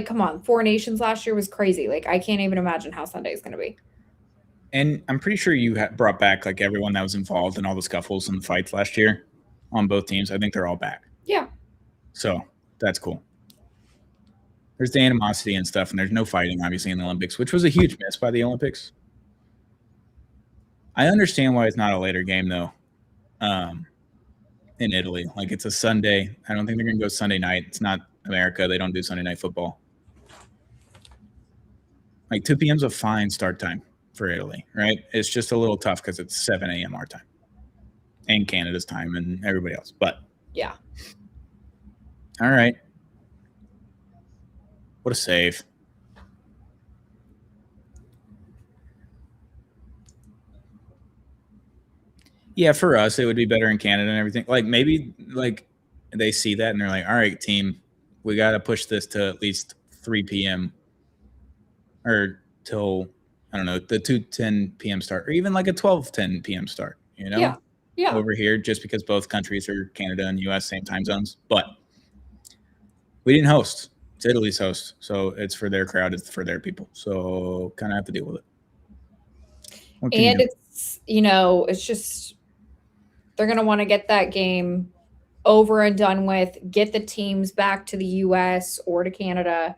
come on, Four Nations last year was crazy. Like, I can't even imagine how Sunday is going to be. And I'm pretty sure you brought back like everyone that was involved in all the scuffles and the fights last year on both teams. I think they're all back. Yeah. So that's cool. There's the animosity and stuff, and there's no fighting, obviously, in the Olympics, which was a huge miss by the Olympics. I understand why it's not a later game, though, in Italy. Like, it's a Sunday. I don't think they're going to go Sunday night. It's not America. They don't do Sunday night football. Like, 2 p.m. is a fine start time for Italy, right? It's just a little tough because it's 7 a.m. our time and Canada's time and everybody else. But, yeah. All right. What a save. Yeah, for us, it would be better in Canada and everything. Like, maybe, like, they see that and they're like, all right, team, we got to push this to at least 3 p.m. or till, I don't know, the 2:10 p.m. start, or even like a 12:10 p.m. start, Yeah. Over here, just because both countries are Canada and U.S. same time zones. But we didn't host. It's Italy's host, so it's for their crowd. It's for their people. So kind of have to deal with it. And it's just they're going to want to get that game over and done with, get the teams back to the U.S. or to Canada,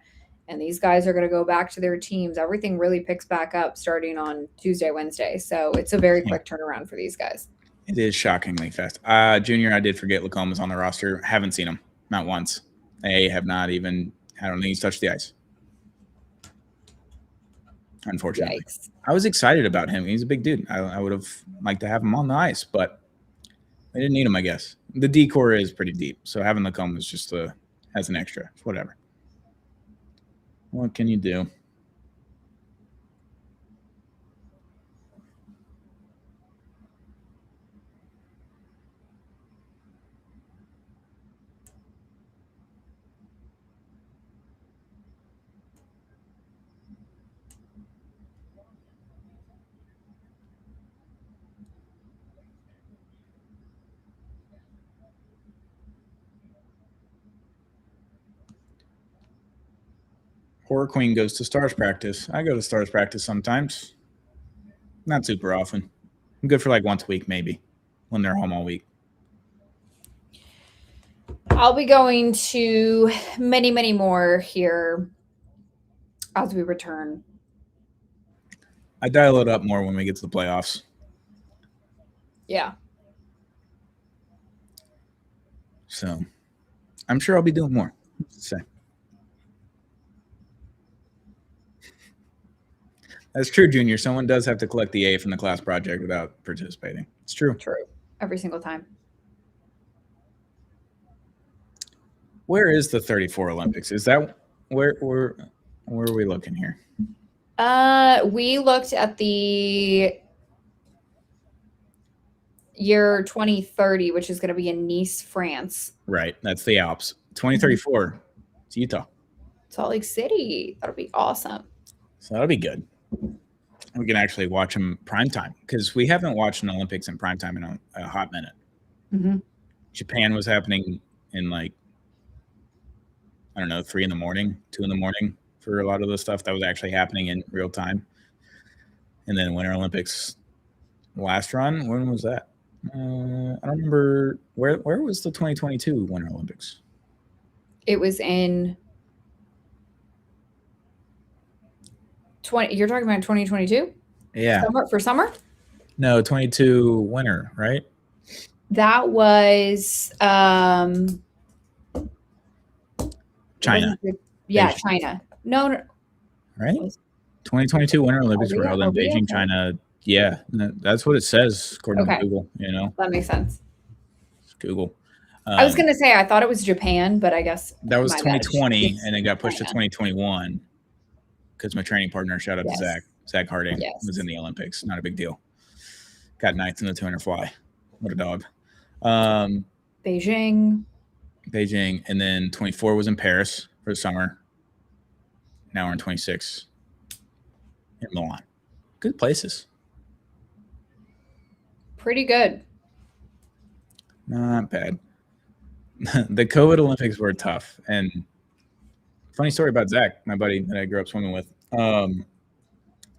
and these guys are going to go back to their teams. Everything really picks back up starting on Tuesday, Wednesday. So it's a very quick turnaround for these guys. It is shockingly fast. Junior, I did forget Lacoma's on the roster. Haven't seen him. Not once. They have not even, I don't think he's touched the ice. Unfortunately. Yikes. I was excited about him. He's a big dude. I would have liked to have him on the ice, but they didn't need him, I guess. The decor is pretty deep, so having Lacoma is just as an extra. Whatever. What can you do? Horror Queen goes to Stars practice. I go to Stars practice sometimes. Not super often. I'm good for like once a week, maybe, when they're home all week. I'll be going to many, many more here as we return. I dial it up more when we get to the playoffs. Yeah. So I'm sure I'll be doing more. Say. That's true, Junior. Someone does have to collect the A from the class project without participating. It's true. True. Every single time. Where is the 34 Olympics? Is that where are we looking here? We looked at the year 2030, which is going to be in Nice, France. Right. That's the Alps. 2034. It's Utah. Salt Lake City. That'll be awesome. So that'll be good. We can actually watch them primetime because we haven't watched an Olympics in primetime in a hot minute. Mm-hmm. Japan was happening in like, I don't know, 3 in the morning, 2 in the morning for a lot of the stuff that was actually happening in real time. And then Winter Olympics last run, when was that? I don't remember. Where was the 2022 Winter Olympics? It was in You're talking about 2022? Yeah. For summer? No, 22 winter, right? That was China. Yeah, Beijing. China. No, Right? 2022 Winter Olympics were held in Beijing, okay? China. Yeah, that's what it says according to Google. That makes sense. It's Google. I was going to say I thought it was Japan, but I guess that was 2020, and it got pushed to 2021 because my training partner, shout out to Zach Harding, was in the Olympics. Not a big deal. Got ninth in the 200 fly. What a dog. Beijing, and then 24 was in Paris for the summer. Now we're in 26 in Milan. Good places. Pretty good. Not bad. The COVID Olympics were tough. And funny story about Zach, my buddy that I grew up swimming with.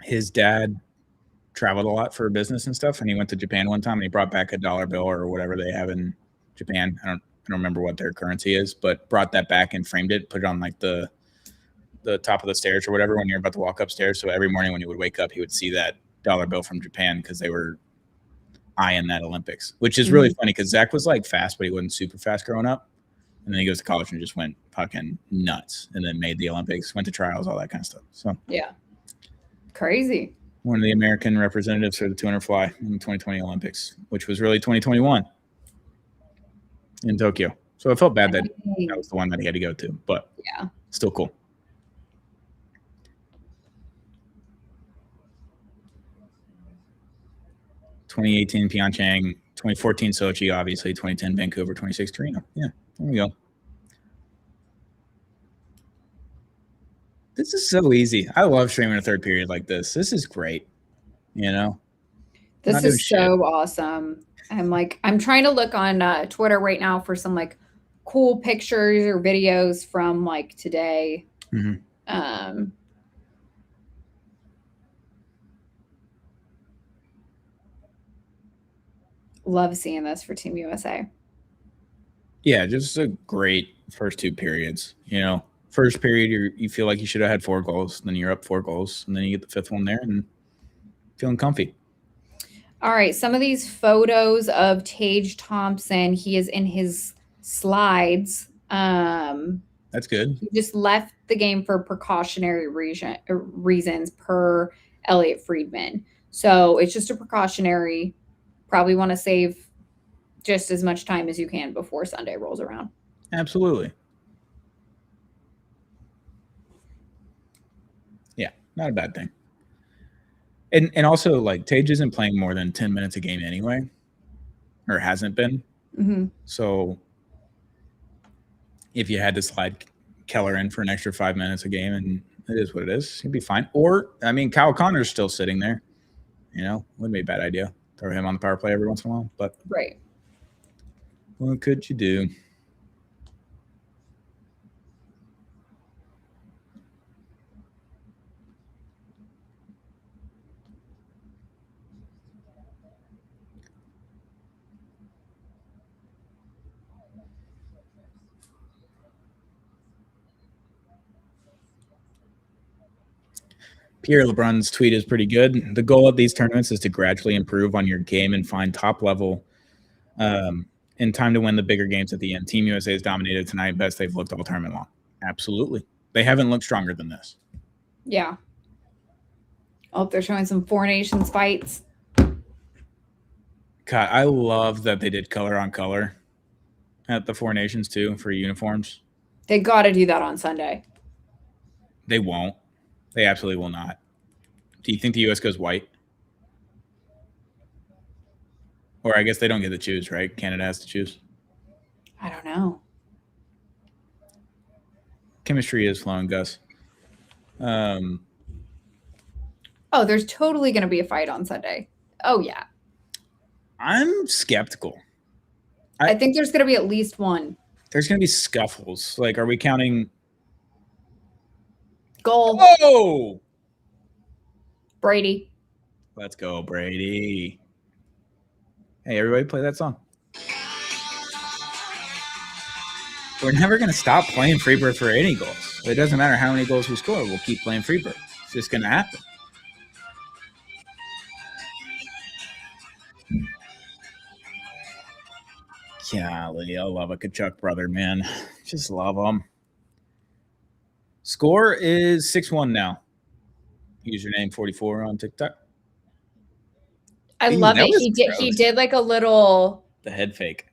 His dad traveled a lot for business and stuff, and he went to Japan one time and he brought back a dollar bill or whatever they have in Japan. I don't remember what their currency is, but brought that back and framed it, put it on like the top of the stairs or whatever when you're about to walk upstairs. So every morning when he would wake up, he would see that dollar bill from Japan because they were eyeing that Olympics, which is really funny because Zach was like fast, but he wasn't super fast growing up. And then he goes to college and just went fucking nuts and then made the Olympics, went to trials, all that kind of stuff. So yeah, crazy. One of the American representatives for the 200 fly in the 2020 Olympics, which was really 2021 in Tokyo. So I felt bad that was the one that he had to go to, but yeah, still cool. (2018) Pyeongchang, 2014 Sochi, obviously 2010 Vancouver, 26 Torino. Yeah, there we go. This is so easy. I love streaming a third period like this. This is great. This is so awesome. I'm trying to look on Twitter right now for some like cool pictures or videos from like today. Love seeing this for Team USA. Yeah, just a great first two periods. First period, you feel like you should have had 4 goals. Then you're up 4 goals. And then you get the 5th one there and feeling comfy. All right. Some of these photos of Tage Thompson, he is in his slides. That's good. He just left the game for precautionary reasons per Elliot Friedman. So it's just a precautionary. Probably want to save just as much time as you can before Sunday rolls around. Absolutely. Yeah, not a bad thing. And also, like, Tage isn't playing more than 10 minutes a game anyway, or hasn't been. So if you had to slide Keller in for an extra 5 minutes a game, and it is what it is, he'd be fine. Or, I mean, Kyle Connor's still sitting there. Wouldn't be a bad idea. Throw him on the power play every once in a while. But right. What could you do? Pierre LeBrun's tweet is pretty good. The goal of these tournaments is to gradually improve on your game and find top level in time to win the bigger games at the end. Team USA has dominated tonight. Best they've looked all tournament long. Absolutely. They haven't looked stronger than this. Yeah. Oh, they're showing some Four Nations fights. God, I love that they did color on color at the Four Nations too for uniforms. They got to do that on Sunday. They won't. They absolutely will not. Do you think the U.S. goes white? Or I guess they don't get to choose, right? Canada has to choose. I don't know. Chemistry is flowing, Gus. Oh, there's totally going to be a fight on Sunday. Oh, yeah. I'm skeptical. I think there's going to be at least one. There's going to be scuffles. Like, are we counting? Goal. Oh! Brady. Let's go, Brady. Hey, everybody play that song. We're never going to stop playing Freebird for any goals. It doesn't matter how many goals we score. We'll keep playing Freebird. just going to happen. Golly, I love a Kachuk brother, man. Just love them. Score is 6-1 now. Username 44 on TikTok. I love it. He did like a little the head fake.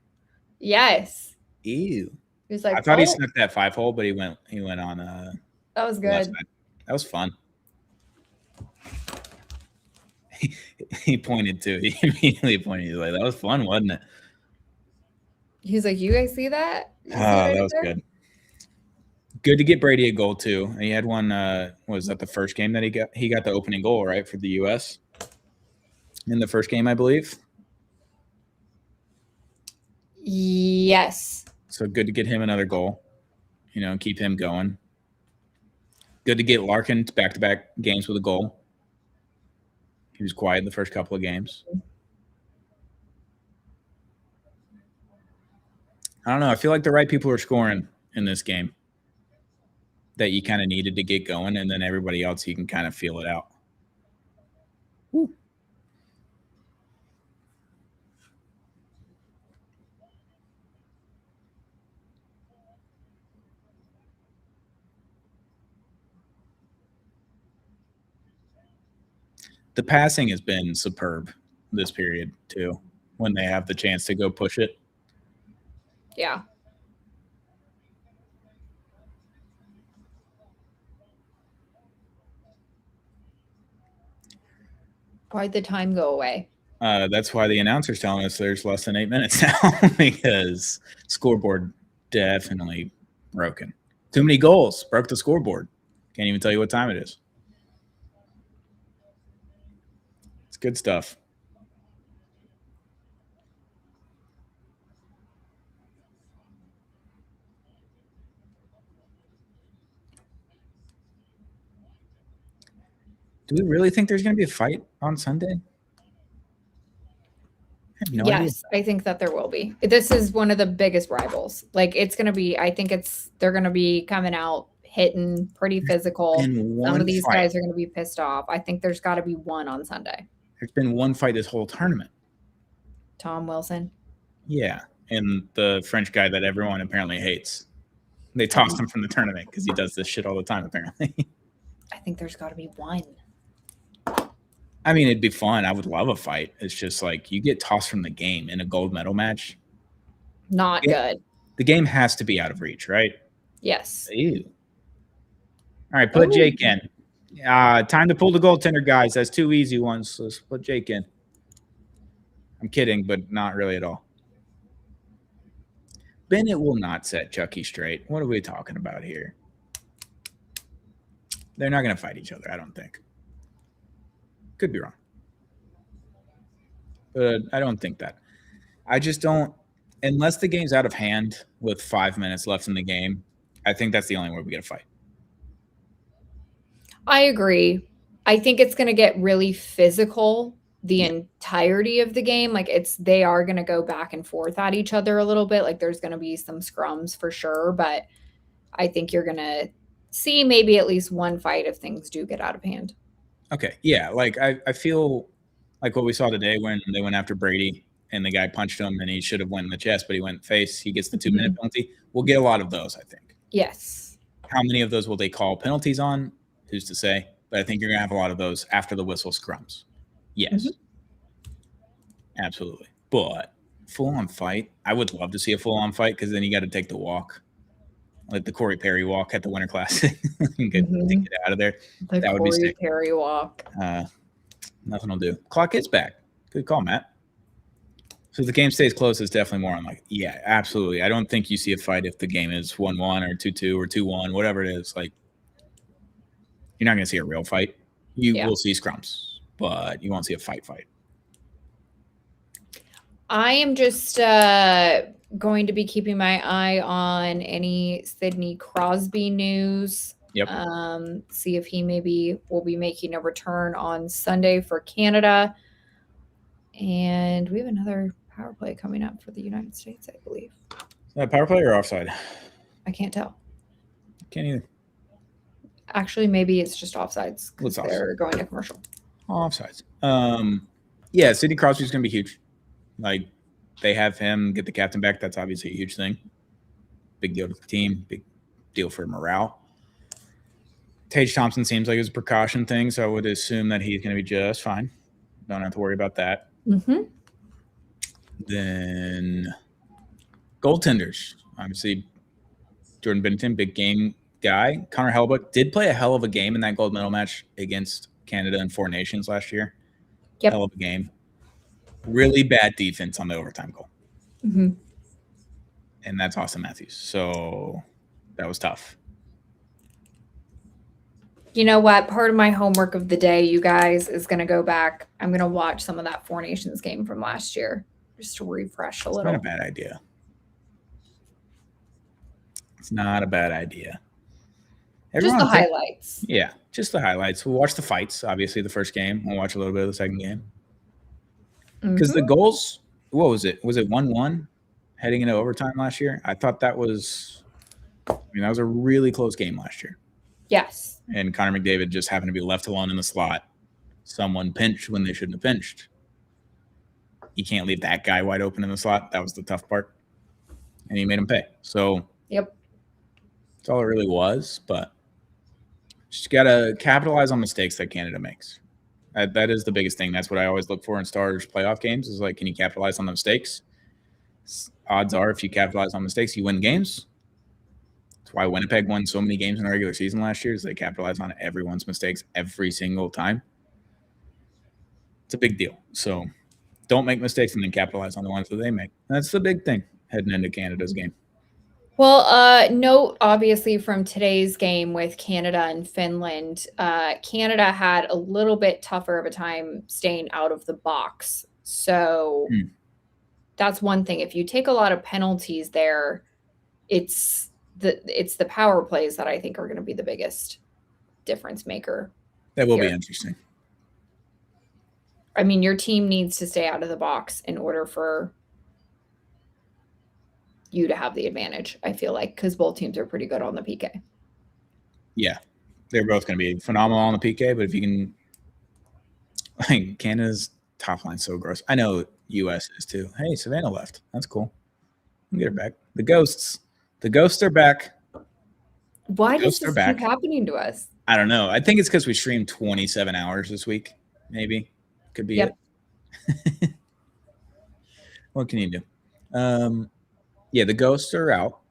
Yes. Ew. He was like, I thought he snuck that 5-hole, but he went on that was good. That was fun. He pointed to it. He immediately pointed. He was like, that was fun, wasn't it? He's like, you guys see that? That was good. Good to get Brady a goal too. And he had one. Was that the first game that he got? He got the opening goal, right, for the U.S. in the first game, I believe. Yes. So good to get him another goal. Keep him going. Good to get Larkin back-to-back games with a goal. He was quiet the first couple of games. I don't know. I feel like the right people are scoring in this game that you kind of needed to get going, and then everybody else, you can kind of feel it out. Woo. The passing has been superb this period too, when they have the chance to go push it. Yeah. Why'd the time go away? That's why the announcer's telling us there's less than 8 minutes now because scoreboard definitely broken. Too many goals. Broke the scoreboard. Can't even tell you what time it is. It's good stuff. Do we really think there's going to be a fight on Sunday? No idea. I think that there will be. This is one of the biggest rivals. Like it's going to be, I think they're going to be coming out hitting pretty physical. Some of these guys are going to be pissed off. I think there's got to be one on Sunday. There's been one fight this whole tournament. Tom Wilson. Yeah. And the French guy that everyone apparently hates. They tossed him from the tournament because he does this shit all the time, apparently. I think there's got to be one. I mean, it'd be fun. I would love a fight. It's just like you get tossed from the game in a gold medal match. Not good. The game has to be out of reach, right? Yes. Ew. All right, put Jake in. Time to pull the goaltender, guys. That's 2 easy ones. Let's put Jake in. I'm kidding, but not really at all. Bennett will not set Chucky straight. What are we talking about here? They're not going to fight each other, I don't think. Could be wrong. But I don't think that. I just don't. Unless the game's out of hand with 5 minutes left in the game, I think that's the only way we get a fight. I agree. I think it's going to get really physical the entirety of the game. Like they are going to go back and forth at each other a little bit. Like there's going to be some scrums for sure, but I think you're going to see maybe at least one fight if things do get out of hand. Okay. Yeah. Like I feel like what we saw today when they went after Brady and the guy punched him and he should have went in the chest, but he went face. He gets the 2-minute penalty. We'll get a lot of those, I think. Yes. How many of those will they call penalties on? Who's to say? But I think you're going to have a lot of those after the whistle scrums. Yes. Absolutely. But full-on fight, I would love to see a full-on fight because then you got to take the walk. Like the Corey Perry walk at the Winter Classic. Get out of there. That would be sick. Perry walk. Nothing will do. Clock is back. Good call, Matt. So if the game stays close, it's definitely more. I'm like, yeah, absolutely. I don't think you see a fight if the game is 1-1 or 2-2 or 2-1, whatever it is. Like, you're not going to see a real fight. You will see scrums, but you won't see a fight. I am just going to be keeping my eye on any Sidney Crosby news. Yep. See if he maybe will be making a return on Sunday for Canada. And we have another power play coming up for the United States, I believe. Is that power play or offside? I can't tell. Can't either. Actually, maybe it's just offsides because What's they're going to commercial. Offsides. Sidney Crosby's going to be huge. Like, they have him get the captain back. That's obviously a huge thing. Big deal to the team. Big deal for morale. Tage Thompson seems like it's a precaution thing, so I would assume that he's going to be just fine. Don't have to worry about that. Mm-hmm. Then goaltenders. Obviously, Jordan Binnington, big game guy. Connor Hellebuyck did play a hell of a game in that gold medal match against Canada and Four Nations last year. Yep. Hell of a game. Really bad defense on the overtime goal. Mm-hmm. And that's Austin Matthews. So that was tough. You know what? Part of my homework of the day, you guys, is going to go back. I'm going to watch some of that Four Nations game from last year just to refresh a little. It's not a bad idea. It's not a bad idea. Just the highlights. Yeah, just the highlights. We'll watch the fights, obviously, the first game. We'll watch a little bit of the second game. Because the goals, what was it? Was it 1-1 heading into overtime last year? I thought that was a really close game last year. Yes. And Connor McDavid just happened to be left alone in the slot. Someone pinched when they shouldn't have pinched. You can't leave that guy wide open in the slot. That was the tough part. And he made him pay. So, yep. That's all it really was. But just got to capitalize on mistakes that Canada makes. That is the biggest thing. That's what I always look for in Stars playoff games is like, can you capitalize on the mistakes? Odds are if you capitalize on mistakes, you win games. That's why Winnipeg won so many games in the regular season last year is they capitalized on everyone's mistakes every single time. It's a big deal. So don't make mistakes and then capitalize on the ones that they make. That's the big thing heading into Canada's game. Well, note obviously from today's game with Canada and Finland, Canada had a little bit tougher of a time staying out of the box. So that's one thing. If you take a lot of penalties there, it's the power plays that I think are going to be the biggest difference maker. That will be interesting. I mean, your team needs to stay out of the box in order for you to have the advantage, I feel like, because both teams are pretty good on the PK. Yeah, they're both going to be phenomenal on the PK, but if you can, like, Canada's top line's so gross. I know US is too. Hey, Savannah left. That's cool. We'll get her back. The ghosts are back. Why does this keep happening to us? I don't know. I think it's because we streamed 27 hours this week. Maybe could be it. What can you do? Yeah, the ghosts are out.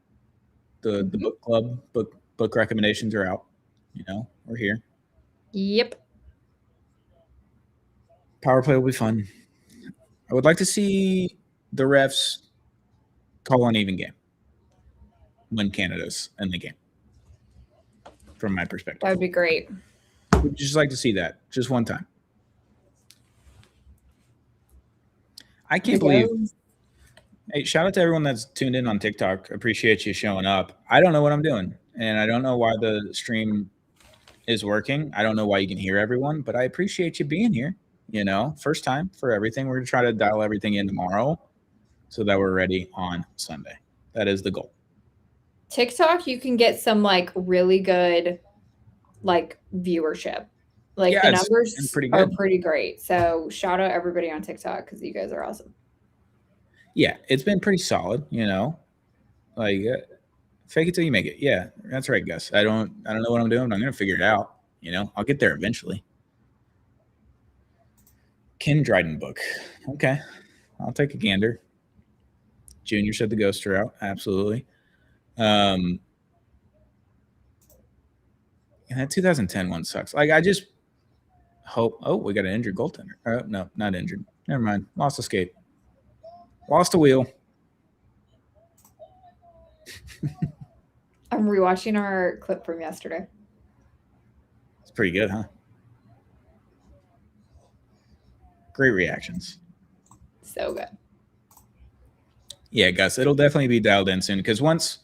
The book club book recommendations are out. We're here. Yep. Power play will be fun. I would like to see the refs call an even game when Canada's in the game. From my perspective, that would be great. We'd just like to see that just one time. I can't believe. Hey, shout out to everyone that's tuned in on TikTok. Appreciate you showing up. I don't know what I'm doing, and I don't know why the stream is working. I don't know why you can hear everyone, but I appreciate you being here. First time for everything. We're going to try to dial everything in tomorrow so that we're ready on Sunday. That is the goal. TikTok, you can get some really good viewership. The numbers are pretty great. So shout out everybody on TikTok because you guys are awesome. Yeah, it's been pretty solid, fake it till you make it. Yeah, that's right, Gus. I don't know what I'm doing, but I'm gonna figure it out. I'll get there eventually. Ken Dryden book. Okay, I'll take a gander. Junior said the ghosts are out. Absolutely. And that 2010 one sucks. I just hope. Oh, we got an injured goaltender. No, not injured. Never mind. Lost a skate. Lost a wheel. I'm rewatching our clip from yesterday. It's pretty good, huh? Great reactions. So good. Yeah, Gus, it'll definitely be dialed in soon because once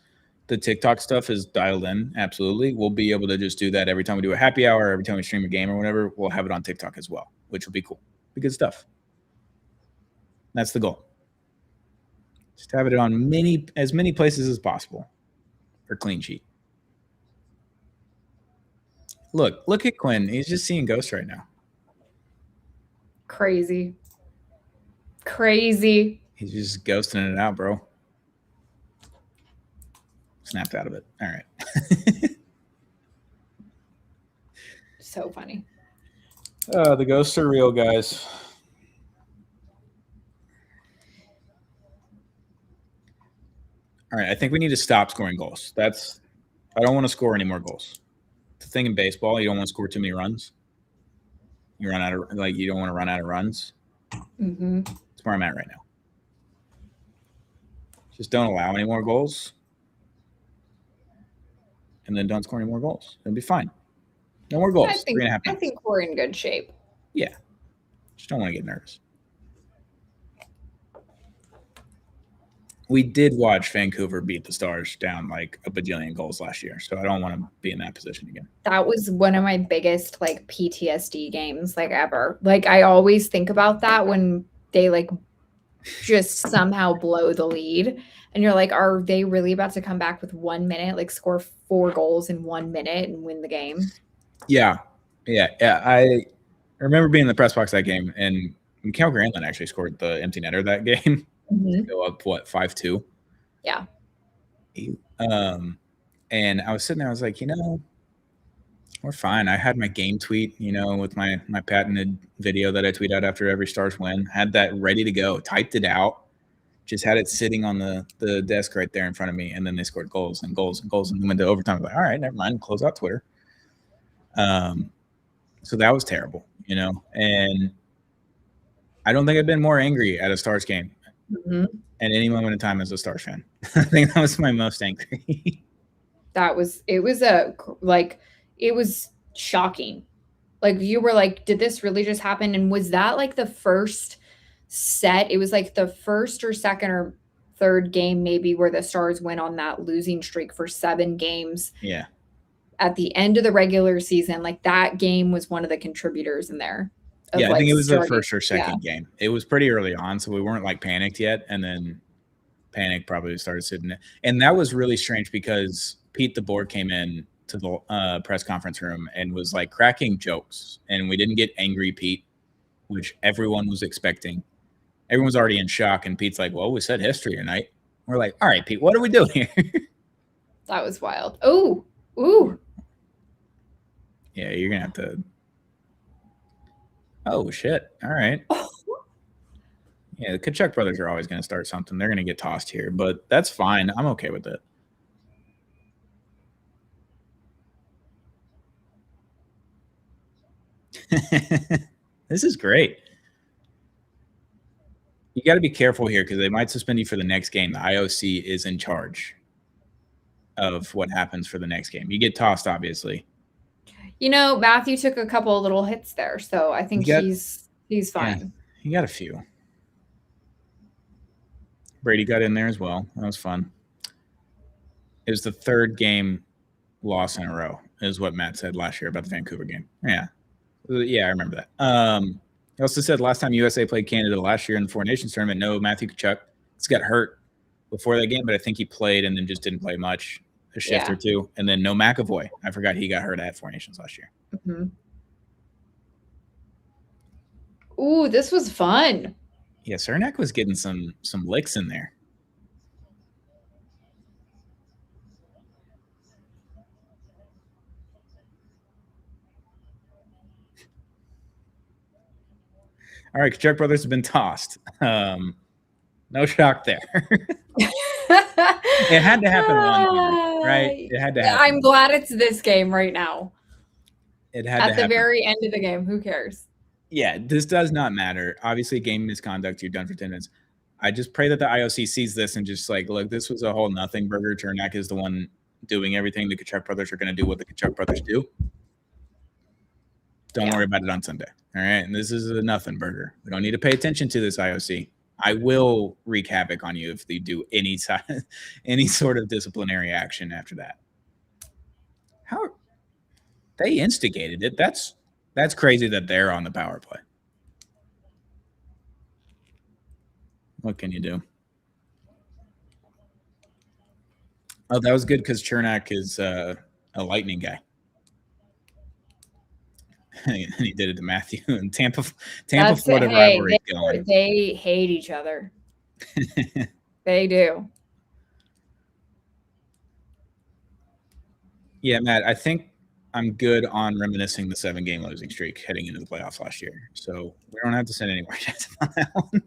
the TikTok stuff is dialed in, absolutely, we'll be able to just do that every time we do a happy hour, every time we stream a game or whatever, we'll have it on TikTok as well, which will be cool. Be good stuff. That's the goal. Just have it on as many places as possible for clean sheet. Look at Quinn. He's just seeing ghosts right now. Crazy. He's just ghosting it out, bro. Snapped out of it. All right. So funny. The ghosts are real, guys. All right, I think we need to stop scoring goals. I don't want to score any more goals. The thing in baseball, you don't want to score too many runs. You don't want to run out of runs. Mm-hmm. That's where I'm at right now. Just don't allow any more goals. And then don't score any more goals. It'll be fine. No more goals. 3.5 minutes. I think we're in good shape. Yeah. Just don't want to get nervous. We did watch Vancouver beat the Stars down like a bajillion goals last year, so I don't want to be in that position again. That was one of my biggest like PTSD games like ever. Like I always think about that when they like just somehow blow the lead and you're like, are they really about to come back with 1 minute, like score 4 goals in 1 minute and win the game? Yeah. I remember being in the press box that game, and Mikhail Granlund actually scored the empty netter that game. Mm-hmm. Go up 5-2. Yeah. And I was sitting there, I was like, we're fine. I had my game tweet, with my patented video that I tweet out after every Stars win. Had that ready to go, typed it out, just had it sitting on the desk right there in front of me, and then they scored goals and goals and goals and went to overtime. I was like, all right, never mind, close out Twitter. So that was terrible, and I don't think I've been more angry at a Stars game at any moment in time as a Stars fan. I think that was my most angry. It was shocking. Like you were like, did this really just happen? And was that like the first set? It was like the first or second or third game maybe where the Stars went on that losing streak for 7 games. Yeah. At the end of the regular season, like that game was one of the contributors in there. Yeah, I think it was the first or second game. It was pretty early on, so we weren't like panicked yet. And then panic probably started sitting there. And that was really strange because Pete DeBoer came in to the press conference room and was like cracking jokes. And we didn't get angry Pete, which everyone was expecting. Everyone was already in shock. And Pete's like, well, we said history tonight. We're like, all right, Pete, what are we doing here? That was wild. Oh, ooh. Yeah, you're going to have to. Oh, shit. All right. Yeah, the Tkachuk brothers are always going to start something. They're going to get tossed here, but that's fine. I'm okay with it. This is great. You got to be careful here because they might suspend you for the next game. The IOC is in charge of what happens for the next game. You get tossed, obviously. Matthew took a couple of little hits there, so I think he's fine. Yeah, he got a few. Brady got in there as well. That was fun. It was the 3rd game loss in a row, is what Matt said last year about the Vancouver game. Yeah, I remember that. He also said last time USA played Canada last year in the Four Nations tournament, no Matthew Tkachuk. He's got hurt before that game, but I think he played and then just didn't play much. A shift or two, and then no McAvoy. I forgot he got hurt at Four Nations last year. Mm-hmm. Ooh, this was fun. Yeah, Cernak was getting some licks in there. All right, Tkachuk brothers have been tossed. No shock there. It had to happen one, right? It had to happen. I'm glad it's this game right now. It had to happen. At the very end of the game. Who cares? Yeah, this does not matter. Obviously, game misconduct, you're done for 10 minutes. I just pray that the IOC sees this and just like, look, this was a whole nothing burger. Cernak is the one doing everything. The Tkachuk brothers are going to do what the Tkachuk brothers do. Don't worry about it on Sunday. All right. And this is a nothing burger. We don't need to pay attention to this IOC. I will wreak havoc on you if they do any sort of disciplinary action after that. How they instigated it. That's crazy that they're on the power play. What can you do? Oh, that was good because Cernak is a lightning guy. and he did it to Matthew. And Tampa, That's it. Florida Hey, rivalry is going. they hate each other. They do. Yeah, Matt, I think I'm good on reminiscing the 7-game losing streak heading into the playoffs last year. So we don't have to send any more chats on that one.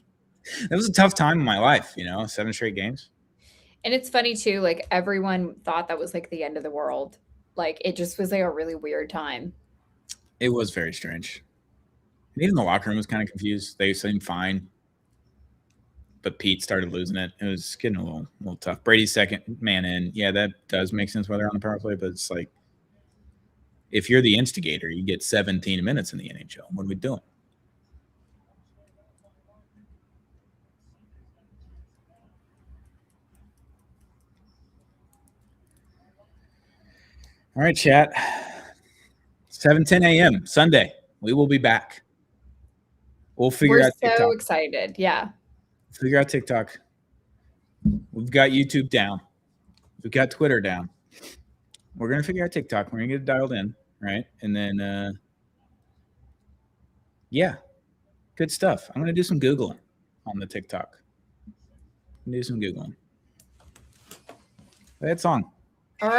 That was a tough time in my life, 7 straight games. And it's funny too, like everyone thought that was like the end of the world. Like it just was like a really weird time. It was very strange. And even the locker room was kind of confused. They seemed fine. But Pete started losing it. It was getting a little tough. Brady's second man in. Yeah, that does make sense why they're on the power play, but it's like if you're the instigator, you get 17 minutes in the NHL. What are we doing? All right, chat. 7:10 a.m. Sunday. We will be back. We'll figure out TikTok. We're so excited. Yeah. Figure out TikTok. We've got YouTube down. We've got Twitter down. We're going to figure out TikTok. We're going to get it dialed in, right? And then, yeah, good stuff. I'm going to do some Googling on the TikTok. Do some Googling. That's on.